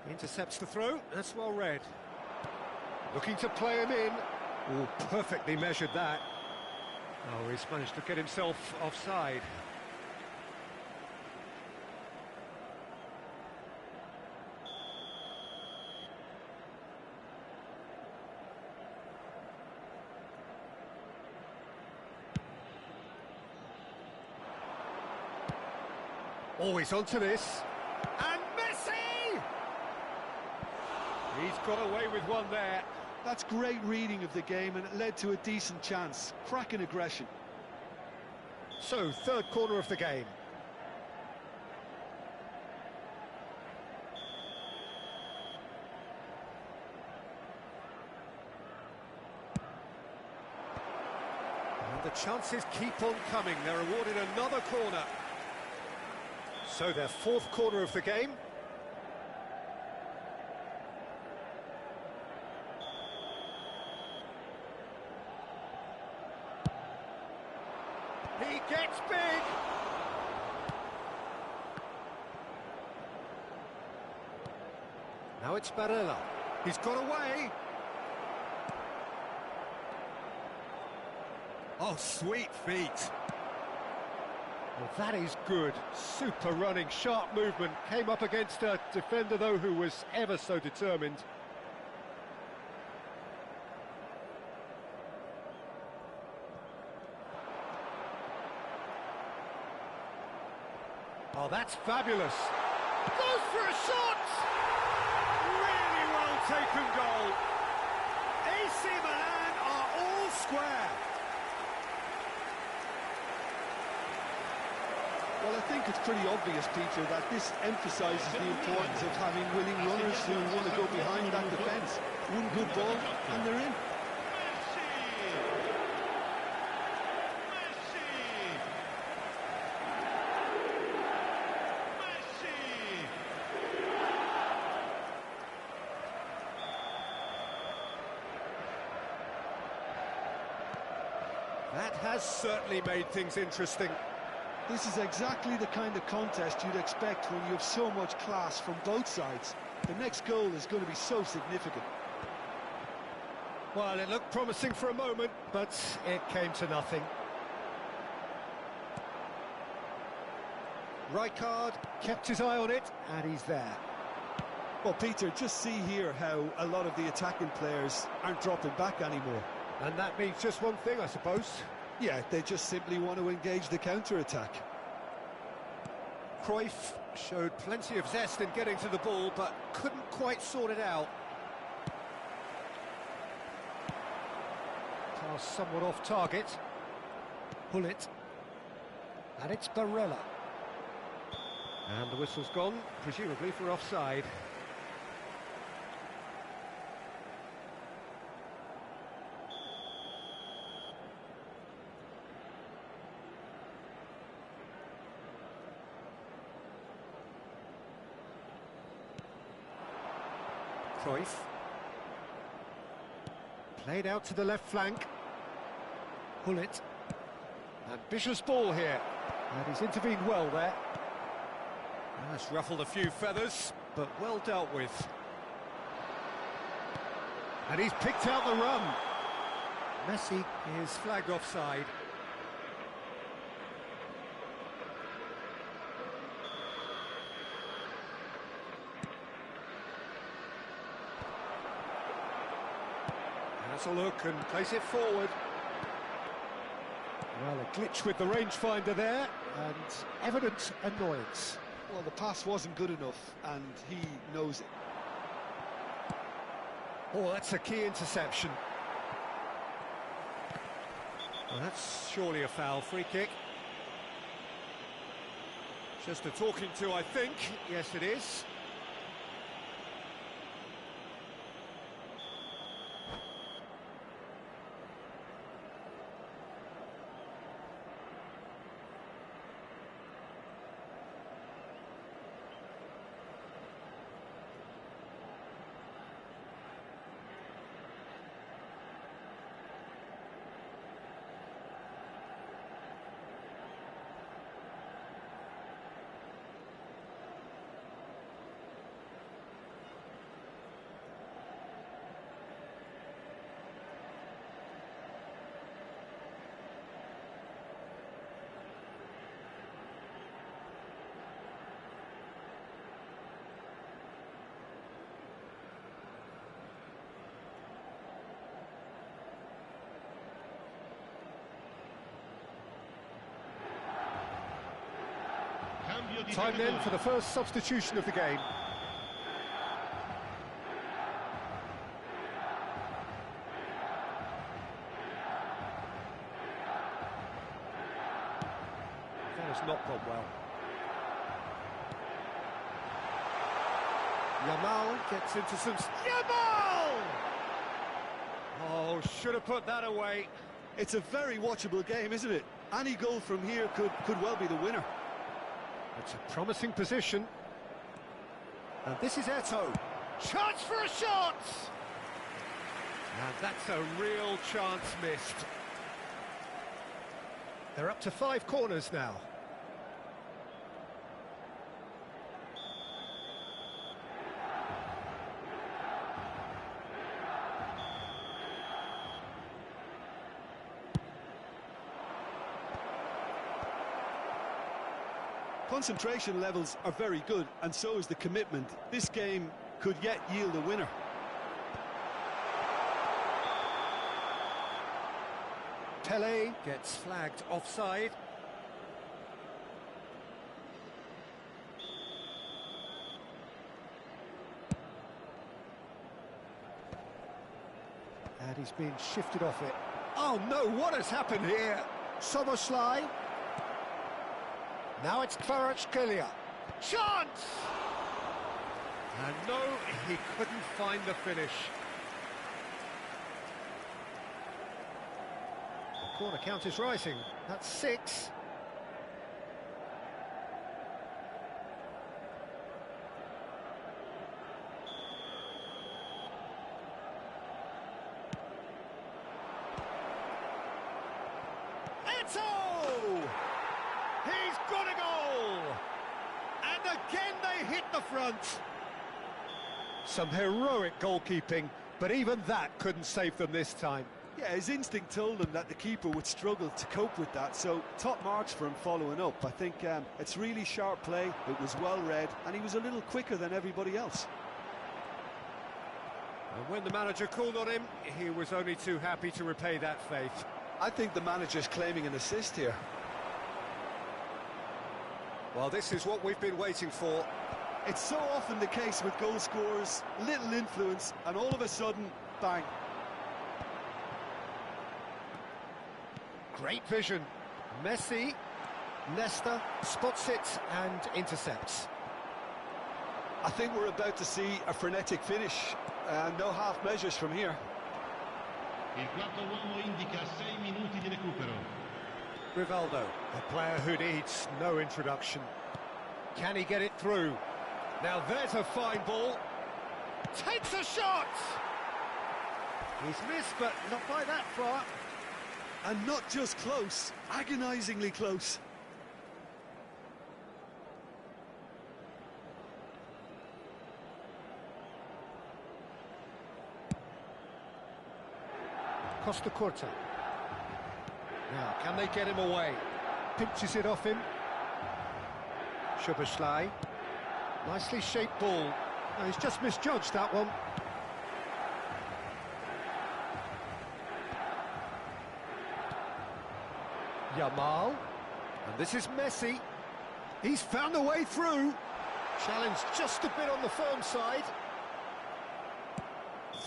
Intercepts the throw, that's well read. Looking to play him in. Oh, perfectly measured that. Oh, he's managed to get himself offside. Always onto this. And Messi! He's got away with one there. That's great reading of the game, and it led to a decent chance. Cracking aggression. So, third corner of the game. And the chances keep on coming. They're awarded another corner. So their fourth corner of the game. He gets big. Now it's Barella. He's got away. Oh, sweet feet. Well, that is good. Super running, sharp movement. Came up against a defender, though, who was ever so determined. Oh, that's fabulous. Goes for a shot! Really well taken goal. AC Milan are all square. Well, I think it's pretty obvious, Peter, that this emphasises the importance of having willing runners who want to go behind that defence. One good ball, and they're in. That has certainly made things interesting. This is exactly the kind of contest you'd expect when you have so much class from both sides. The next goal is going to be so significant. Well, it looked promising for a moment, but it came to nothing. Rijkaard kept his eye on it, and he's there. Well, Peter, just see here how a lot of the attacking players aren't dropping back anymore. And that means just one thing, I suppose. Yeah, they just simply want to engage the counter-attack. Cruyff showed plenty of zest in getting to the ball, but couldn't quite sort it out. Pass somewhat off target. Pull it. And it's Barella. And the whistle's gone, presumably for offside. Cruyff. Played out to the left flank. Pull it. Ambitious ball here. And he's intervened well there. That's ruffled a few feathers, but well dealt with. And he's picked out the run. Messi is flagged offside. Has a look and plays it forward. Well, a glitch with the rangefinder there, and evident annoyance. Well, the pass wasn't good enough, and he knows it. Oh, that's a key interception. Well, that's surely a foul. Free kick. Just a talking to, I think. Yes, it is. cambio di Time then for the first substitution of the game. That has not gone well. Yamal gets into some... Yamal! Oh, should have put that away. It's a very watchable game, isn't it? Any goal from here could well be the winner. It's a promising position. And this is Eto'o. Chance for a shot! And that's a real chance missed. They're up to 5 corners now. Concentration levels are very good, and so is the commitment. This game could yet yield a winner. Pele gets flagged offside. And he's being shifted off it. Oh no, what has happened here? Soboslai. Now it's Kvaratskhelia. Chance! And no, he couldn't find the finish. The corner count is rising. That's 6. Eto'o! He's got a goal! And again they hit the front. Some heroic goalkeeping, but even that couldn't save them this time. Yeah, his instinct told him that the keeper would struggle to cope with that, so top marks for him following up. I think it's really sharp play, it was well read, and he was a little quicker than everybody else. And when the manager called on him, he was only too happy to repay that faith. I think the manager's claiming an assist here. Well, this is what we've been waiting for. It's so often the case with goal scorers, little influence, and all of a sudden, bang. Great vision. Messi, Leicester, spots it and intercepts. I think we're about to see a frenetic finish, no half measures from here. Il quarto uomo indica 6 minuti di recupero. Rivaldo, a player who needs no introduction. Can he get it through? Now there's a fine ball. Takes a shot! He's missed, but not by that far. And not just close, agonisingly close. Costa Curta. Now, can they get him away? Pinches it off him. Szoboszlai. Nicely shaped ball. No, he's just misjudged that one. Yamal. And this is Messi. He's found a way through. Challenge just a bit on the firm side.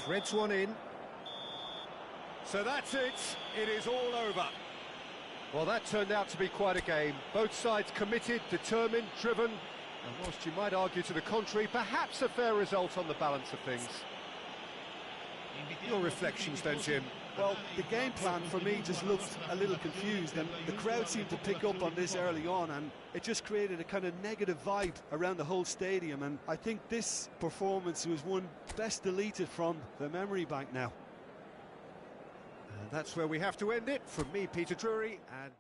Threads one in. So that's it. It is all over. Well, that turned out to be quite a game. Both sides committed, determined, driven. And whilst you might argue to the contrary, perhaps a fair result on the balance of things. Your reflections then, Jim? Well, the game plan for me just looked a little confused, and the crowd seemed to pick up on this early on, and it just created a kind of negative vibe around the whole stadium, and I think this performance was one best deleted from the memory bank now. And that's where we have to end it. From me, Peter Drury, and...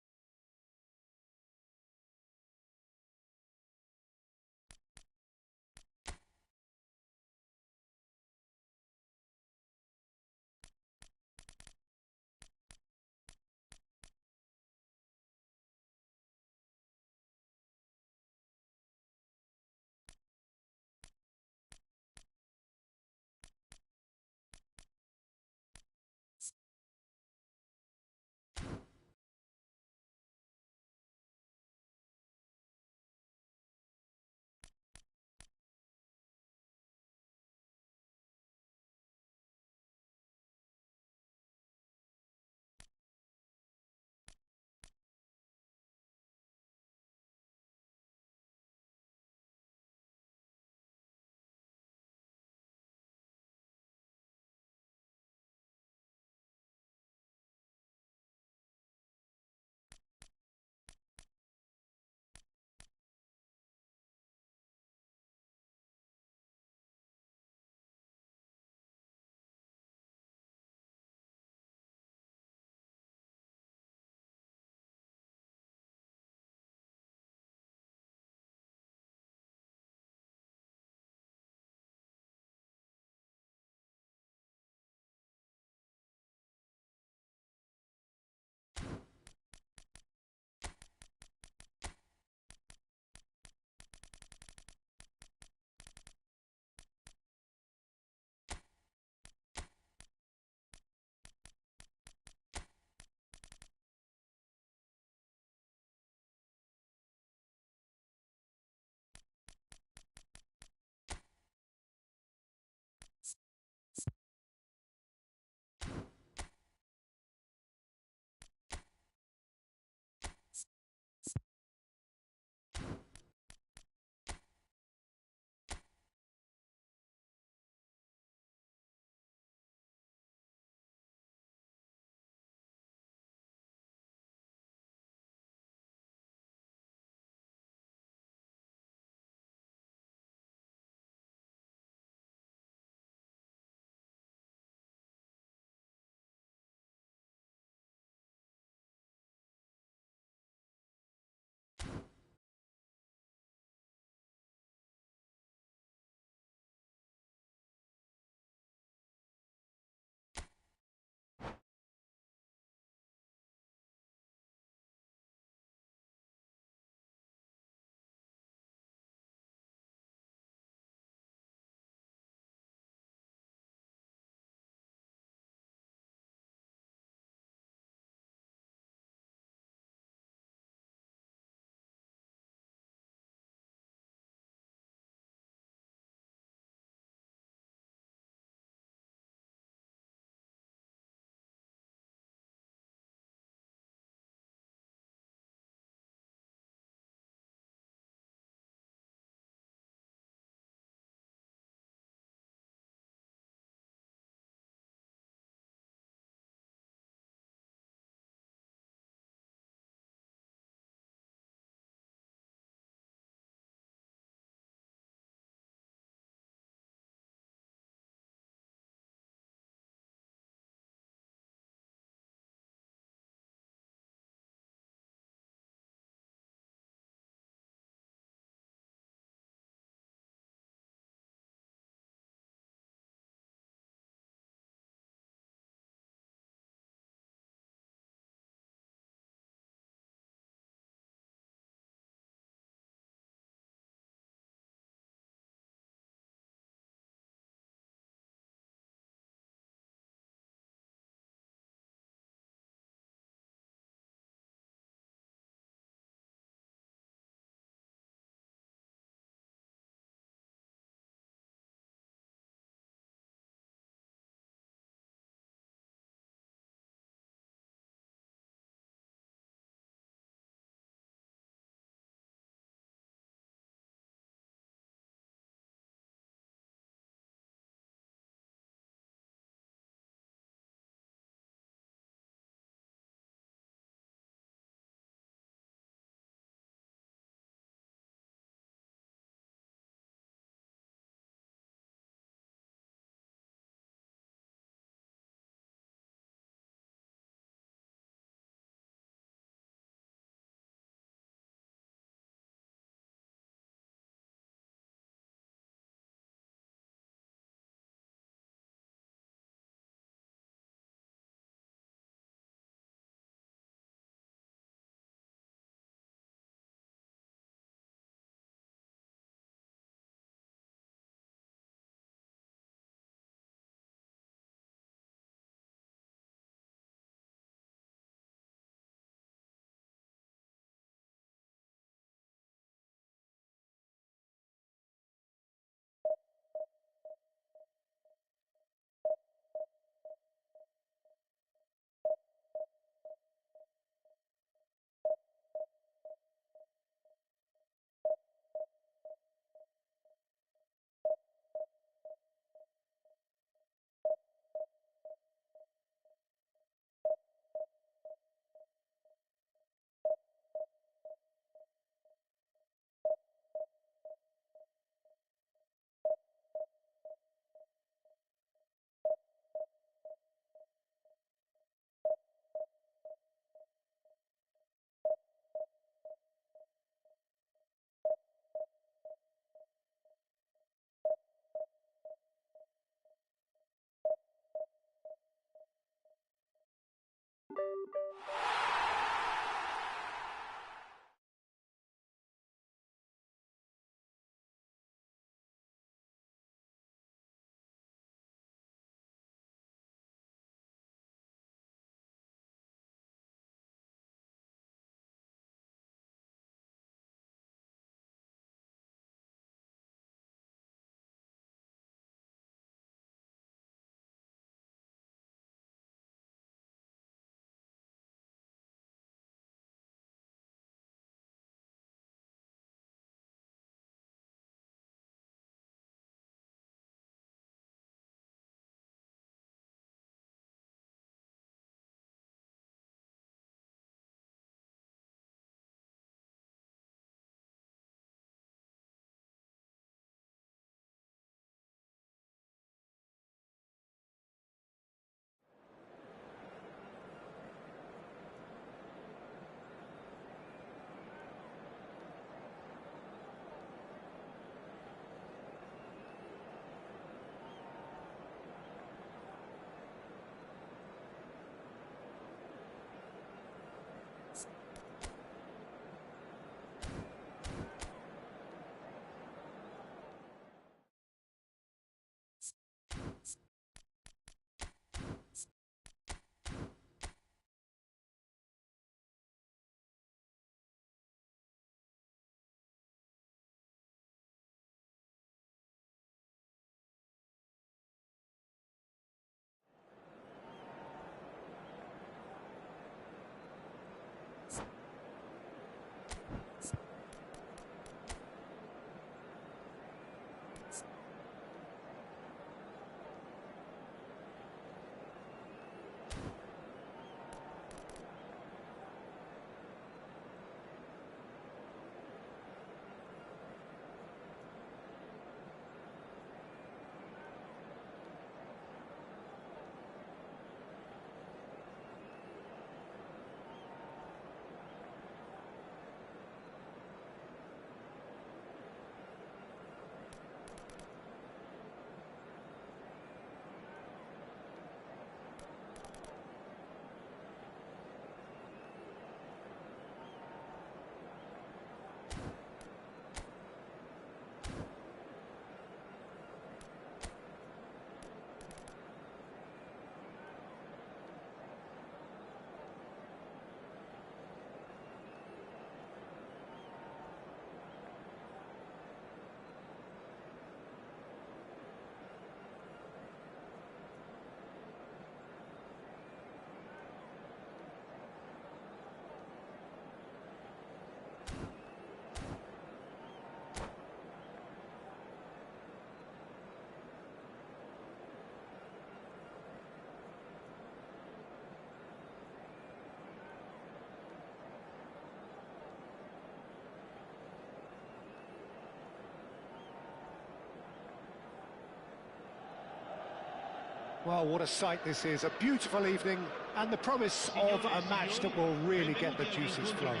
Well, what a sight this is, a beautiful evening, and the promise of a match that will really get the juices flowing.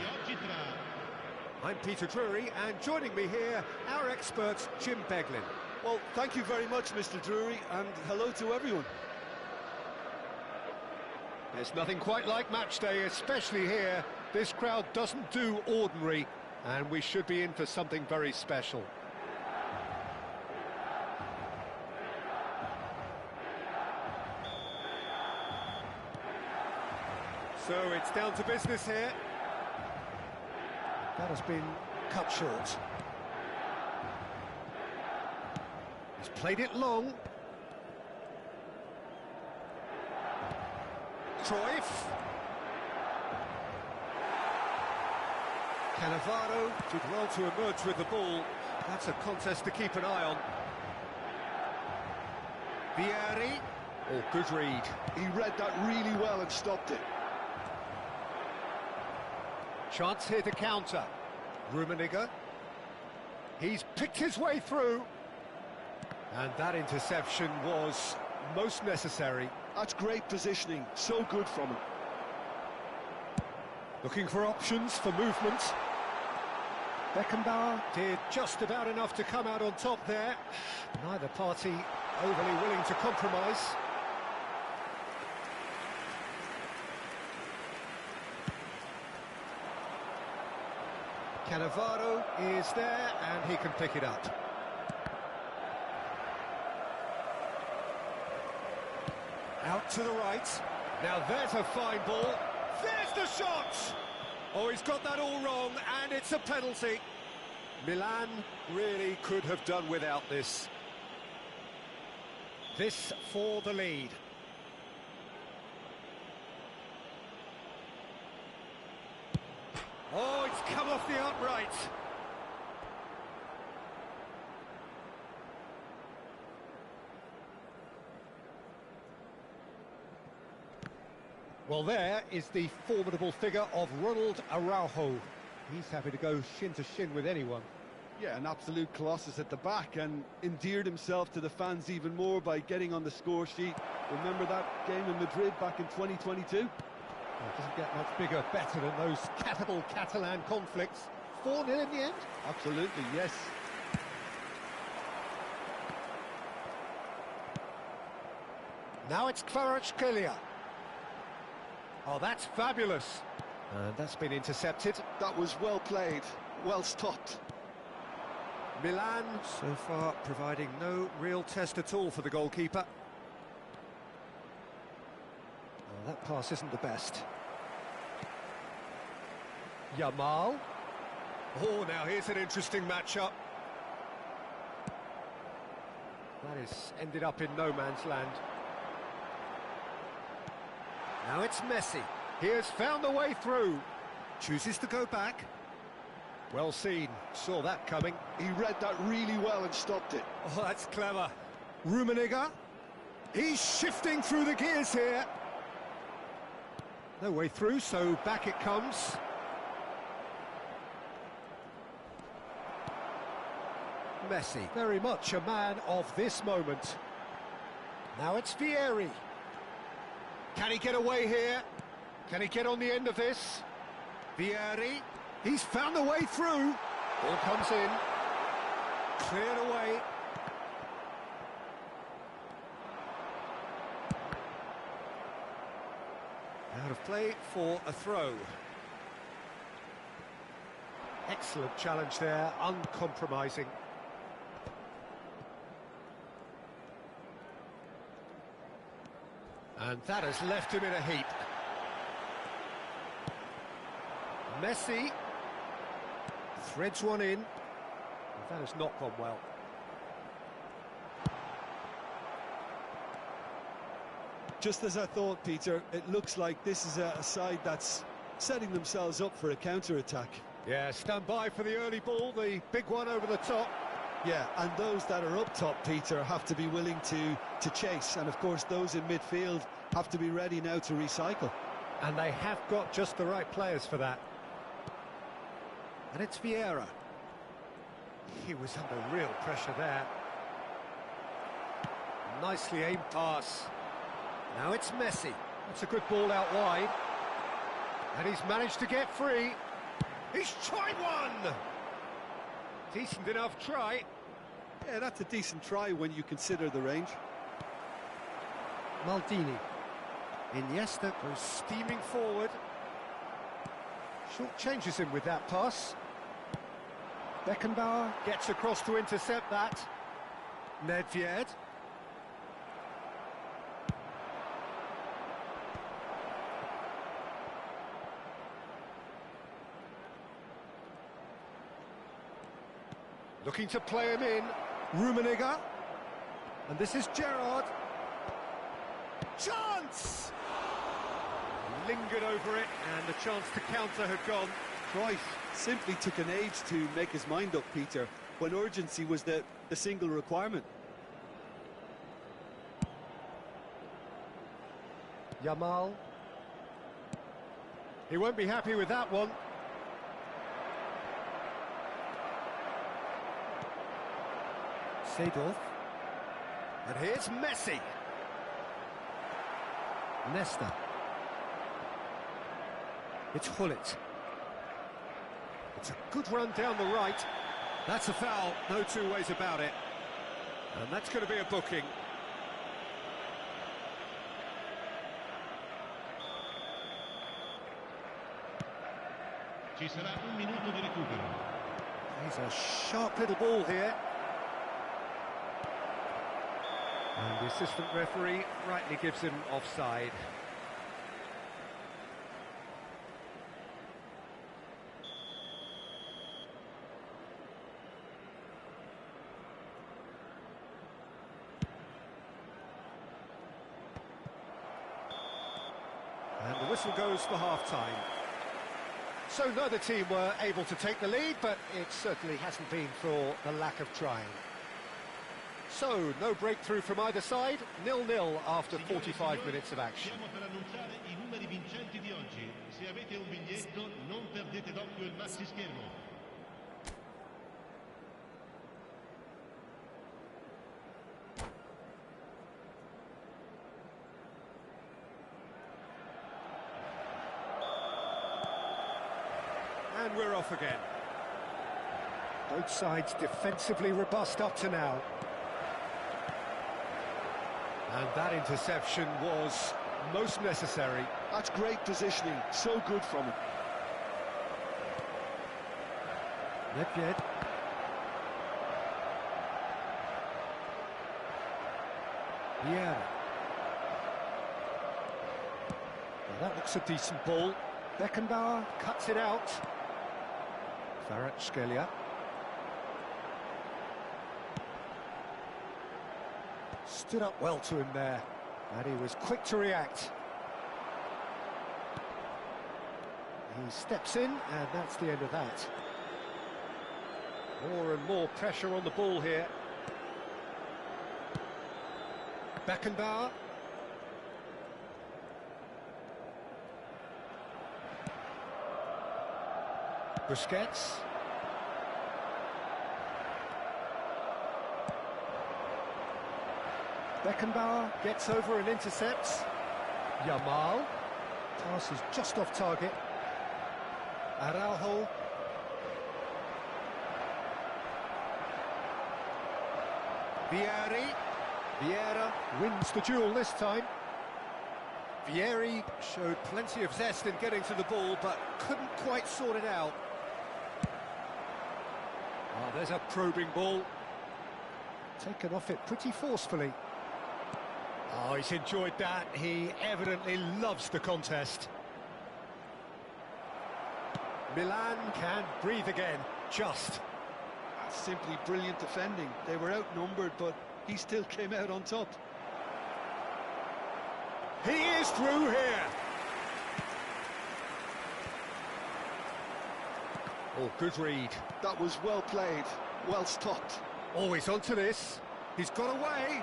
I'm Peter Drury, and joining me here, our expert, Jim Beglin. Well, thank you very much, Mr. Drury, and hello to everyone. There's nothing quite like match day, especially here. This crowd doesn't do ordinary, and we should be in for something very special. So it's down to business here. That has been cut short. He's played it long. Cruyff. Cannavaro did well to emerge with the ball. That's a contest to keep an eye on. Vieri. Oh, good read. He read that really well and stopped it. Chance here to counter. Rummenigge. He's picked his way through. And that interception was most necessary. That's great positioning, so good from him. Looking for options for movement. Beckenbauer did just about enough to come out on top there. Neither party overly willing to compromise. Cannavaro is there, and he can pick it up. Out to the right. Now there's a fine ball. There's the shot! Oh, he's got that all wrong, and it's a penalty. Milan really could have done without this. This for the lead. Oh, it's come off the upright. Well, there is the formidable figure of Ronald Araujo. He's happy to go shin to shin with anyone. Yeah, an absolute colossus at the back, and endeared himself to the fans even more by getting on the score sheet. Remember that game in Madrid back in 2022? Well, it doesn't get much bigger, better than those capital Catalan conflicts. 4-0 in the end? Absolutely, yes. Now it's Kvaratskhelia. Oh, that's fabulous. And that's been intercepted. That was well played, well stopped. Milan, so far, providing no real test at all for the goalkeeper. Oh, that pass isn't the best. Yamal. Oh, now here's an interesting matchup. That has ended up in no man's land. Now it's Messi. He has found the way through. Chooses to go back. Well seen. Saw that coming. He read that really well and stopped it. Oh, that's clever. Rummenigge. He's shifting through the gears here. No way through, so back it comes. Messi, very much a man of this moment. Now it's Vieri. Can he get away here? Can he get on the end of this? Vieri. He's found the way through. Ball comes in. Cleared away. Out of play for a throw. Excellent challenge there, uncompromising. And that has left him in a heap. Messi threads one in. That has not gone well. Just as I thought, Peter, it looks like this is a side that's setting themselves up for a counter-attack. Yeah, stand by for the early ball, the big one over the top. Yeah, and those that are up top, Peter, have to be willing to chase. And, of course, those in midfield have to be ready now to recycle. And they have got just the right players for that. And it's Vieira. He was under real pressure there. Nicely aimed pass. Now it's Messi. That's a good ball out wide. And he's managed to get free. He's tried one! Decent enough try. Yeah, that's a decent try when you consider the range. Maldini. Iniesta goes steaming forward. Short changes him with that pass. Beckenbauer gets across to intercept that. Nedved. Looking to play him in. Rummenigge. And this is Gerrard. Chance! He lingered over it, and the chance to counter had gone. Cruyff simply took an age to make his mind up, Peter, when urgency was the single requirement. Yamal. He won't be happy with that one. Seedorf. And here's Messi. Nesta. It's Hullet. It's a good run down the right. That's a foul, no two ways about it. And that's going to be a booking. Ci sarà un minuto di recupero. He's a sharp little ball here. And the assistant referee rightly gives him offside. And the whistle goes for half-time. So neither team were able to take the lead, but it certainly hasn't been for the lack of trying. So, no breakthrough from either side, 0-0 after 45 minutes of action. Stiamo per annunciare i numeri vincenti di oggi. Se avete un biglietto, non perdete d'occhio il maxi schermo. And we're off again. Both sides defensively robust up to now. And that interception was most necessary. That's great positioning, so good from him. Nedved. Yeah. Well, that looks a decent ball. Beckenbauer cuts it out. Kvaratskhelia. Stood up well to him there, and he was quick to react. He steps in, and that's the end of that. More and more pressure on the ball here. Beckenbauer. Busquets. Beckenbauer gets over and intercepts. Yamal. Pass is just off target. Araujo. Vieri. Vieira wins the duel this time. Vieri showed plenty of zest in getting to the ball, but couldn't quite sort it out. Oh, there's a probing ball. Taken off it pretty forcefully. Oh, he's enjoyed that. He evidently loves the contest. Milan can breathe again, just. That's simply brilliant defending. They were outnumbered, but he still came out on top. He is through here. Oh, good read. That was well played, well stopped. Always onto this. He's got away.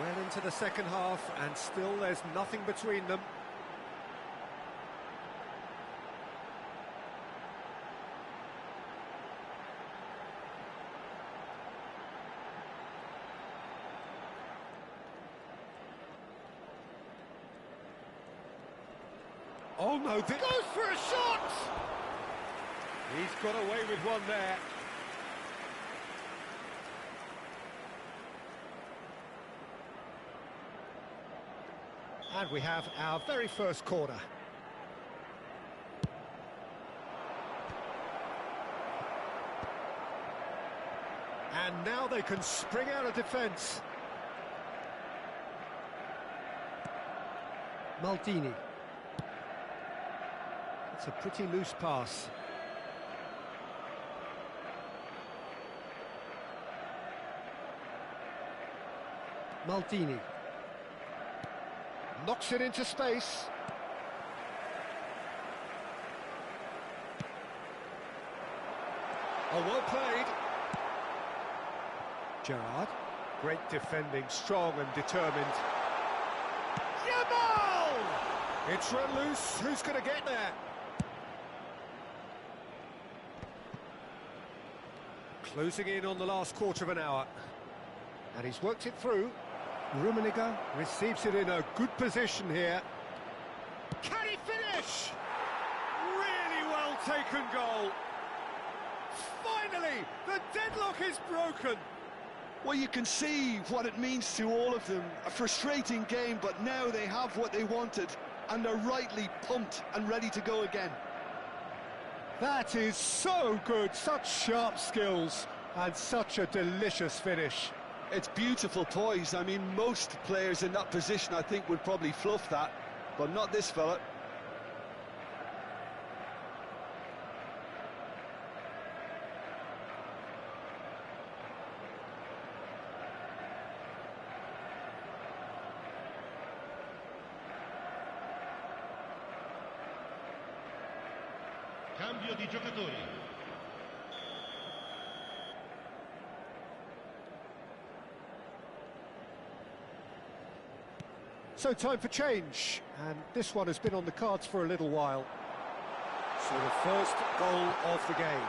Well into the second half, and still there's nothing between them. Oh no, goes for a shot! He's got away with one there. And we have our very first corner. And now they can spring out of defence. Maldini. It's a pretty loose pass. Maldini. Knocks it into space. Oh, well played. Gerrard. Great defending, strong and determined. Yamal! It's run loose. Who's going to get there? Closing in on the last quarter of an hour. And he's worked it through. Rummenigge receives it in a good position here. Can he finish? Really well taken goal. Finally, the deadlock is broken. Well, you can see what it means to all of them. A frustrating game, but now they have what they wanted, and they're rightly pumped and ready to go again. That is so good, such sharp skills, and such a delicious finish. It's beautiful poise. I mean, most players in that position, I think, would probably fluff that, but not this fella. Cambio di giocatori. So time for change, and this one has been on the cards for a little while. So the first goal of the game.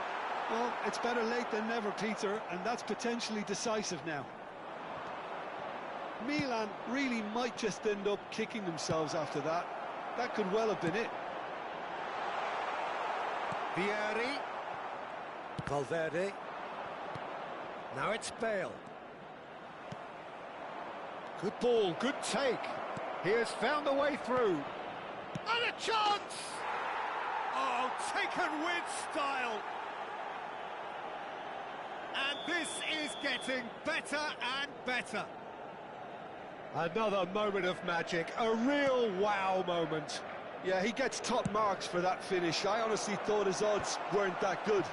Well, it's better late than never, Peter, and that's potentially decisive now. Milan really might just end up kicking themselves after that. That could well have been it. Vieri. Valverde. Now it's Bale. Good ball, good take. He has found a way through. And a chance! Oh, taken with style. And this is getting better and better. Another moment of magic, a real wow moment. Yeah, he gets top marks for that finish. I honestly thought his odds weren't that good.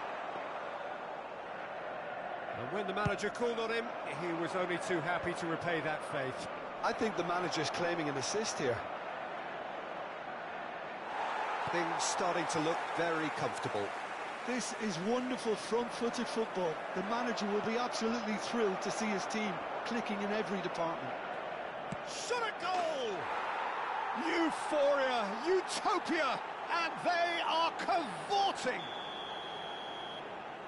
And when the manager called on him, he was only too happy to repay that faith. I think the manager's claiming an assist here. Things starting to look very comfortable. This is wonderful front-footed football. The manager will be absolutely thrilled to see his team clicking in every department. Shot a goal! Euphoria, utopia, and they are cavorting.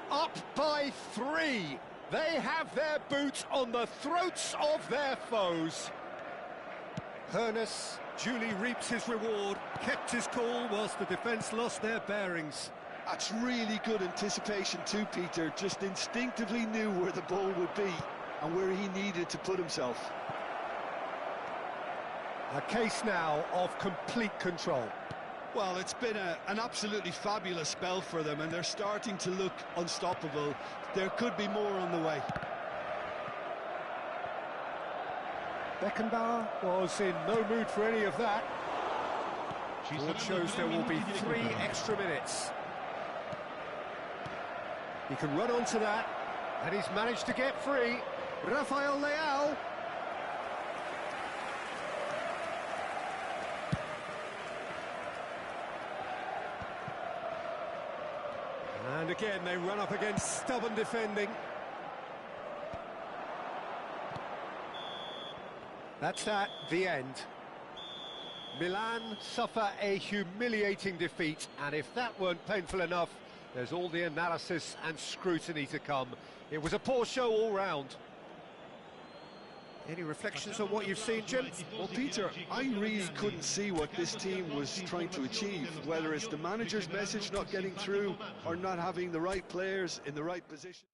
Up by 3. They have their boot on the throats of their foes. Hoeneß duly reaps his reward, kept his cool whilst the defence lost their bearings. That's really good anticipation too, Peter. Just instinctively knew where the ball would be and where he needed to put himself. A case now of complete control. Well, it's been an absolutely fabulous spell for them, and they're starting to look unstoppable. There could be more on the way. Beckenbauer was in no mood for any of that. Board shows there will be 3 extra minutes. He can run onto that, and he's managed to get free. Rafael Leao. And again, they run up against stubborn defending. That's that, the end. Milan suffer a humiliating defeat, and if that weren't painful enough, there's all the analysis and scrutiny to come. It was a poor show all round. Any reflections on what you've seen, Jim? Well, Peter, I really couldn't see what this team was trying to achieve, whether it's the manager's message not getting through or not having the right players in the right position.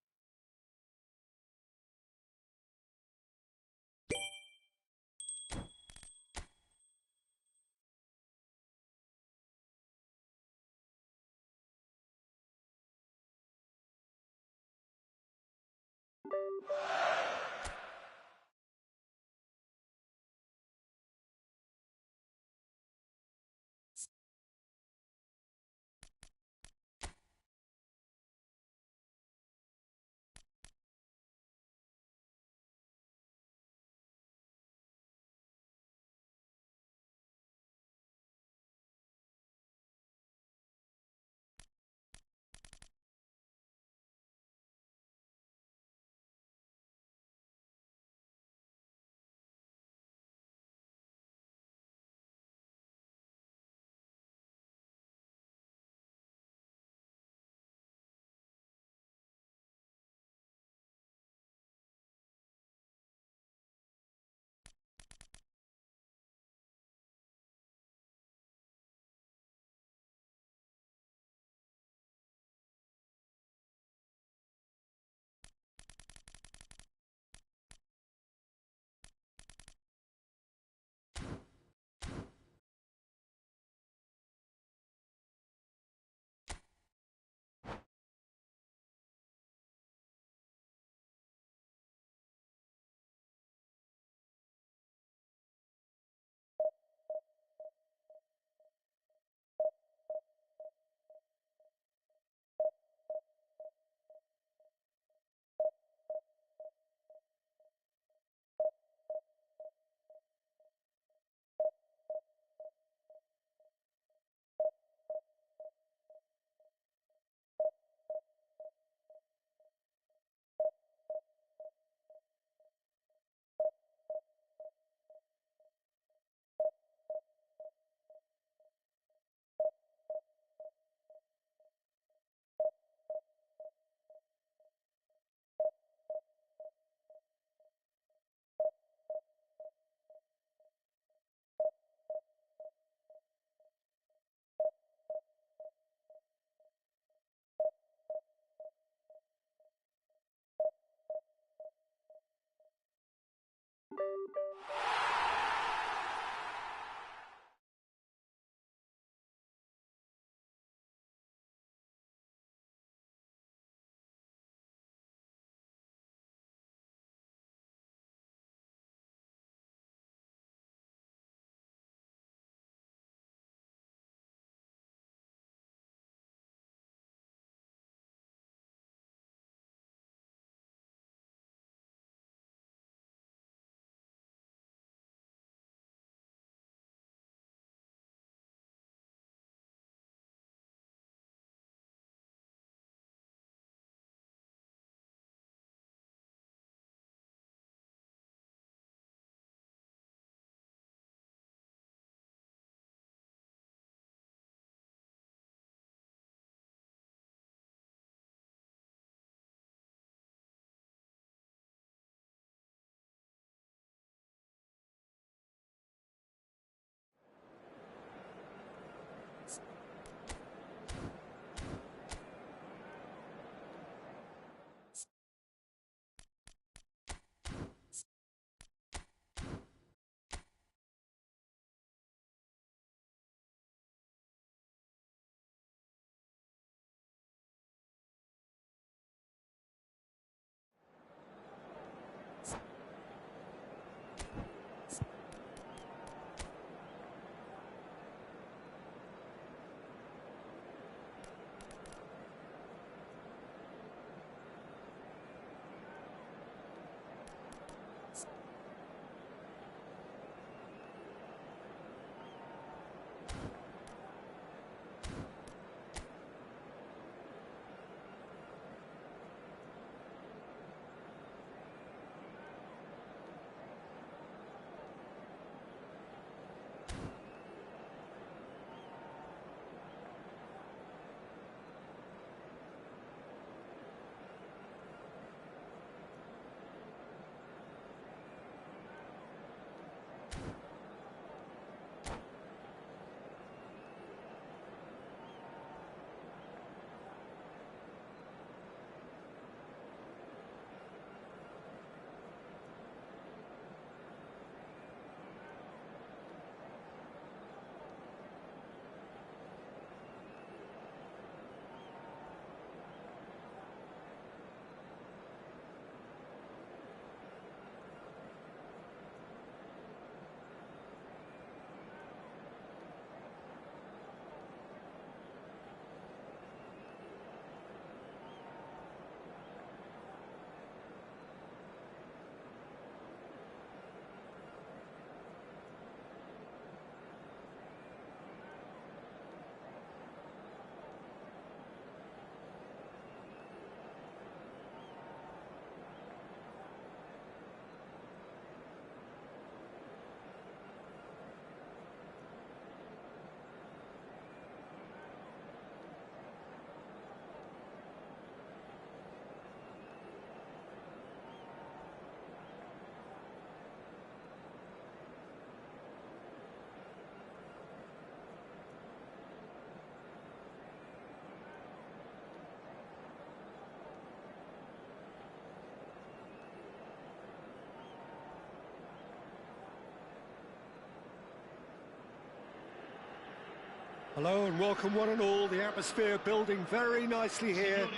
Hello and welcome one and all. The atmosphere building very nicely here.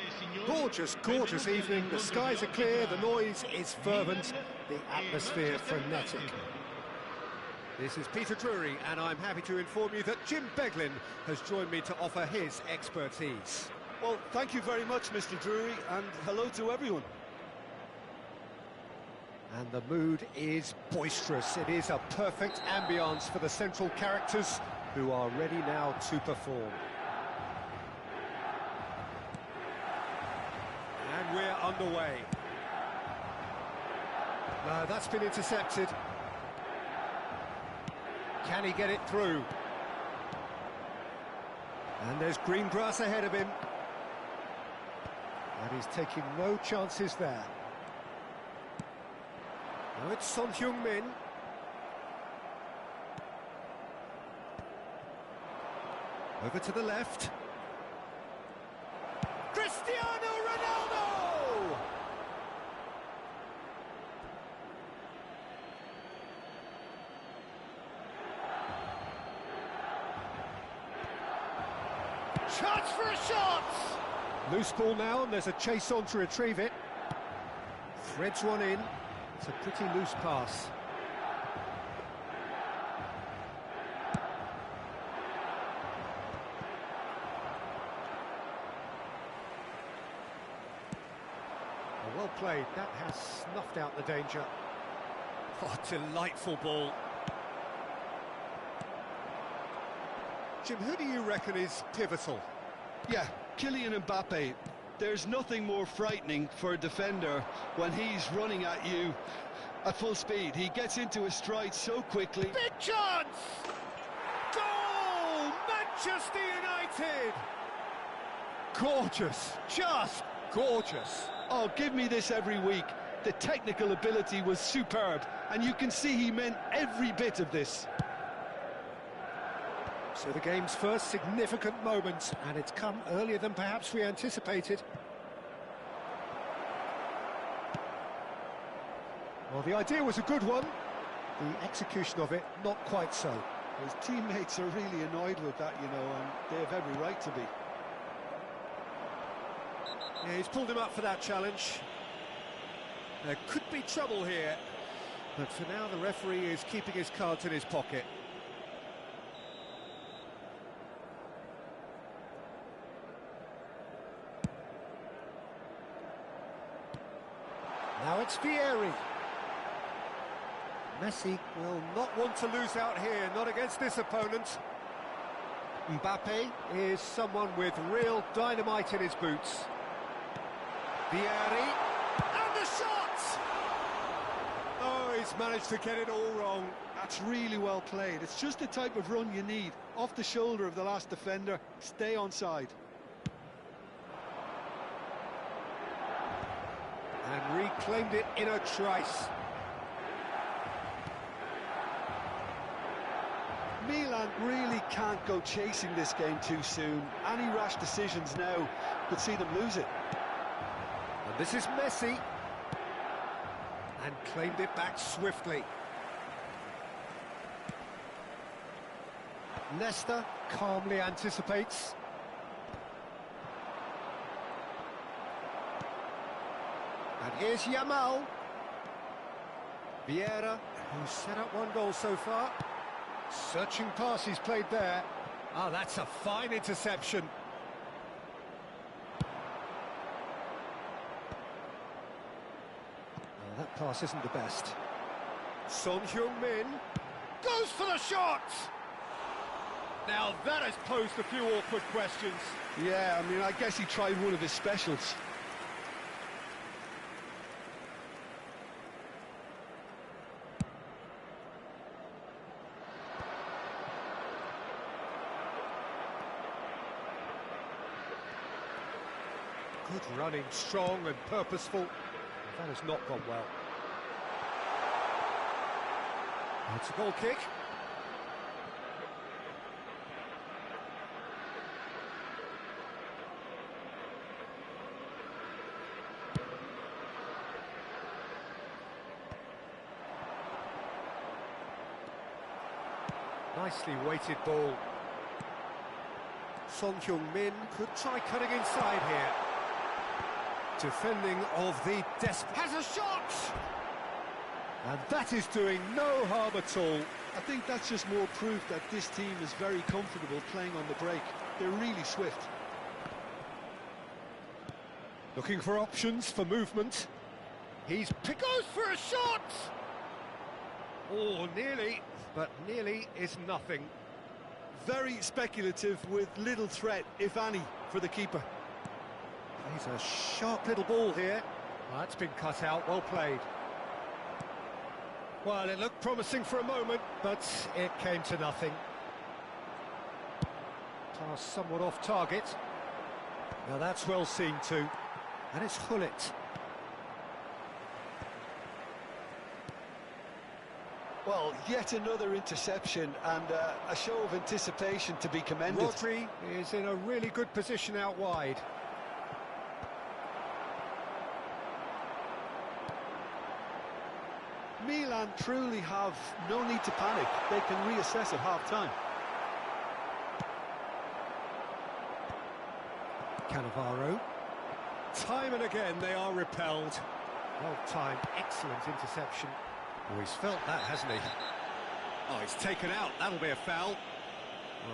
Gorgeous, gorgeous evening. The skies are clear, the noise is fervent, the atmosphere frenetic. This is Peter Drury, and I'm happy to inform you that Jim Beglin has joined me to offer his expertise. Well, thank you very much, Mr. Drury, and hello to everyone. And the mood is boisterous. It is a perfect ambience for the central characters who are ready now to perform. And we're underway. No, that's been intercepted. Can he get it through? And there's green grass ahead of him. And he's taking no chances there. Now it's Son Heung-min. Over to the left. Cristiano Ronaldo! Chance for a shot! Loose ball now, and there's a chase on to retrieve it. Threads one in. It's a pretty loose pass. Well played, that has snuffed out the danger. Oh, delightful ball. Jim, who do you reckon is pivotal? Yeah, Kylian Mbappe. There's nothing more frightening for a defender when he's running at you at full speed. He gets into his stride so quickly. Big chance! Goal! Manchester United! Gorgeous, just gorgeous. Oh, give me this every week. The technical ability was superb, and you can see he meant every bit of this. So the game's first significant moment, and it's come earlier than perhaps we anticipated. Well, the idea was a good one. The execution of it, not quite so. His teammates are really annoyed with that, you know, and they have every right to be. Yeah, he's pulled him up for that challenge. There could be trouble here, but for now the referee is keeping his cards in his pocket. Now it's Vieri. Messi will not want to lose out here, not against this opponent. Mbappe is someone with real dynamite in his boots. Vieri, and the shot! Oh, he's managed to get it all wrong. That's really well played. It's just the type of run you need. Off the shoulder of the last defender, stay onside. And reclaimed it in a trice. Milan really can't go chasing this game too soon. Any rash decisions now could see them lose it. And this is Messi. And claimed it back swiftly. Nesta calmly anticipates. And here's Yamal. Vieira, who's set up one goal so far. Searching pass he's played there. Ah, that's a fine interception. Oh, that pass isn't the best. Son Heung-min goes for the shot! Now that has posed a few awkward questions. Yeah, I mean, I guess he tried one of his specials. Good running, strong and purposeful. That has not gone well. It's a goal kick. Nicely weighted ball. Son Heung-min could try cutting inside here. Defending of the has a shot! And that is doing no harm at all. I think that's just more proof that this team is very comfortable playing on the break. They're really swift. Looking for options for movement. Goes for a shot! Oh, nearly, but nearly is nothing. Very speculative with little threat, if any, for the keeper. He's a sharp little ball here. That's been cut out, well played. Well, it looked promising for a moment, but it came to nothing. Pass somewhat off target. Now that's well seen too. And it's Hullet. Well, yet another interception and a show of anticipation to be commended. Rodri is in a really good position out wide. Milan truly have no need to panic. They can reassess at half-time. Cannavaro. Time and again they are repelled. Well timed, excellent interception. Oh, he's felt that, hasn't he? Oh, he's taken out, that'll be a foul.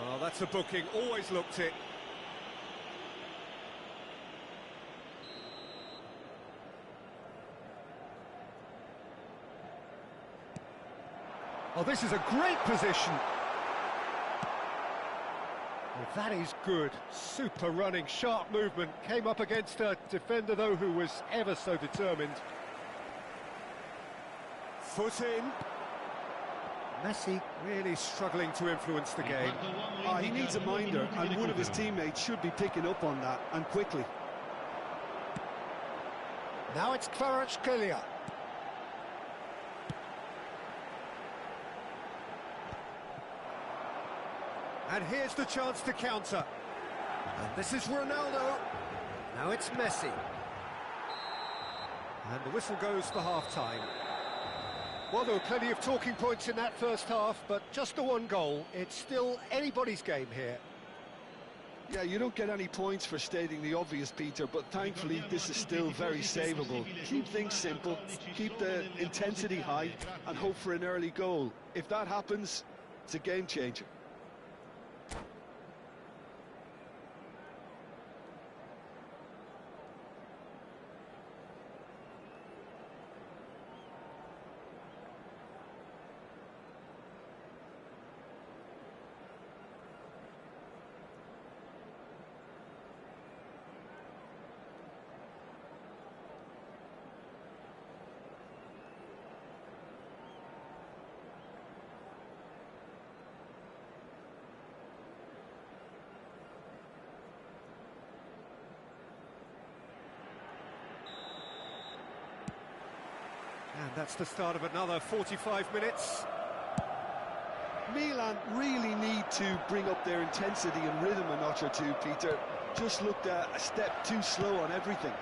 Oh, that's a booking, always looked it. Oh, this is a great position. Well, that is good. Super running, sharp movement. Came up against a defender, though, who was ever so determined. Foot in. Messi really struggling to influence the game. He needs a minder, and one of his teammates should be picking up on that, and quickly. Now it's Kvaratskhelia. And here's the chance to counter. And this is Ronaldo. Now it's Messi. And the whistle goes for half-time. Well, there were plenty of talking points in that first half, but just the one goal. It's still anybody's game here. Yeah, you don't get any points for stating the obvious, Peter, but thankfully this is still very savable. Keep things simple, keep the intensity high, and hope for an early goal. If that happens, it's a game changer. And that's the start of another 45 minutes. Milan really need to bring up their intensity and rhythm a notch or two, Peter. Just looked a step too slow on everything.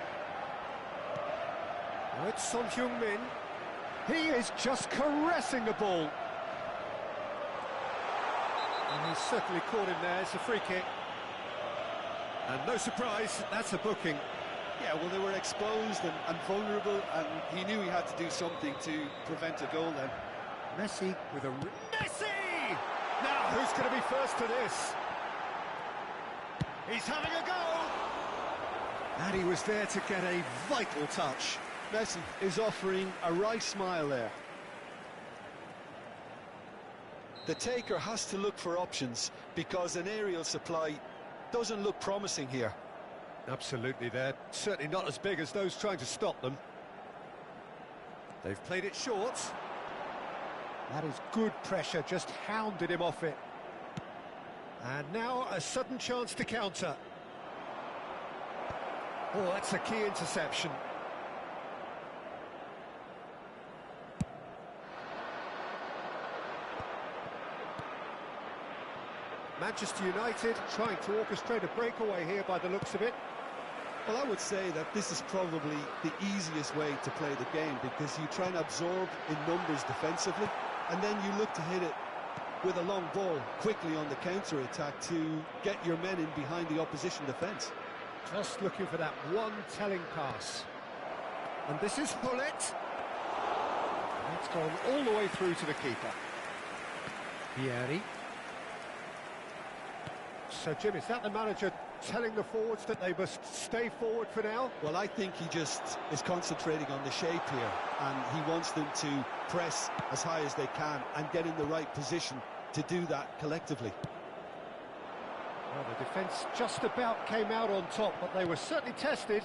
Now it's Son Heung-min. He is just caressing the ball. And he's certainly caught him there. It's a free kick. And no surprise, that's a booking. Yeah, well, they were exposed and vulnerable, and he knew he had to do something to prevent a goal then. Messi with a... Messi! Now, who's going to be first to this? He's having a go! And he was there to get a vital touch. Messi is offering a wry smile there. The taker has to look for options, because an aerial supply doesn't look promising here. Absolutely, they're certainly not as big as those trying to stop them. They've played it short. That is good pressure, just hounded him off it. And now a sudden chance to counter. Oh, that's a key interception. Manchester United trying to orchestrate a breakaway here by the looks of it. Well, I would say that this is probably the easiest way to play the game, because you try and absorb in numbers defensively, and then you look to hit it with a long ball quickly on the counter-attack to get your men in behind the opposition defence. Just looking for that one telling pass. And this is Hullet. It's gone all the way through to the keeper. Vieri. So, Jim, is that the manager telling the forwards that they must stay forward for now? Well, I think he just is concentrating on the shape here, and he wants them to press as high as they can and get in the right position to do that collectively. Well, the defence just about came out on top, but they were certainly tested.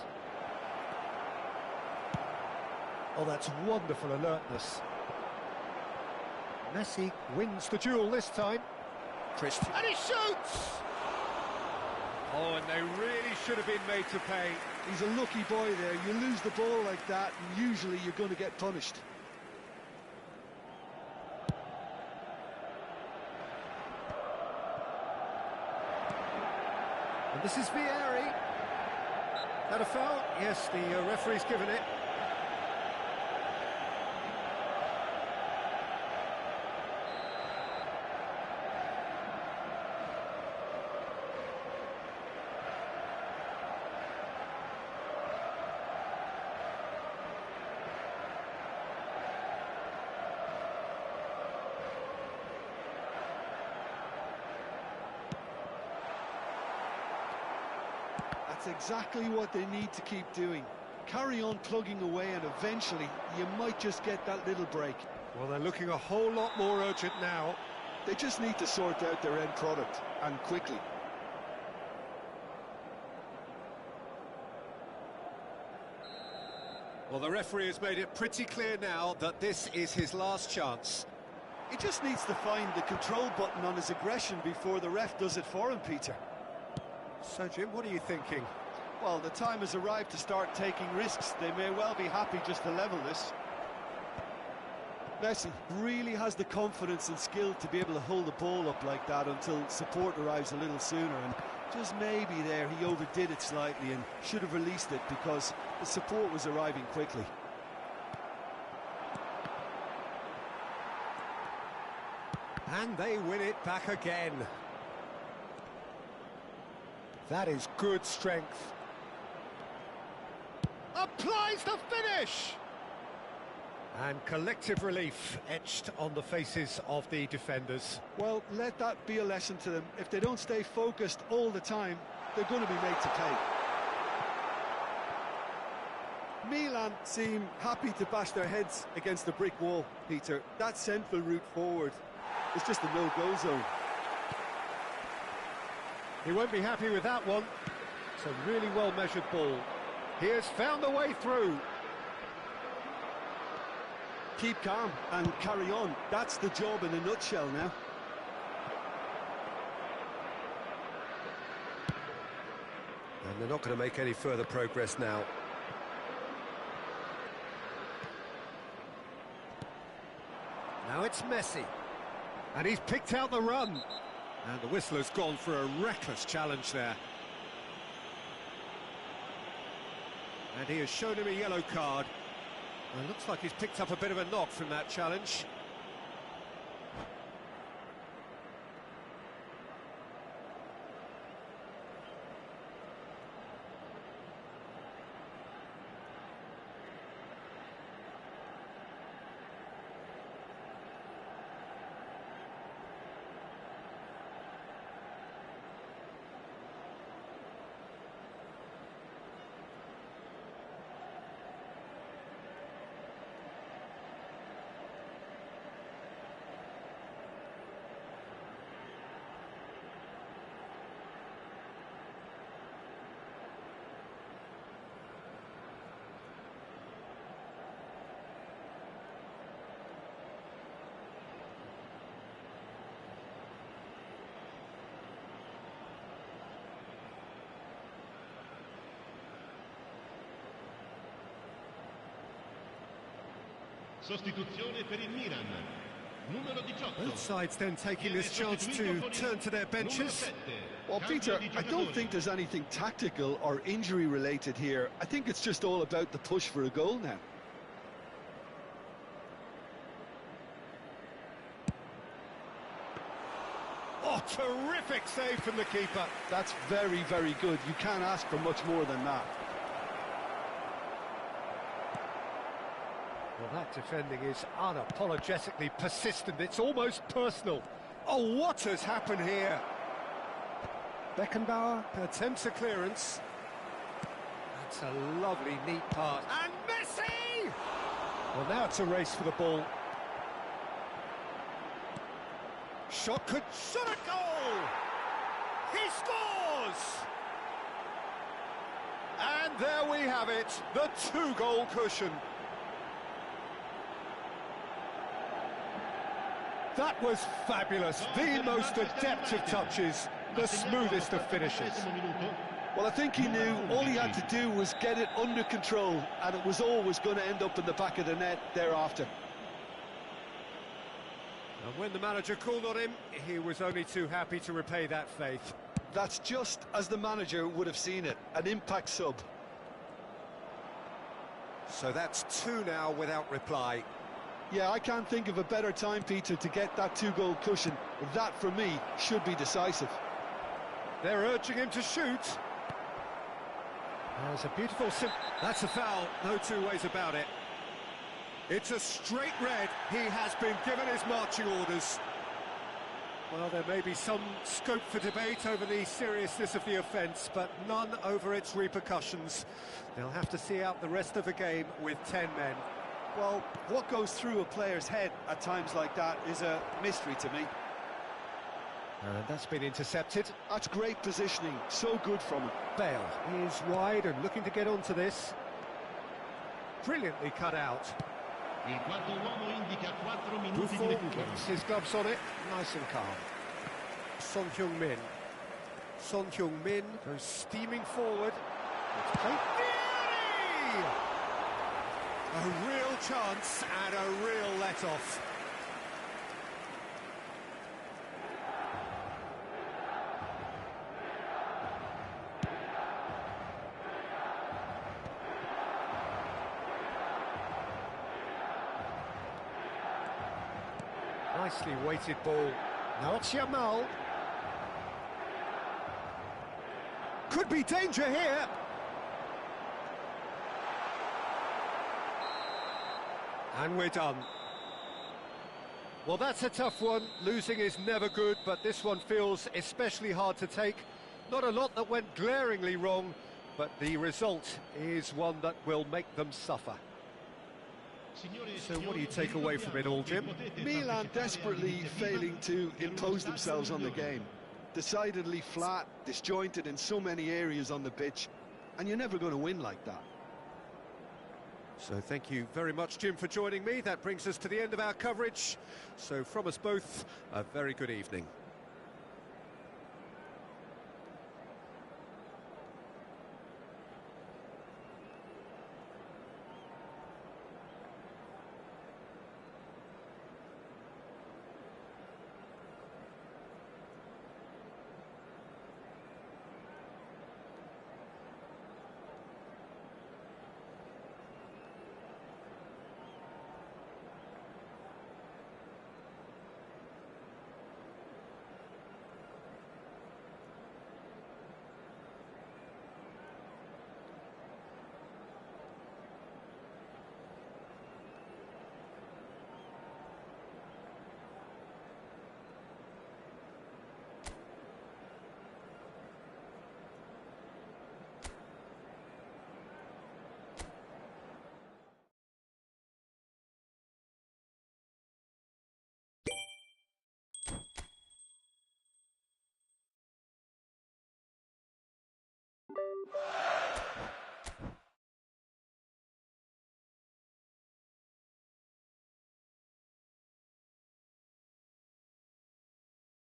Oh, that's wonderful alertness. Messi wins the duel this time. Christian. And he shoots! Oh, and they really should have been made to pay. He's a lucky boy there. You lose the ball like that, and usually you're going to get punished. And this is Vieri. That a foul? Yes, the referee's given it. That's exactly what they need to keep doing. Carry on plugging away, and eventually you might just get that little break. Well, they're looking a whole lot more urgent now. They just need to sort out their end product, and quickly. Well, the referee has made it pretty clear now that this is his last chance. He just needs to find the control button on his aggression before the ref does it for him, Peter. So, Jim, what are you thinking? Well, the time has arrived to start taking risks. They may well be happy just to level this. Messi really has the confidence and skill to be able to hold the ball up like that until support arrives a little sooner, and just maybe there he overdid it slightly and should have released it because the support was arriving quickly. And they win it back again. That is good strength. Applies the finish! And collective relief etched on the faces of the defenders. Well, let that be a lesson to them. If they don't stay focused all the time, they're going to be made to pay. Milan seem happy to bash their heads against the brick wall, Peter. That central route forward is just a no-go zone. He won't be happy with that one. It's a really well-measured ball. He has found the way through. Keep calm and carry on. That's the job in a nutshell now. And they're not going to make any further progress now. Now it's Messi. And he's picked out the run. And the whistle has gone for a reckless challenge there. And he has shown him a yellow card. And it looks like he's picked up a bit of a knock from that challenge. Sostituzione per il Milan. Numero 18. Both sides then taking this chance to turn to their benches. Well, Peter, I don't think there's anything tactical or injury related here. I think it's just all about the push for a goal now. Oh, terrific save from the keeper. That's very, very good. You can't ask for much more than that. Well, that defending is unapologetically persistent. It's almost personal. Oh, what has happened here? Beckenbauer attempts a clearance. That's a lovely, neat pass. And Messi! Well, now it's a race for the ball. Shot could shot a goal! He scores! And there we have it, the 2-goal cushion. That was fabulous, the most adept of touches, the smoothest of finishes. Well, I think he knew all he had to do was get it under control, and it was always going to end up in the back of the net thereafter. And when the manager called on him, he was only too happy to repay that faith. That's just as the manager would have seen it, an impact sub. So that's 2 now without reply. Yeah, I can't think of a better time, Peter, to get that 2-goal cushion. That, for me, should be decisive. They're urging him to shoot. There's a beautiful that's a foul, no two ways about it. It's a straight red. He has been given his marching orders. Well, there may be some scope for debate over the seriousness of the offence, but none over its repercussions. They'll have to see out the rest of the game with 10 men. Well, what goes through a player's head at times like that is a mystery to me. And that's been intercepted. That's great positioning, so good from him. Bale is wide and looking to get onto this. Brilliantly cut out. Il quarto uomo indica 4 minuti di Buffon recupero. gets his gloves on it, nice and calm. Son Heung-min. Son Heung-min goes steaming forward. It's played. Theory! A real chance and a real let-off. Nicely weighted ball. Now it's Yamal. Could be danger here. And we're done. Well, that's a tough one. Losing is never good, but this one feels especially hard to take. Not a lot that went glaringly wrong, but the result is one that will make them suffer. So what do you take away from it all, Jim? Milan desperately failing to impose themselves on the game. Decidedly flat, disjointed in so many areas on the pitch, and you're never going to win like that. So thank you very much, Jim, for joining me. That brings us to the end of our coverage. So from us both, a very good evening.